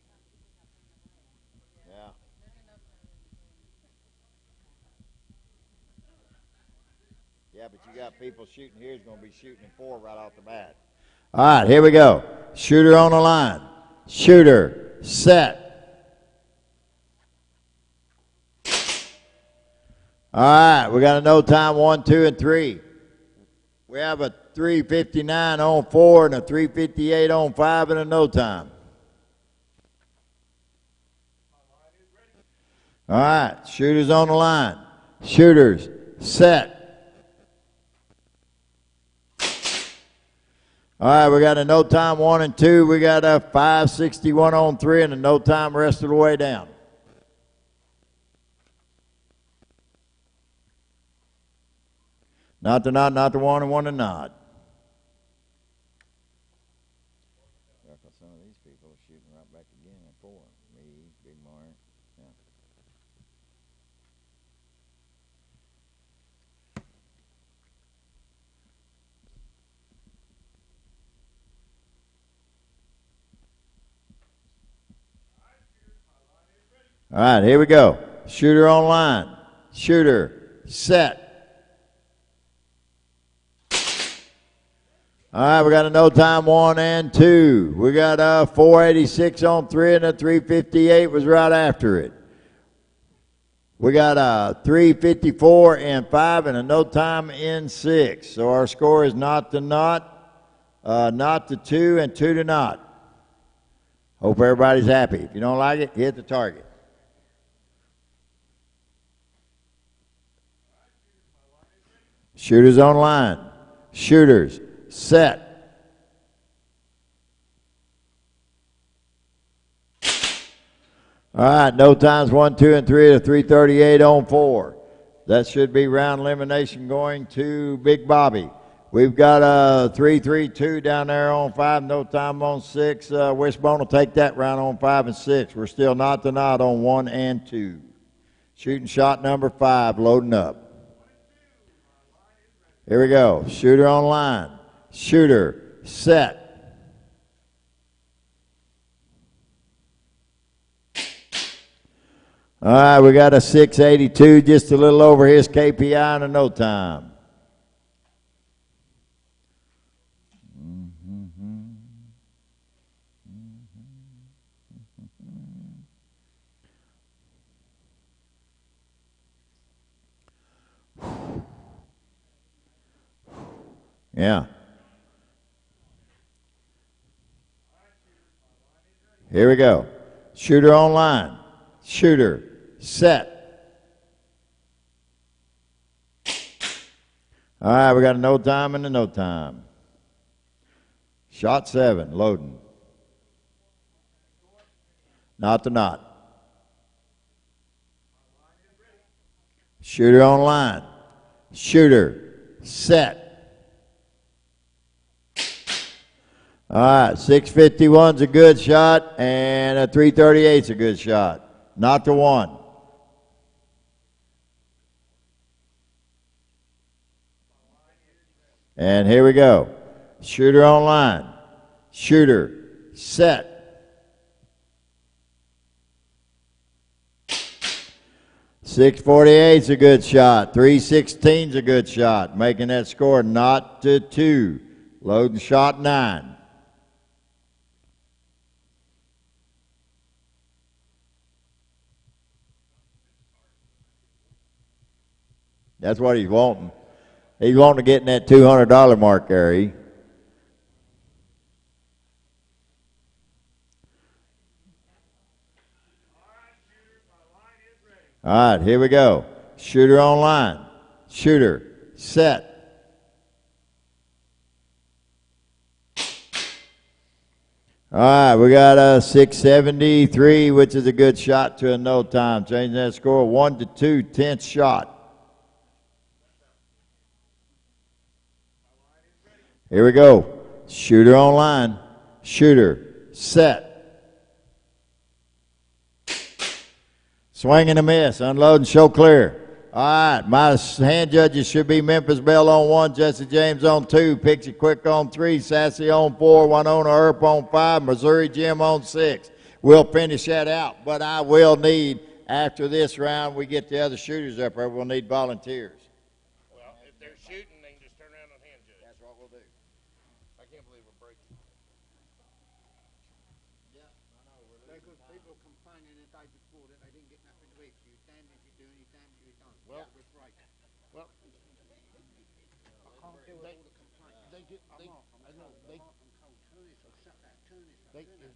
Yeah. Yeah, but you got people shooting here who's going to be shooting in 4 right off the bat. All right, here we go. Shooter on the line. Shooter, set. All right, we got a no time 1, 2, and 3. We have a 3:59 on 4 and a 3:58 on 5 and a no time. All right, shooters on the line. Shooters, set. All right, we got a no time 1 and 2. We got a 5:61 on 3 and a no time rest of the way down. Not the nod, not the 1 and 1 to nod. Some of these people are shooting right back again at 4. Me, Big Mark. Yeah. All right, here we go. Shooter on line. Shooter, set. All right, we got a no time 1 and 2. We got a 486 on 3 and a 358 was right after it. We got a 354 and 5 and a no time in 6. So our score is not to not to 2 and 2 to not. Hope everybody's happy. If you don't like it, hit the target. Shooters on line. Shooters, set. All right, no times 1, 2, and 3 to 3:38 on 4. That should be round elimination going to Big Bobby. We've got a 3-3-2 down there on 5, no time on 6. Wishbone will take that round on 5 and 6. We're still not to not on 1 and 2. Shooting shot number 5, loading up. Here we go. Shooter on line. Shooter, set. All right, we got a 682, just a little over his KPI and a no time. Yeah. Here we go. Shooter on line. Shooter, set. All right, we got a no time and a no time. Shot 7, loading. Not to not. Shooter on line. Shooter, set. All right, 651's a good shot, and a 338's a good shot. Not to 1. And here we go. Shooter on line. Shooter, set. 648's a good shot. 316's a good shot, making that score not to 2. Loading shot 9. That's what he's wanting. He's wanting to get in that $200 mark there. All right, here we go. Shooter on line. Shooter, set. All right, we got a 673, which is a good shot to a no time. Changing that score 1 to 2, 10th shot. Here we go. Shooter on line. Shooter, set. Swing and a miss. Unload and show clear. All right, my hand judges should be Memphis Bell on 1, Jesse James on 2, Pixie Quick on 3, Sassy on 4, Winona Earp on 5, Missouri Jim on 6. We'll finish that out, but I will need, after this round, we get the other shooters up there, we'll need volunteers. Well, if they're shooting, they can just turn around and hand judge. That's what we'll do. I can't believe we're breaking. Because people complaining the day before that they didn't get nothing to eat. You damned if you do, and you damned if you don't. Well, We're right. Well, I can't deal with all the complaints. they get, they, I'm off. I know, I'm they, off. I'm cold. Turn this or shut that. Turn this or they, turn that.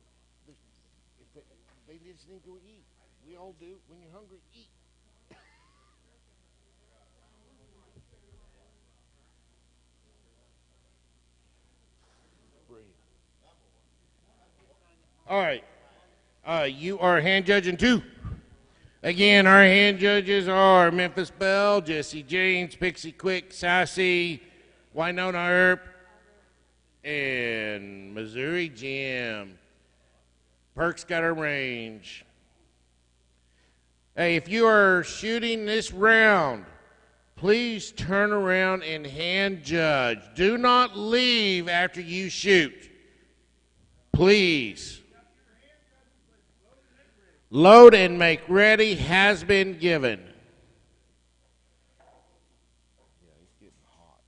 if they just need to eat. We all do. When you're hungry, eat. Breathe. All right. You are hand judging 2. Again, our hand judges are Memphis Bell, Jesse James, Pixie Quick, Sassy, Winona Earp, and Missouri Jim. Perk's got a range. Hey, if you are shooting this round, please turn around and hand judge. Do not leave after you shoot. Please. Load and make ready has been given. Yeah, it's getting hot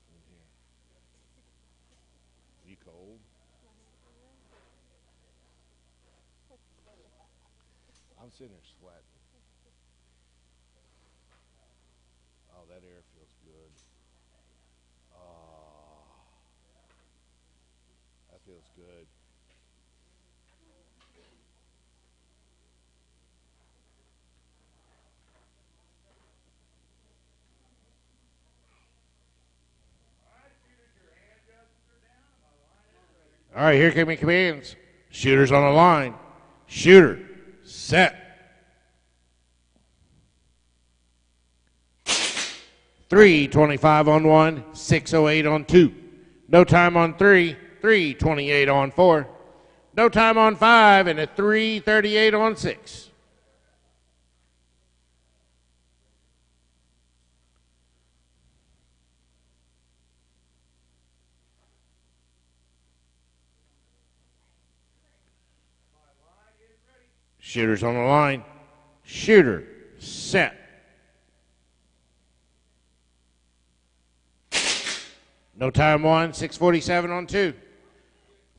in here. You cold? I'm sitting there sweating. Oh, that air feels good. Oh, that feels good. All right, here come your commands. Shooters on the line. Shooter, set. 3:25 on 1, 6:08 on 2. No time on 3, 3:28 on 4. No time on 5, and a 3:38 on 6. Shooters on the line. Shooter, set. No time 1, 6:47 on 2.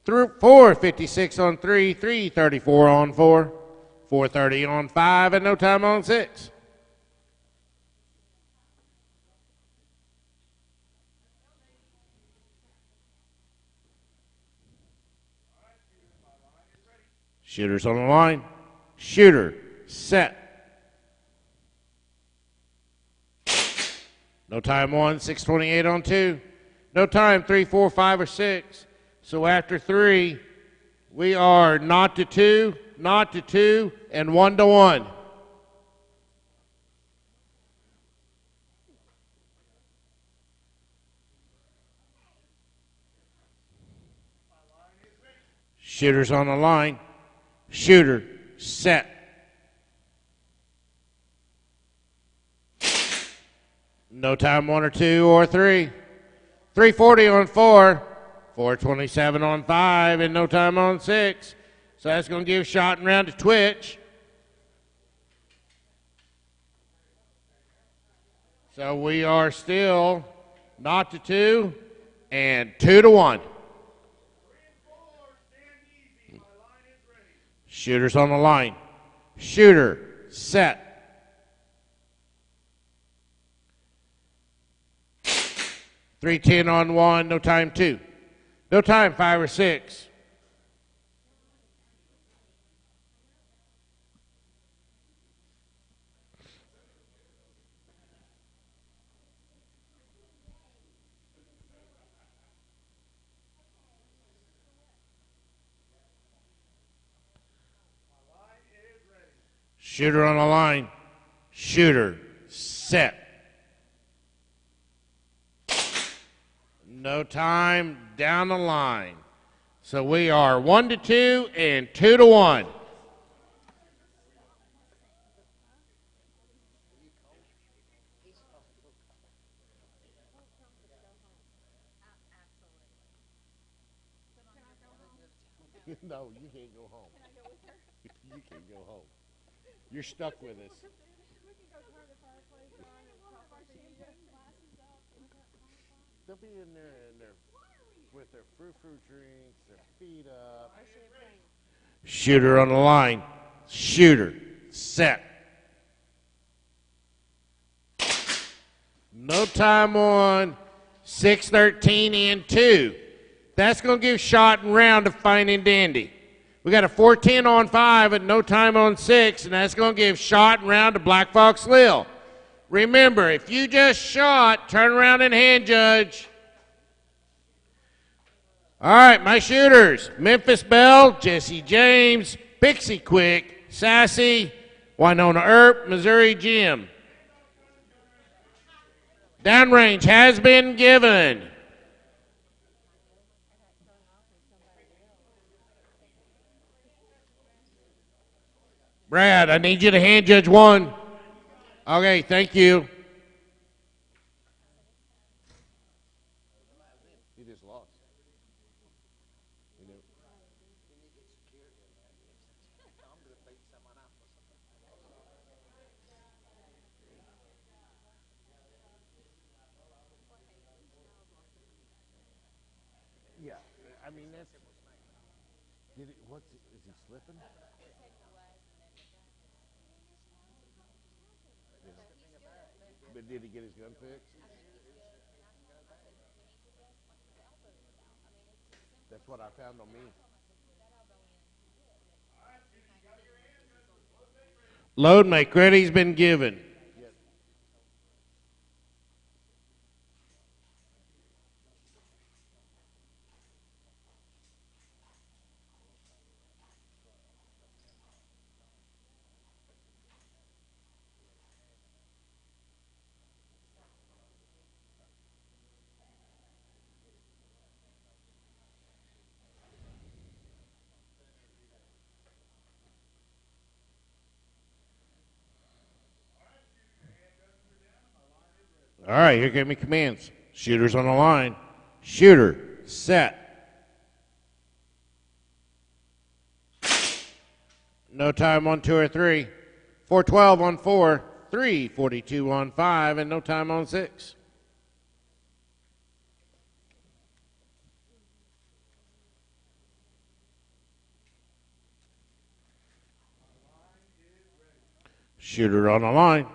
4:56 on 3, 3:34 on 4. 4:30 on 5, and no time on 6. Shooters on the line. Shooter, set. No time 1, 6:28 on 2. No time 3, 4, 5, or 6. So after 3, we are not to 2, not to 2, and 1 to 1. Shooters on the line. Shooter, set. No time 1 or 2 or 3. 3:40 on 4. 4:27 on 5, and no time on 6. So that's going to give shot and round to Twitch. So we are still not to 2 and 2 to 1. Shooters on the line. Shooter, set. .310 on 1, no time 2. No time 5 or 6. Shooter on the line. Shooter, set. No time down the line. So we are 1 to 2 and 2 to 1. No, you can't go home. You can't go home. You're stuck with us. We can go turn the fireplace on and pop our champagne glasses up. They'll be in there with their frou-frou drinks, their feet up. Shooter on the line. Shooter. Set. No time on 6:13 and 2. That's going to give shot and round to Fine and Dandy. We got a 4:10 on 5 and no time on 6, and that's going to give shot and round to Black Fox Lil. Remember, if you just shot, turn around and hand judge. All right, my shooters. Memphis Bell, Jesse James, Pixie Quick, Sassy, Winona Earp, Missouri Jim. Downrange has been given. Brad, I need you to hand judge one. Okay, thank you. He just lost. Yeah, I mean that's. Did it? Is he slipping? But did he get his gun fixed? That's what I found on me. Load make ready's been given. All right, here came your commands. Shooters on the line. Shooter, set. No time on 2 or 3. 4:12 on 4. 3:42 on 5, and no time on 6. Shooter on the line.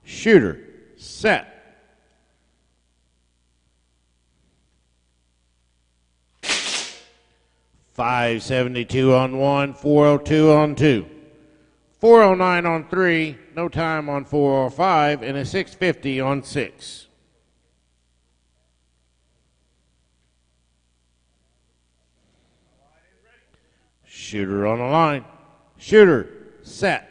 Shooter, set. .572 on 1, 4:02 on 2, 4:09 on 3, no time on 4 or 5, and a 6:50 on 6. Shooter on the line. Shooter, set.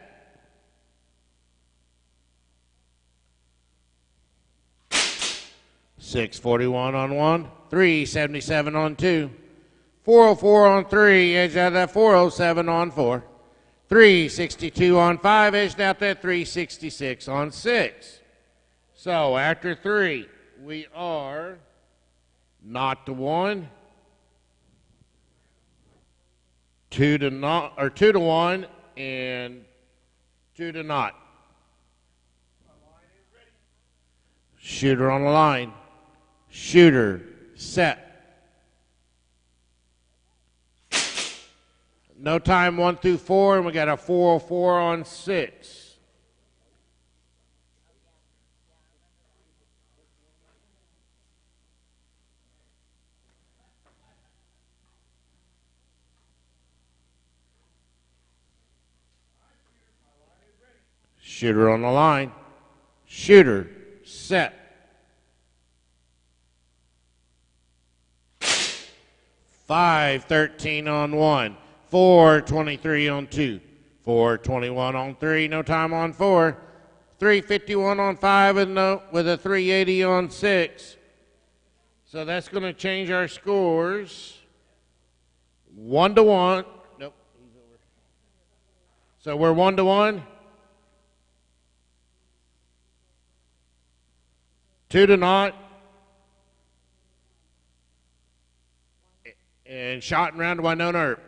.641 on 1, 3:77 on 2. 4:04 on 3, edged out that 4:07 on 4. 3:62 on 5, edged out that 3:66 on 6. So after 3, we are not to 1, 2 to not, or 2 to 1, and 2 to not. Shooter on the line. Shooter, set. No time 1 through 4, and we got a 4:04 on 6. Shooter on the line. Shooter, set. 5:13 on 1. 4:23 on 2. 4:21 on 3. No time on 4. 3:51 on 5 with a 3:80 on 6. So that's going to change our scores. 1 to 1. Nope. So we're 1 to 1. 2 to not. And shot and round to Winona Earp.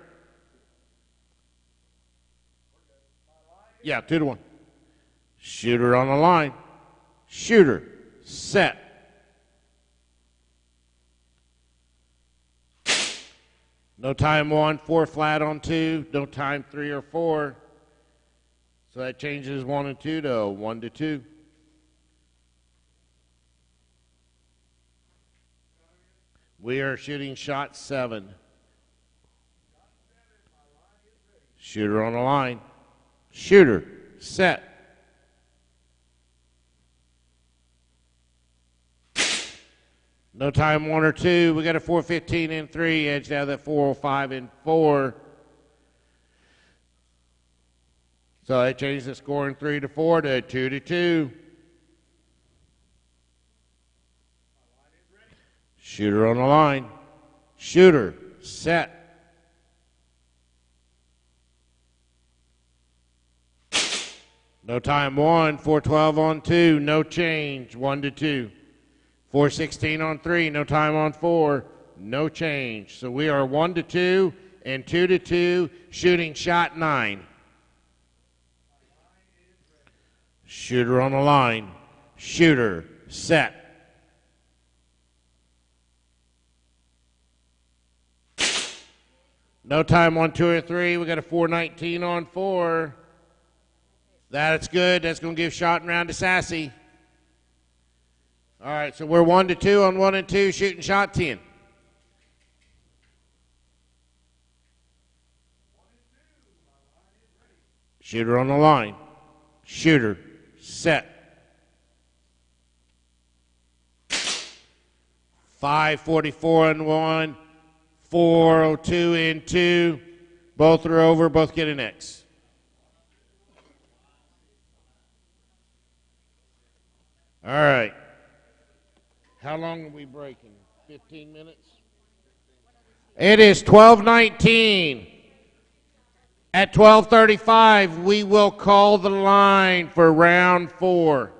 Yeah, 2-1. Shooter on the line. Shooter. Set. No time 1, 4 flat on 2. No time 3 or 4. So that changes 1 and 2 to 1-2. We are shooting shot 7. Shooter on the line. Shooter. Set. No time 1 or 2. We got a 4:15 in 3. Edged out of that 4:05 in 4. So that changes the score in 3-4 to 2-2. Shooter on the line. Shooter. Set. No time 1. 4:12 on 2. No change. 1-2. 4:16 on 3. No time on 4. No change. So we are 1-2 and 2-2. Shooting shot 9. Shooter on the line. Shooter. Set. No time 1, 2, or 3. We got a 4:19 on 4. That's good. That's going to give shot and round to Sassy. All right, so we're 1-2 on 1 and 2, shooting shot 10. Shooter on the line. Shooter. Set. 5:44 and 1. 4:02 and 2. Both are over. Both get an X. All right. How long are we breaking? 15 minutes? It is 12:19. At 12:35, we will call the line for round 4.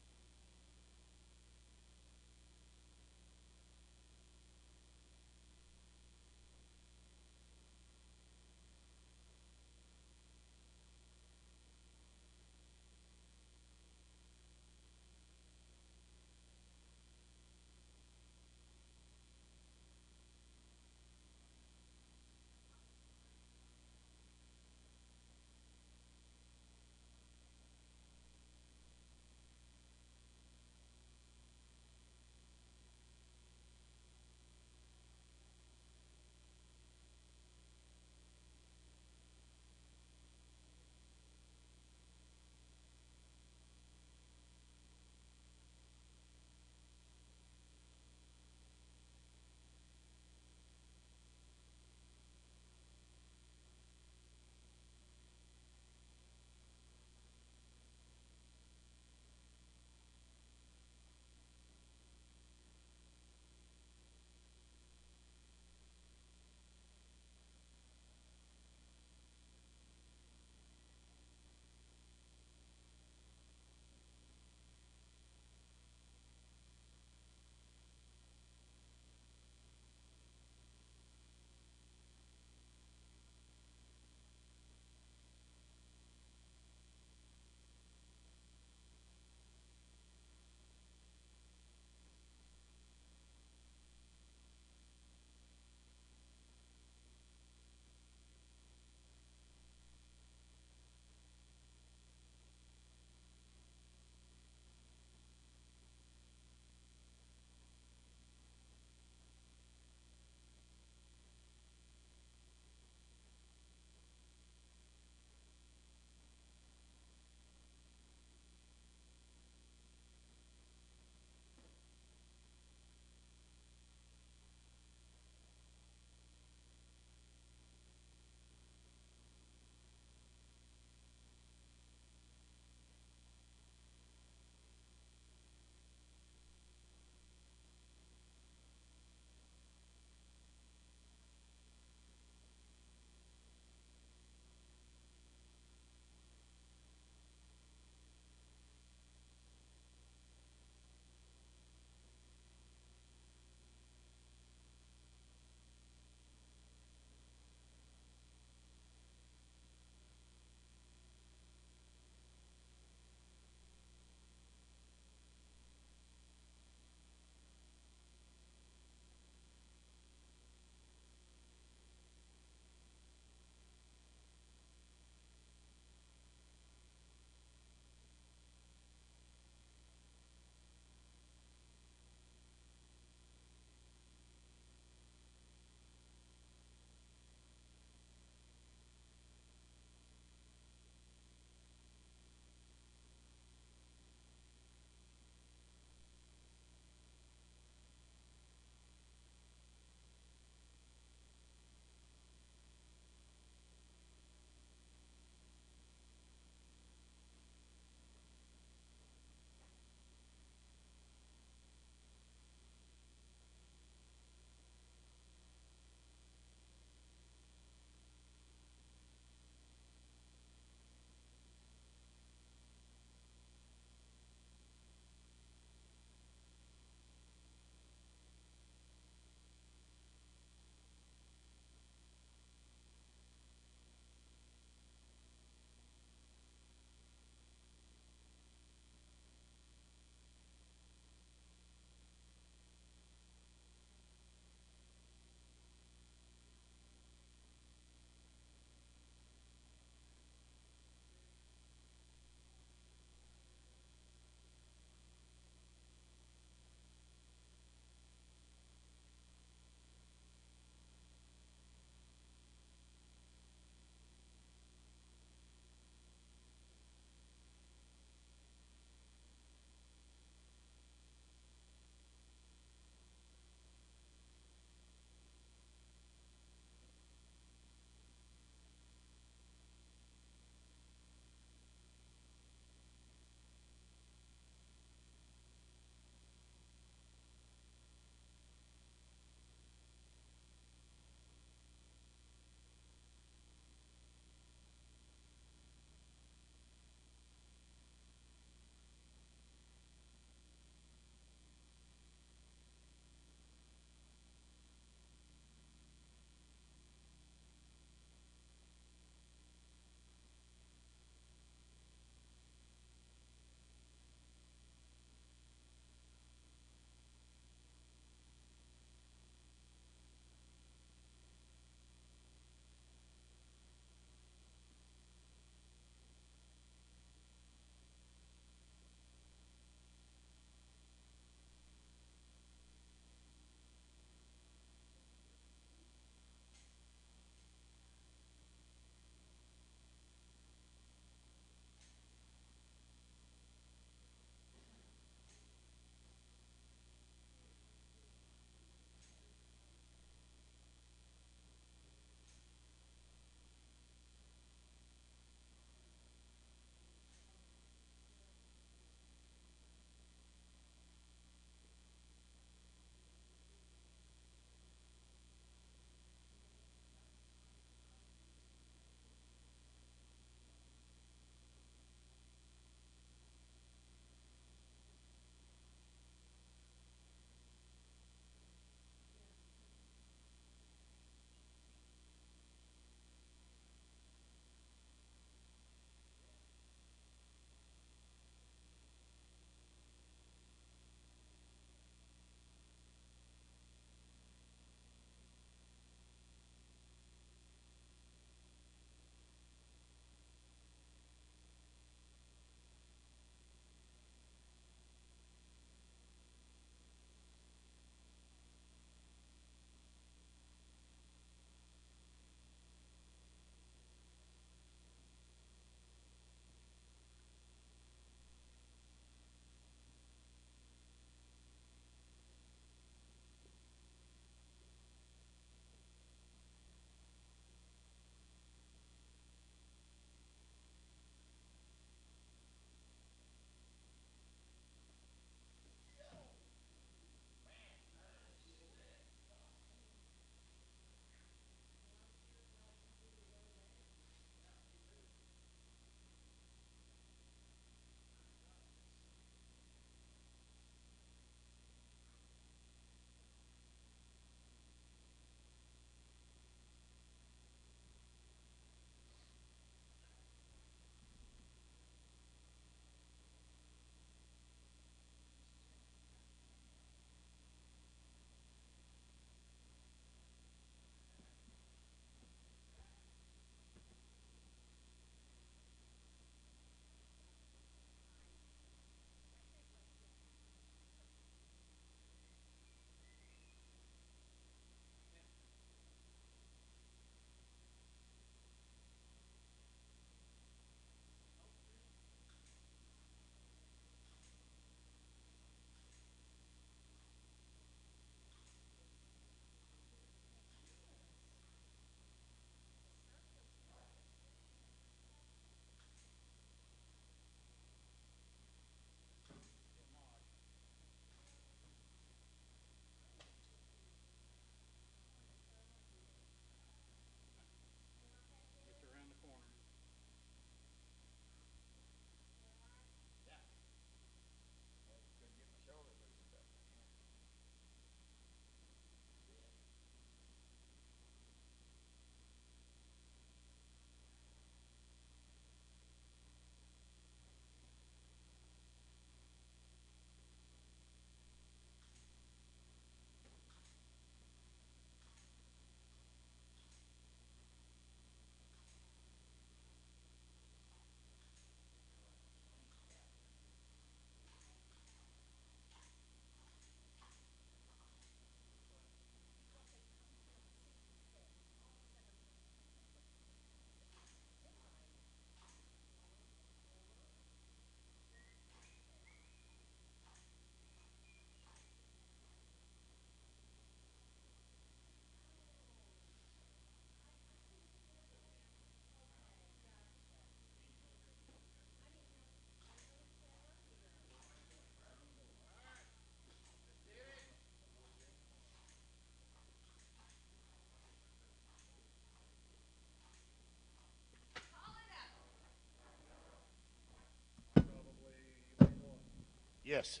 Yes.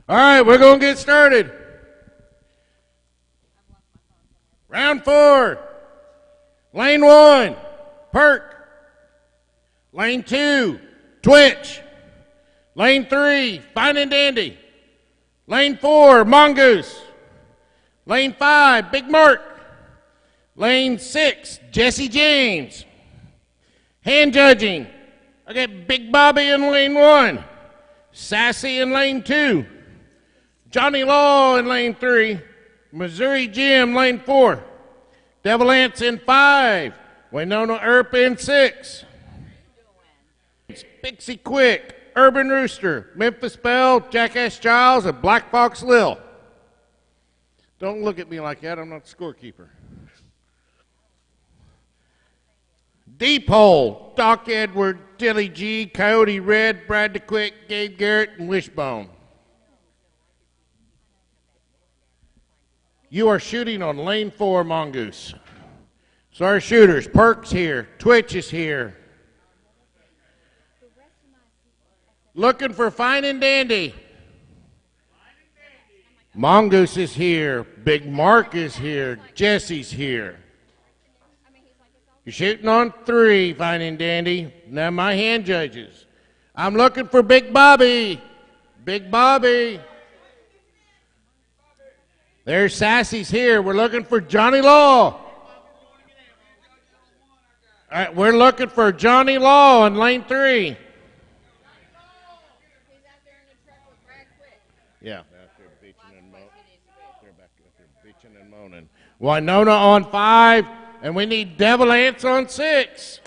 All right, we're going to get started. Round 4. Lane 1, Perk. Lane 2, Twitch. Lane 3, Fine and Dandy. Lane 4, Mongoose. Lane 5, Big Mark. Lane 6, Jesse James. Hand judging. I got Big Bobby in lane 1. Sassy in lane 2. Johnny Law in lane 3. Missouri Jim lane 4. Devil Ants in 5. Winona Earp in 6. Pixie Quick, Urban Rooster, Memphis Belle, Jackass Giles, and Black Fox Lil. Don't look at me like that. I'm not the scorekeeper. Deep Hole, Doc Edward, Dilly G, Coyote Red, Brad the Quick, Gabe Garrett, and Wishbone. You are shooting on lane 4, Mongoose. So our shooters, Perk's here, Twitch is here. Looking for Fine and Dandy. Mongoose is here. Big Mark is here. Jesse's here. You're shooting on 3, Fine and Dandy. Now my hand judges. I'm looking for Big Bobby. Big Bobby. There's Sassy's here. We're looking for Johnny Law. All right, we're looking for Johnny Law in lane 3. Yeah, out there bitching and moaning. They're back out there bitching and moaning. Winona on 5, and we need Devil Ants on 6.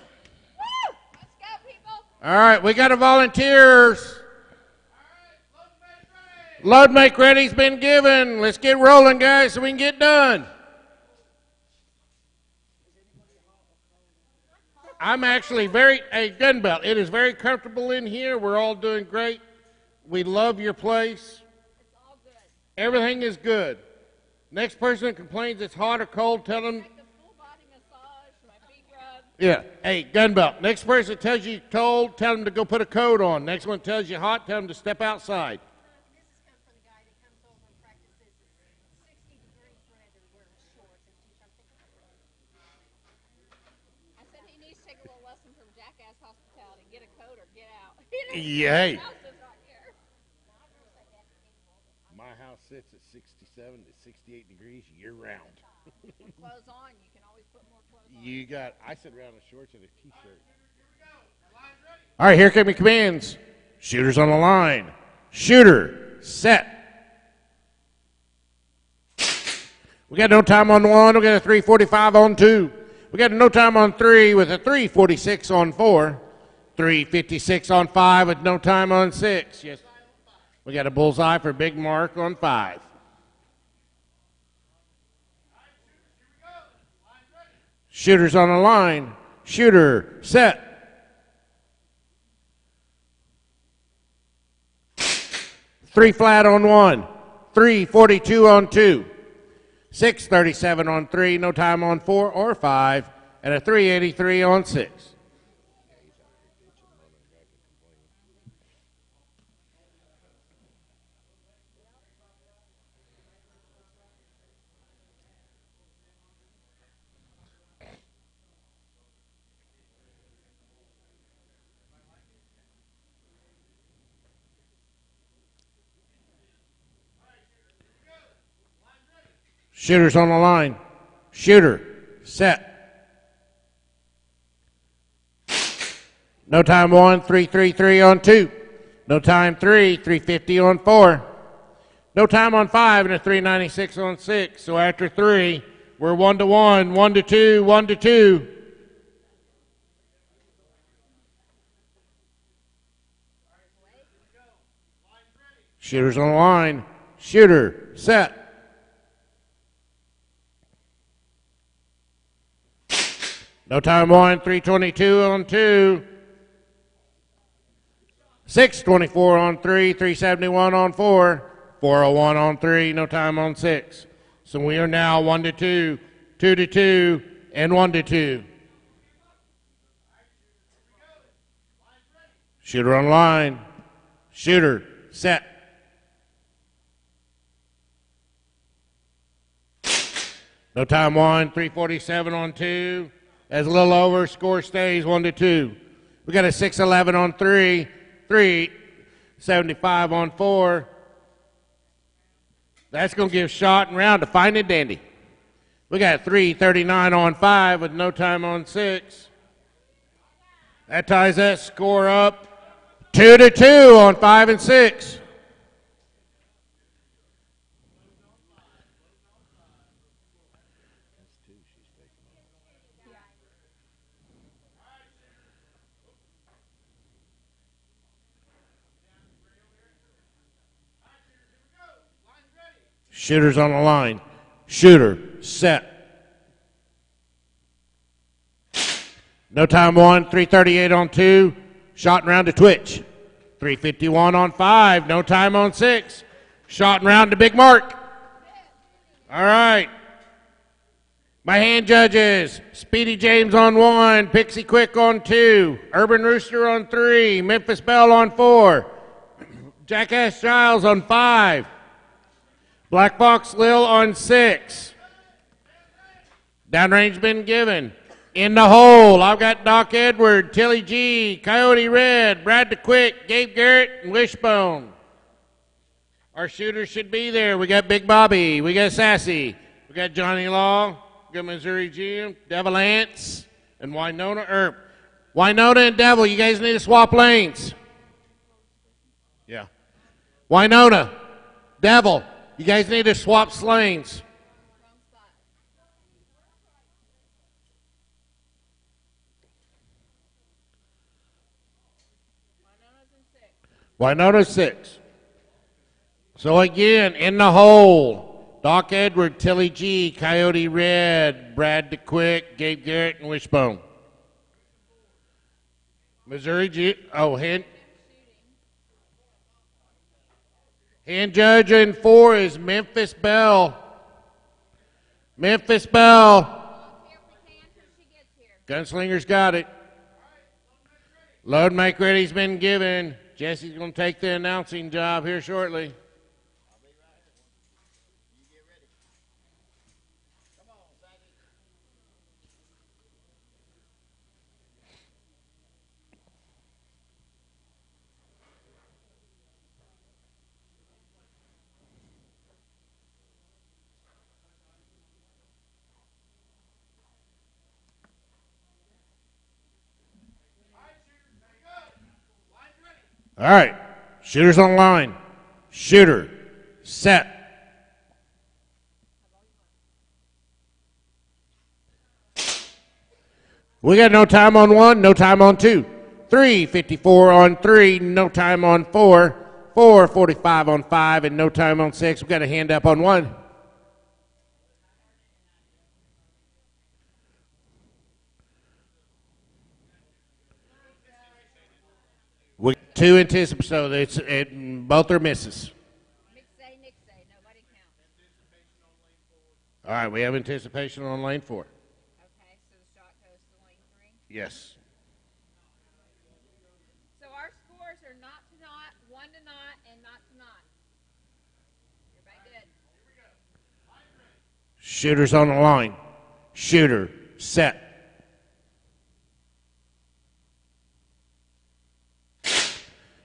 Woo! Let's go, people. All right, we got a volunteers. Load make ready's been given. Let's get rolling, guys, so we can get done. I'm actually Gunbelt, it is very comfortable in here. We're all doing great. We love your place. It's all good. Everything is good. Next person that complains it's hot or cold, tell them. Like the full body massage, my feet rub. Yeah. Hey, Gunbelt. Next person that tells you cold, tell them to go put a coat on. Next one tells you hot, tell them to step outside. This is come from the guy that comes over and practices 60 degrees weather wearing shorts and t-shirts. I said he needs to take a little lesson from Jackass Hospitality. Get a coat or get out. Yeah, hey. His house is right here. My house sits at 67 to 68 degrees year round. With clothes on, you can always put more clothes on. I sit around in shorts and a t-shirt. All right, here come your commands. Shooters on the line. Shooter, set. We got no time on 1. We got a 3:45 on 2. We got no time on 3 with a 3:46 on 4. 3:56 on 5 with no time on 6. Yes. We got a bullseye for Big Mark on 5. Shooters on the line. Shooter, set. Three flat on 1. 3:42 on 2. 6:37 on 3. No time on 4 or 5. And a 3:83 on 6. Shooters on the line. Shooter, set. No time 1, 3:33 on 2. No time 3, 3:50 on 4. No time on 5 and a 3:96 on 6. So after 3, we're 1-1, 1-2, 1-2. Shooters on the line. Shooter, set. No time 1, 3:22 on 2. 6:24 on 3, 3:71 on 4. 4:01 on 3, no time on 6. So we are now 1-2, 2-2, and 1-2. Shooter on line. Shooter, set. No time 1, 3:47 on 2. That's a little over. Score stays 1-2. We got a 6:11 on 3. 3:75 on 4. That's going to give shot and round to Fine and Dandy. We got 3:39 on 5 with no time on 6. That ties that score up 2-2 on 5 and 6. Shooter's on the line. Shooter, set. No time 1, 3:38 on 2. Shot and round to Twitch. 3:51 on 5. No time on 6. Shot and round to Big Mark. All right. My hand judges. Speedy James on 1. Pixie Quick on 2. Urban Rooster on 3. Memphis Belle on 4. Jackass Giles on 5. Black Box Lil on 6. Downrange been given. In the hole, I've got Doc Edward, Tilly G, Coyote Red, Brad the Quick, Gabe Garrett, and Wishbone. Our shooters should be there. We got Big Bobby. We got Sassy. We got Johnny Law. We got Missouri Jim, Devil Ants, and Winona. Winona and Devil, you guys need to swap lanes. Yeah. Winona, Devil, you guys need to swap lanes. Winona 6. So again, in the hole, Doc Edward, Tilly G, Coyote Red, Brad the Quick, Gabe Garrett, and Wishbone. Missouri G. Oh, hand judge in 4 is Memphis Belle. Memphis Belle. Gunslinger's got it. Load make ready's been given. Jesse's going to take the announcing job here shortly. All right, shooters on line. Shooter, set. We got no time on 1, no time on 2. 3:54 on 3, no time on 4. 4:45 on 5, and no time on 6. We got a hand up on 1. We 2 anticipation, so both are misses. Nick say, nobody counts. All right, we have anticipation on lane 4. Okay, so the shot goes to lane 3. Yes. So our scores are not to not, 1 to not, and not to not. Everybody good? Shooters on the line. Shooter, set.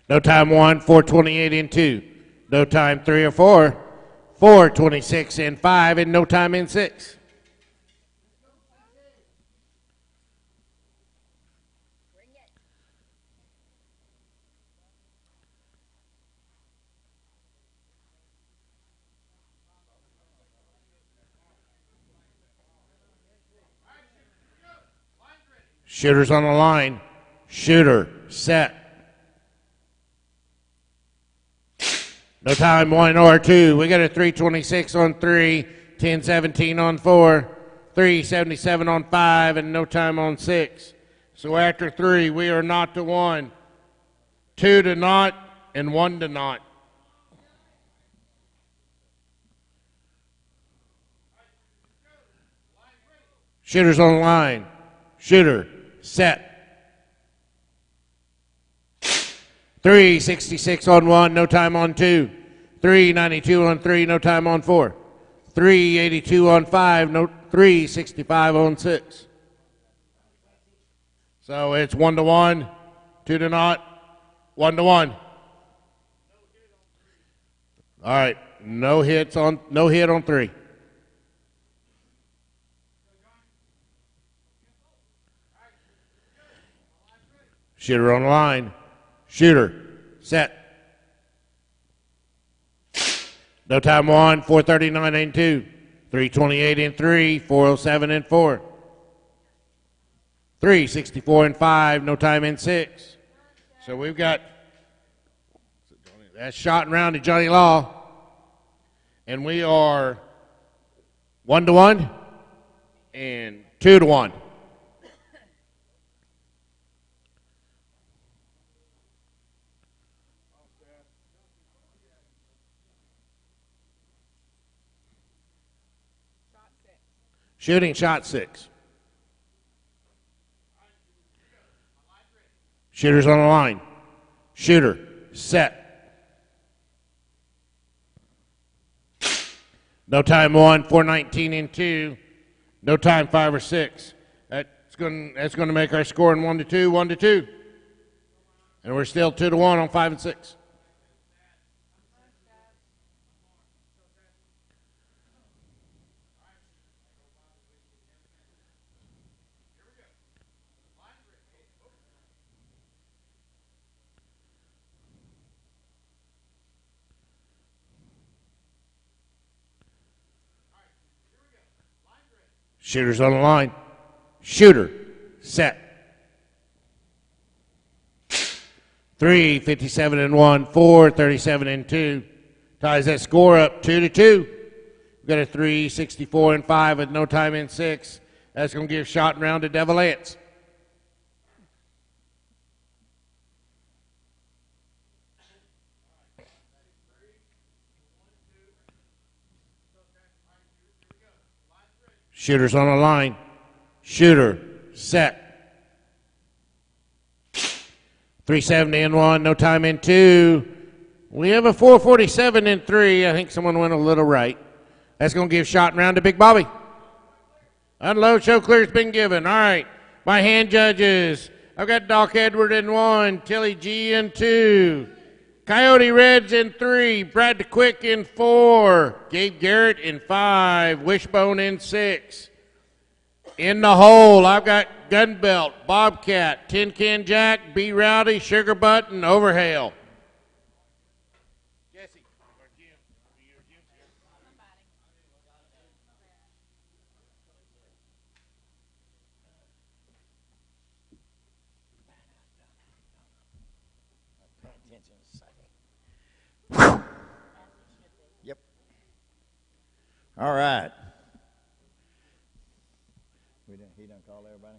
No time 1, 4:28 in 2. No time 3 or 4. 4:26 in 5, and no time in 6. Bring it. Shooters on the line. Shooter, set. No time 1 or 2. We got a 3:26 on 3, 10:17 on 4, 3:77 on 5, and no time on 6. So after 3, we are not to 1, 2 to not, and 1 to not. Shooters on the line. Shooter, set. 3:66 on 1, no time on 2. 3:92 on 3, no time on 4. 3:82 on 5, no 365 on 6. So it's 1-1, 2-0, 1-1. All right, no hit on 3. Shooter on the line. Shooter, set. No time 1, 439 and 2, 328 and 3, 407 and 4, 364 and 5, no time in 6. So we've got that shot and round to Johnny Law, and we are 1-1 and 2-1. Shooting shot 6. Shooter's on the line. Shooter, set. No time 1, 419 and 2. No time 5 or 6. That's going to make our score in 1-2, 1-2. And we're still 2-1 on 5 and 6. Shooter's on the line. Shooter, set. 357 and 1, 437 and 2. Ties that score up 2-2. We've got a 364 and 5 with no time in 6. That's going to give shot and round to Devil Lance. Shooter's on the line. Shooter, set. 370 and 1, no time in 2. We have a 447 in 3. I think someone went a little right. That's going to give shot and round to Big Bobby. Unload, show clear's been given. All right, my hand judges. I've got Doc Edward in 1, Tilly G in 2, Coyote Reds in 3, Brad DeQuick in 4, Gabe Garrett in 5, Wishbone in 6. In the hole, I've got Gunbelt, Bobcat, Tin Can Jack, B Rowdy, Sugar Butt, and Overhail. Jesse, or Jim. Yep. All right. He done call everybody?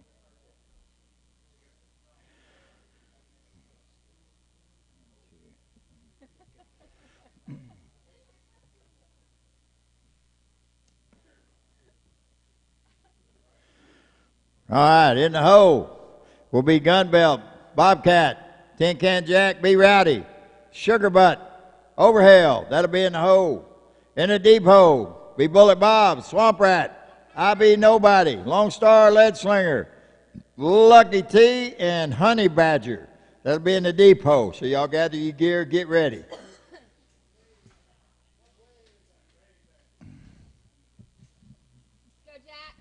All right, in the hole will be Gunbelt, Bobcat, Tin Can Jack, B Rowdy, Sugar Butt, Overhail. That'll be in the hole. In the deep hole be Bullet Bob, Swamp Rat, I Be Nobody, Lone Star Lead Slinger, Lucky T, and Honey Badger. That'll be in the deep hole. So y'all gather your gear, get ready. Go, Jack.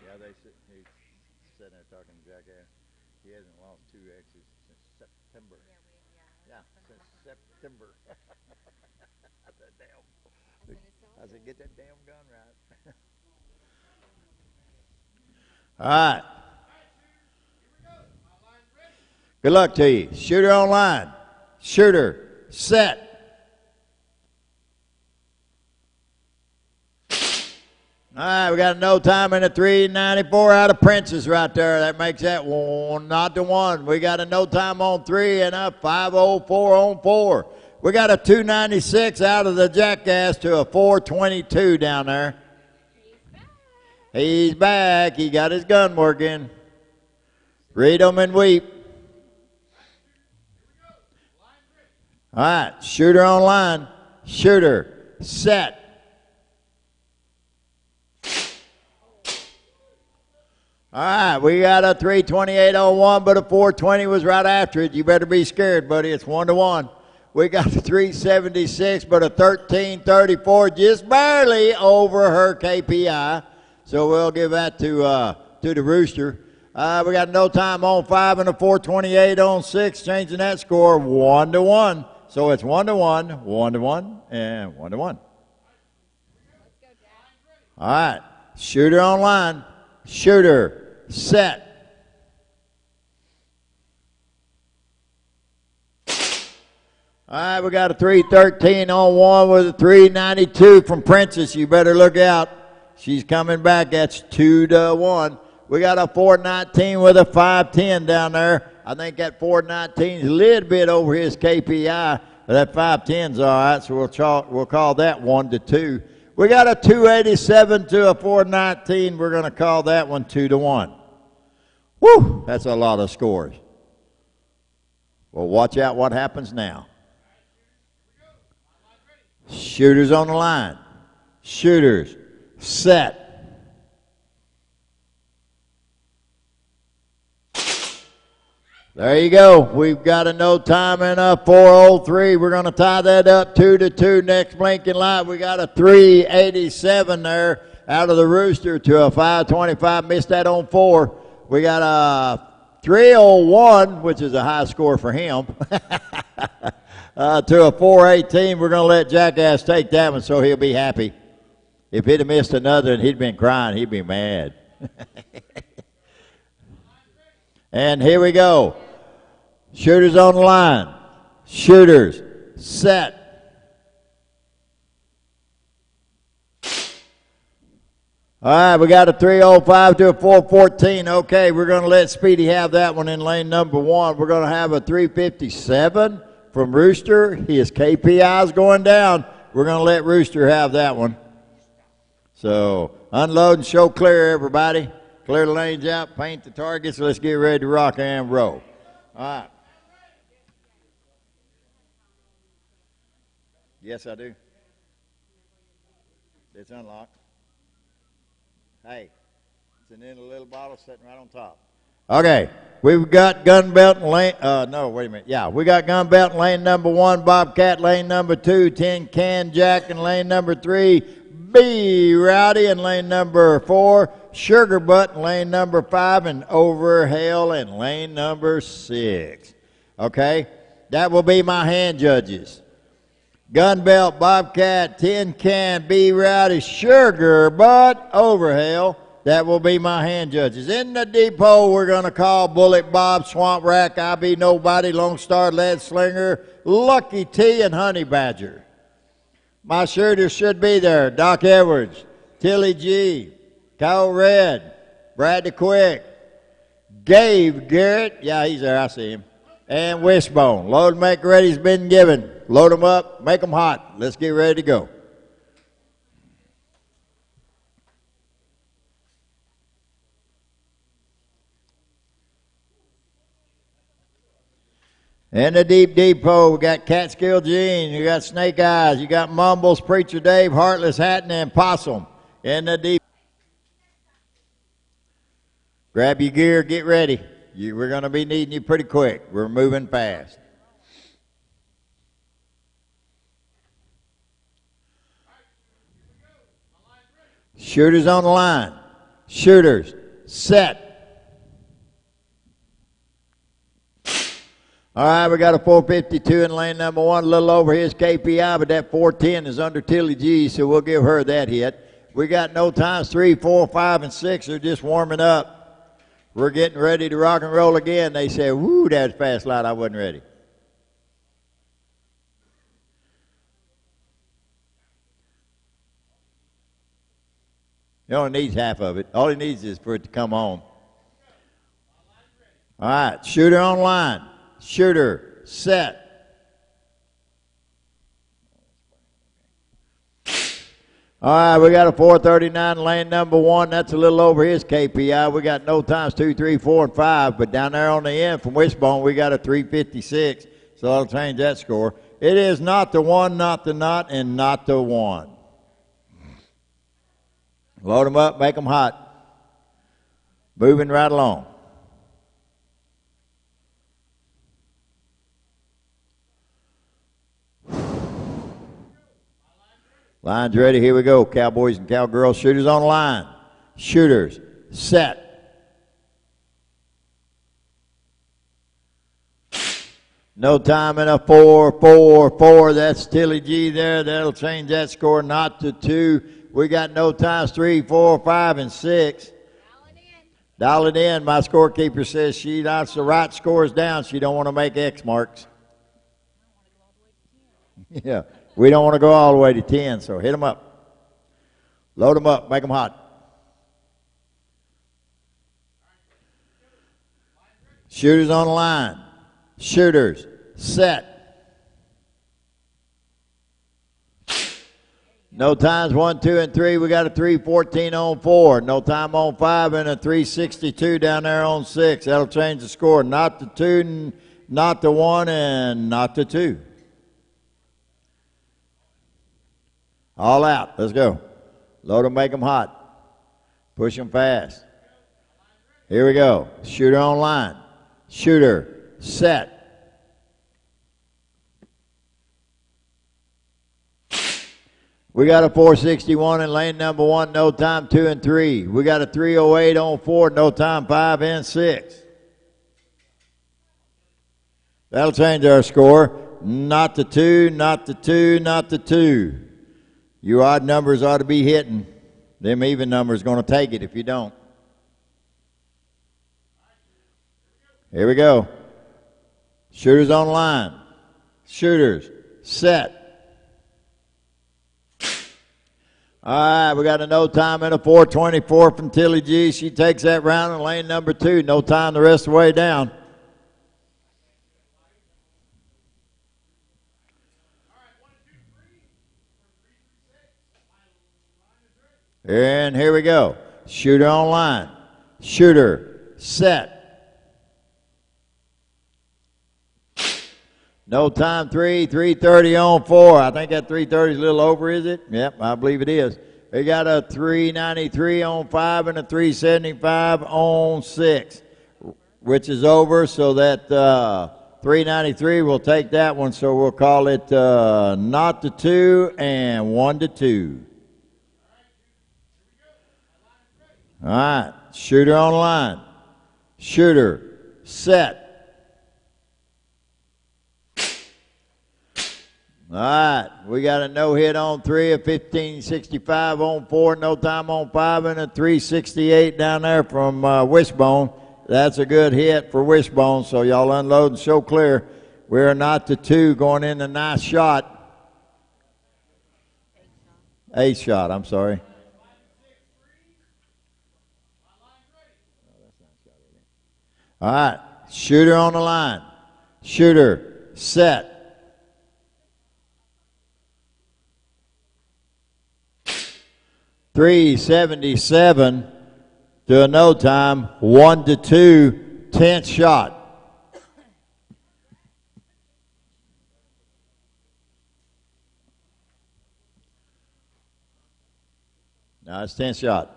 Yeah, he's sitting there talking to Jack. He hasn't lost 2 X's since September. Yeah, since September. I said, get that damn gun right. All right. Good luck to you. Shooter on line. Shooter, set. All right, we got no time in a 394 out of Princess right there. That makes that 1-1. We got a no time on 3 and a 504 on 4. We got a 296 out of the Jackass to a 422 down there. He's back. He got his gun working. Read 'em and weep. All right, shooter on line. Shooter, set. All right, we got a 328.01, but a 420 was right after it. You better be scared, buddy. It's 1-1. We got a 376, but a 1334, just barely over her KPI. So we'll give that to the Rooster. We got no time on 5 and a 428 on 6, changing that score 1-1. So it's 1-1, 1-1, and 1-1. All right, shooter on line. Shooter, set. All right, we got a 313 on 1 with a 392 from Princess. You better look out. She's coming back. That's 2-1. We got a 419 with a 510 down there. I think that 419 is a little bit over his KPI, but that 510's all right, so we'll call that 1-2. We got a 287 to a 419. We're going to call that one 2-1. Woo! That's a lot of scores. Well, watch out what happens now. Shooters on the line. Shooters set. There you go. We've got a no time and a 403. We're going to tie that up 2-2. Next blinking light, we got a 387 there out of the Rooster to a 525. Missed that on 4. We got a 301, which is a high score for him, to a 418. We're going to let Jackass take that one so he'll be happy. If he'd have missed another and he'd been crying, he'd be mad. And here we go. Shooters on the line. Shooters set. All right, we got a 305 to a 414. Okay, we're going to let Speedy have that one in lane number 1. We're going to have a 357 from Rooster. His KPI is going down. We're going to let Rooster have that one. So unload and show clear, everybody. Clear the lanes out, paint the targets. Let's get ready to rock and roll. All right. Yes, I do. It's unlocked. Hey, it's in a little bottle sitting right on top. Okay, we've got gun belt in lane, no, wait a minute. Yeah, we got gun belt in lane number 1, Bobcat lane number 2, Tin Can Jack in lane number 3, B Rowdy in lane number 4, Sugar Butt in lane number 5, and Overhale in lane number 6. Okay, that will be my hand judges. Gun Belt, Bobcat, Tin Can, B Rowdy, Sugar Butt, Overhale. That will be my hand judges. In the depot, we're going to call Bullet Bob, Swamp Rack, I Be Nobody, Lone Star, Lead Slinger, Lucky T, and Honey Badger. My shooters should be there. Doc Edwards, Tilly G, Kyle Red, Brad the Quick, Gabe Garrett, yeah, he's there, I see him, and Wishbone. Load and make ready's been given. Load them up, make them hot. Let's get ready to go. In the deep depot, we got Catskill Gene, you got Snake Eyes, you got Mumbles, Preacher Dave, Heartless Hatton, and Possum. In the deep. Grab your gear, get ready. We're going to be needing you pretty quick. We're moving fast. Shooters on the line. Shooters, set. All right, we got a 452 in lane number 1, a little over his KPI, but that 410 is under Tilly G, so we'll give her that hit. We got no times 3, 4, 5, and 6 are just warming up. We're getting ready to rock and roll again. They say, woo, that's fast light. I wasn't ready. He only needs half of it. All he needs is for it to come on. All right, shooter on line. Shooter, set. All right, we got a 439 lane number 1. That's a little over his KPI. We got no times 2, 3, 4, and 5. But down there on the end from Wishbone, we got a 356. So that'll change that score. It is not the 1, not the not, and not the 1. Load them up, make them hot. Moving right along. Line's ready. Here we go. Cowboys and cowgirls. Shooters on the line. Shooters. Set. No time in a 4, 4, 4. That's Tilly G there. That'll change that score. Not to 2. We got no times 3, 4, 5, and 6. Dial it in. My scorekeeper says she knocks the right scores down. She don't want to make X marks. Yeah. We don't want to go all the way to 10, so hit them up. Load them up. Make them hot. Shooters on the line. Shooters. Set. No times 1, 2, and 3. We got a 3:14 on 4. No time on 5 and a 3:62 down there on 6. That'll change the score. Not the 2, not the 1, and not the 2. All out. Let's go. Load them, make them hot. Push them fast. Here we go. Shooter on line. Shooter. Set. We got a 461 in lane number 1. No time 2 and 3. We got a 308 on 4. No time 5 and 6. That'll change our score. Not the 2, not the 2, not the 2. You odd numbers ought to be hitting. Them even numbers going to take it if you don't. Here we go. Shooters on line. Shooters. Set. All right, we got a no time and a 4:24 from Tilly G. She takes that round in lane number 2. No time the rest of the way down. And here we go. Shooter on line. Shooter. Set. No time 3, 3:30 on 4. I think that 3:30 is a little over, is it? Yep, I believe it is. We got a 3:93 on 5 and a 3:75 on 6, which is over, so that 3:93 will take that one, so we'll call it not to 2 and 1 to 2. All right, shooter on the line. Shooter, set. All right, we got a no-hit on 3, a 1565 on 4, no time on 5, and a 368 down there from Wishbone. That's a good hit for Wishbone, so y'all unload and show clear. We're not to 2 going in a nice shot. Ace shot, I'm sorry. All right, shooter on the line. Shooter, set. .377 to a no time, 1 to 2, 10th shot. No, it's 10th shot.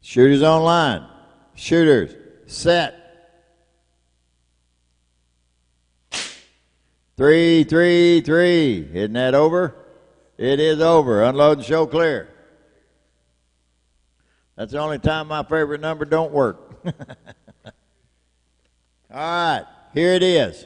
Shooters on line. Shooters, set. 3-3-3. Isn't that over? It is over. Unload and show clear. That's the only time my favorite number don't work. All right, here it is.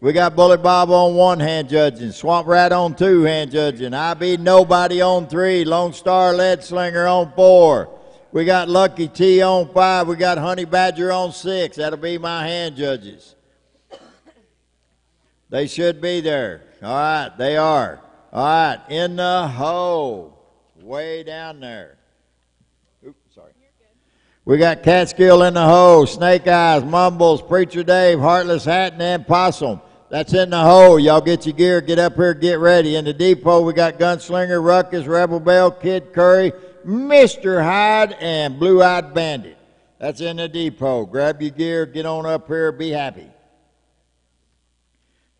We got Bullet Bob on 1 hand judging, Swamp Rat on 2 hand judging, IB Nobody on 3, Lone Star Lead Slinger on 4. We got Lucky T on 5. We got Honey Badger on 6. That'll be my hand judges. They should be there. All right, they are. All right, in the hole, way down there. Oops, sorry. We got Catskill in the hole, Snake Eyes, Mumbles, Preacher Dave, Heartless Hatton, and Possum. That's in the hole. Y'all get your gear, get up here, get ready. In the depot, we got Gunslinger, Ruckus, Rebel Bell, Kid Curry, Mr. Hyde, and Blue-Eyed Bandit. That's in the depot. Grab your gear, get on up here, be happy.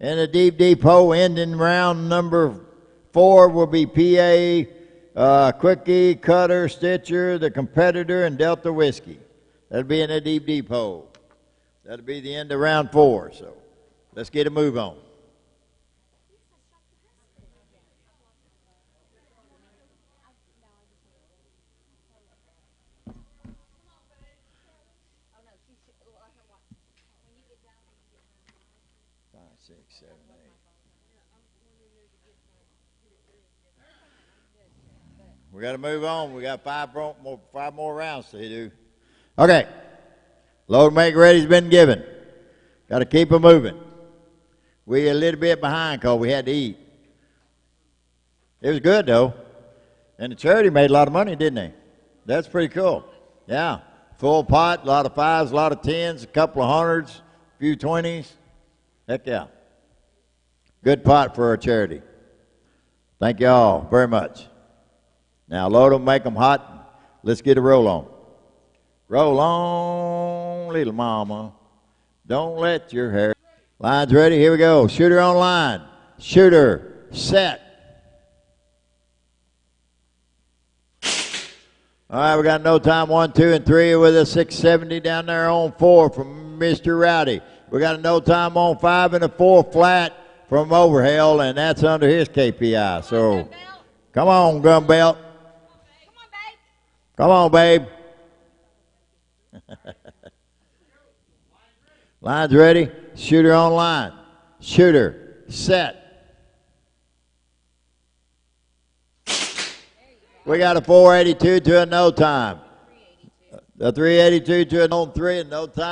In the deep depot, ending round number 4 will be PA, Quickie, Cutter, Stitcher, the Competitor, and Delta Whiskey. That'll be in the deep depot. That'll be the end of round 4. So let's get a move on. We got to move on. We got five more rounds to do. Okay. Load make ready's been given. Got to keep it moving. We a little bit behind because we had to eat. It was good though, and the charity made a lot of money, didn't they? That's pretty cool. Yeah, full pot, a lot of 5s, a lot of 10s, a couple of 100s, a few 20s. Heck yeah. Good pot for our charity. Thank you all very much. Now load them, make them hot. Let's get a roll on. Roll on, little mama. Don't let your hair. Line's ready. Here we go. Shooter on line. Shooter, set. All right, we got no time. 1, 2, and 3 with a 670 down there on 4 from Mr. Rowdy. We got a no time on 5 and a 4 flat from Overhell, and that's under his KPI. So, come on, Gunbelt. Come on, babe. Line's ready. Shooter on line. Shooter, set. We got a 482 to a no time. A 382 to a no 3 and no time.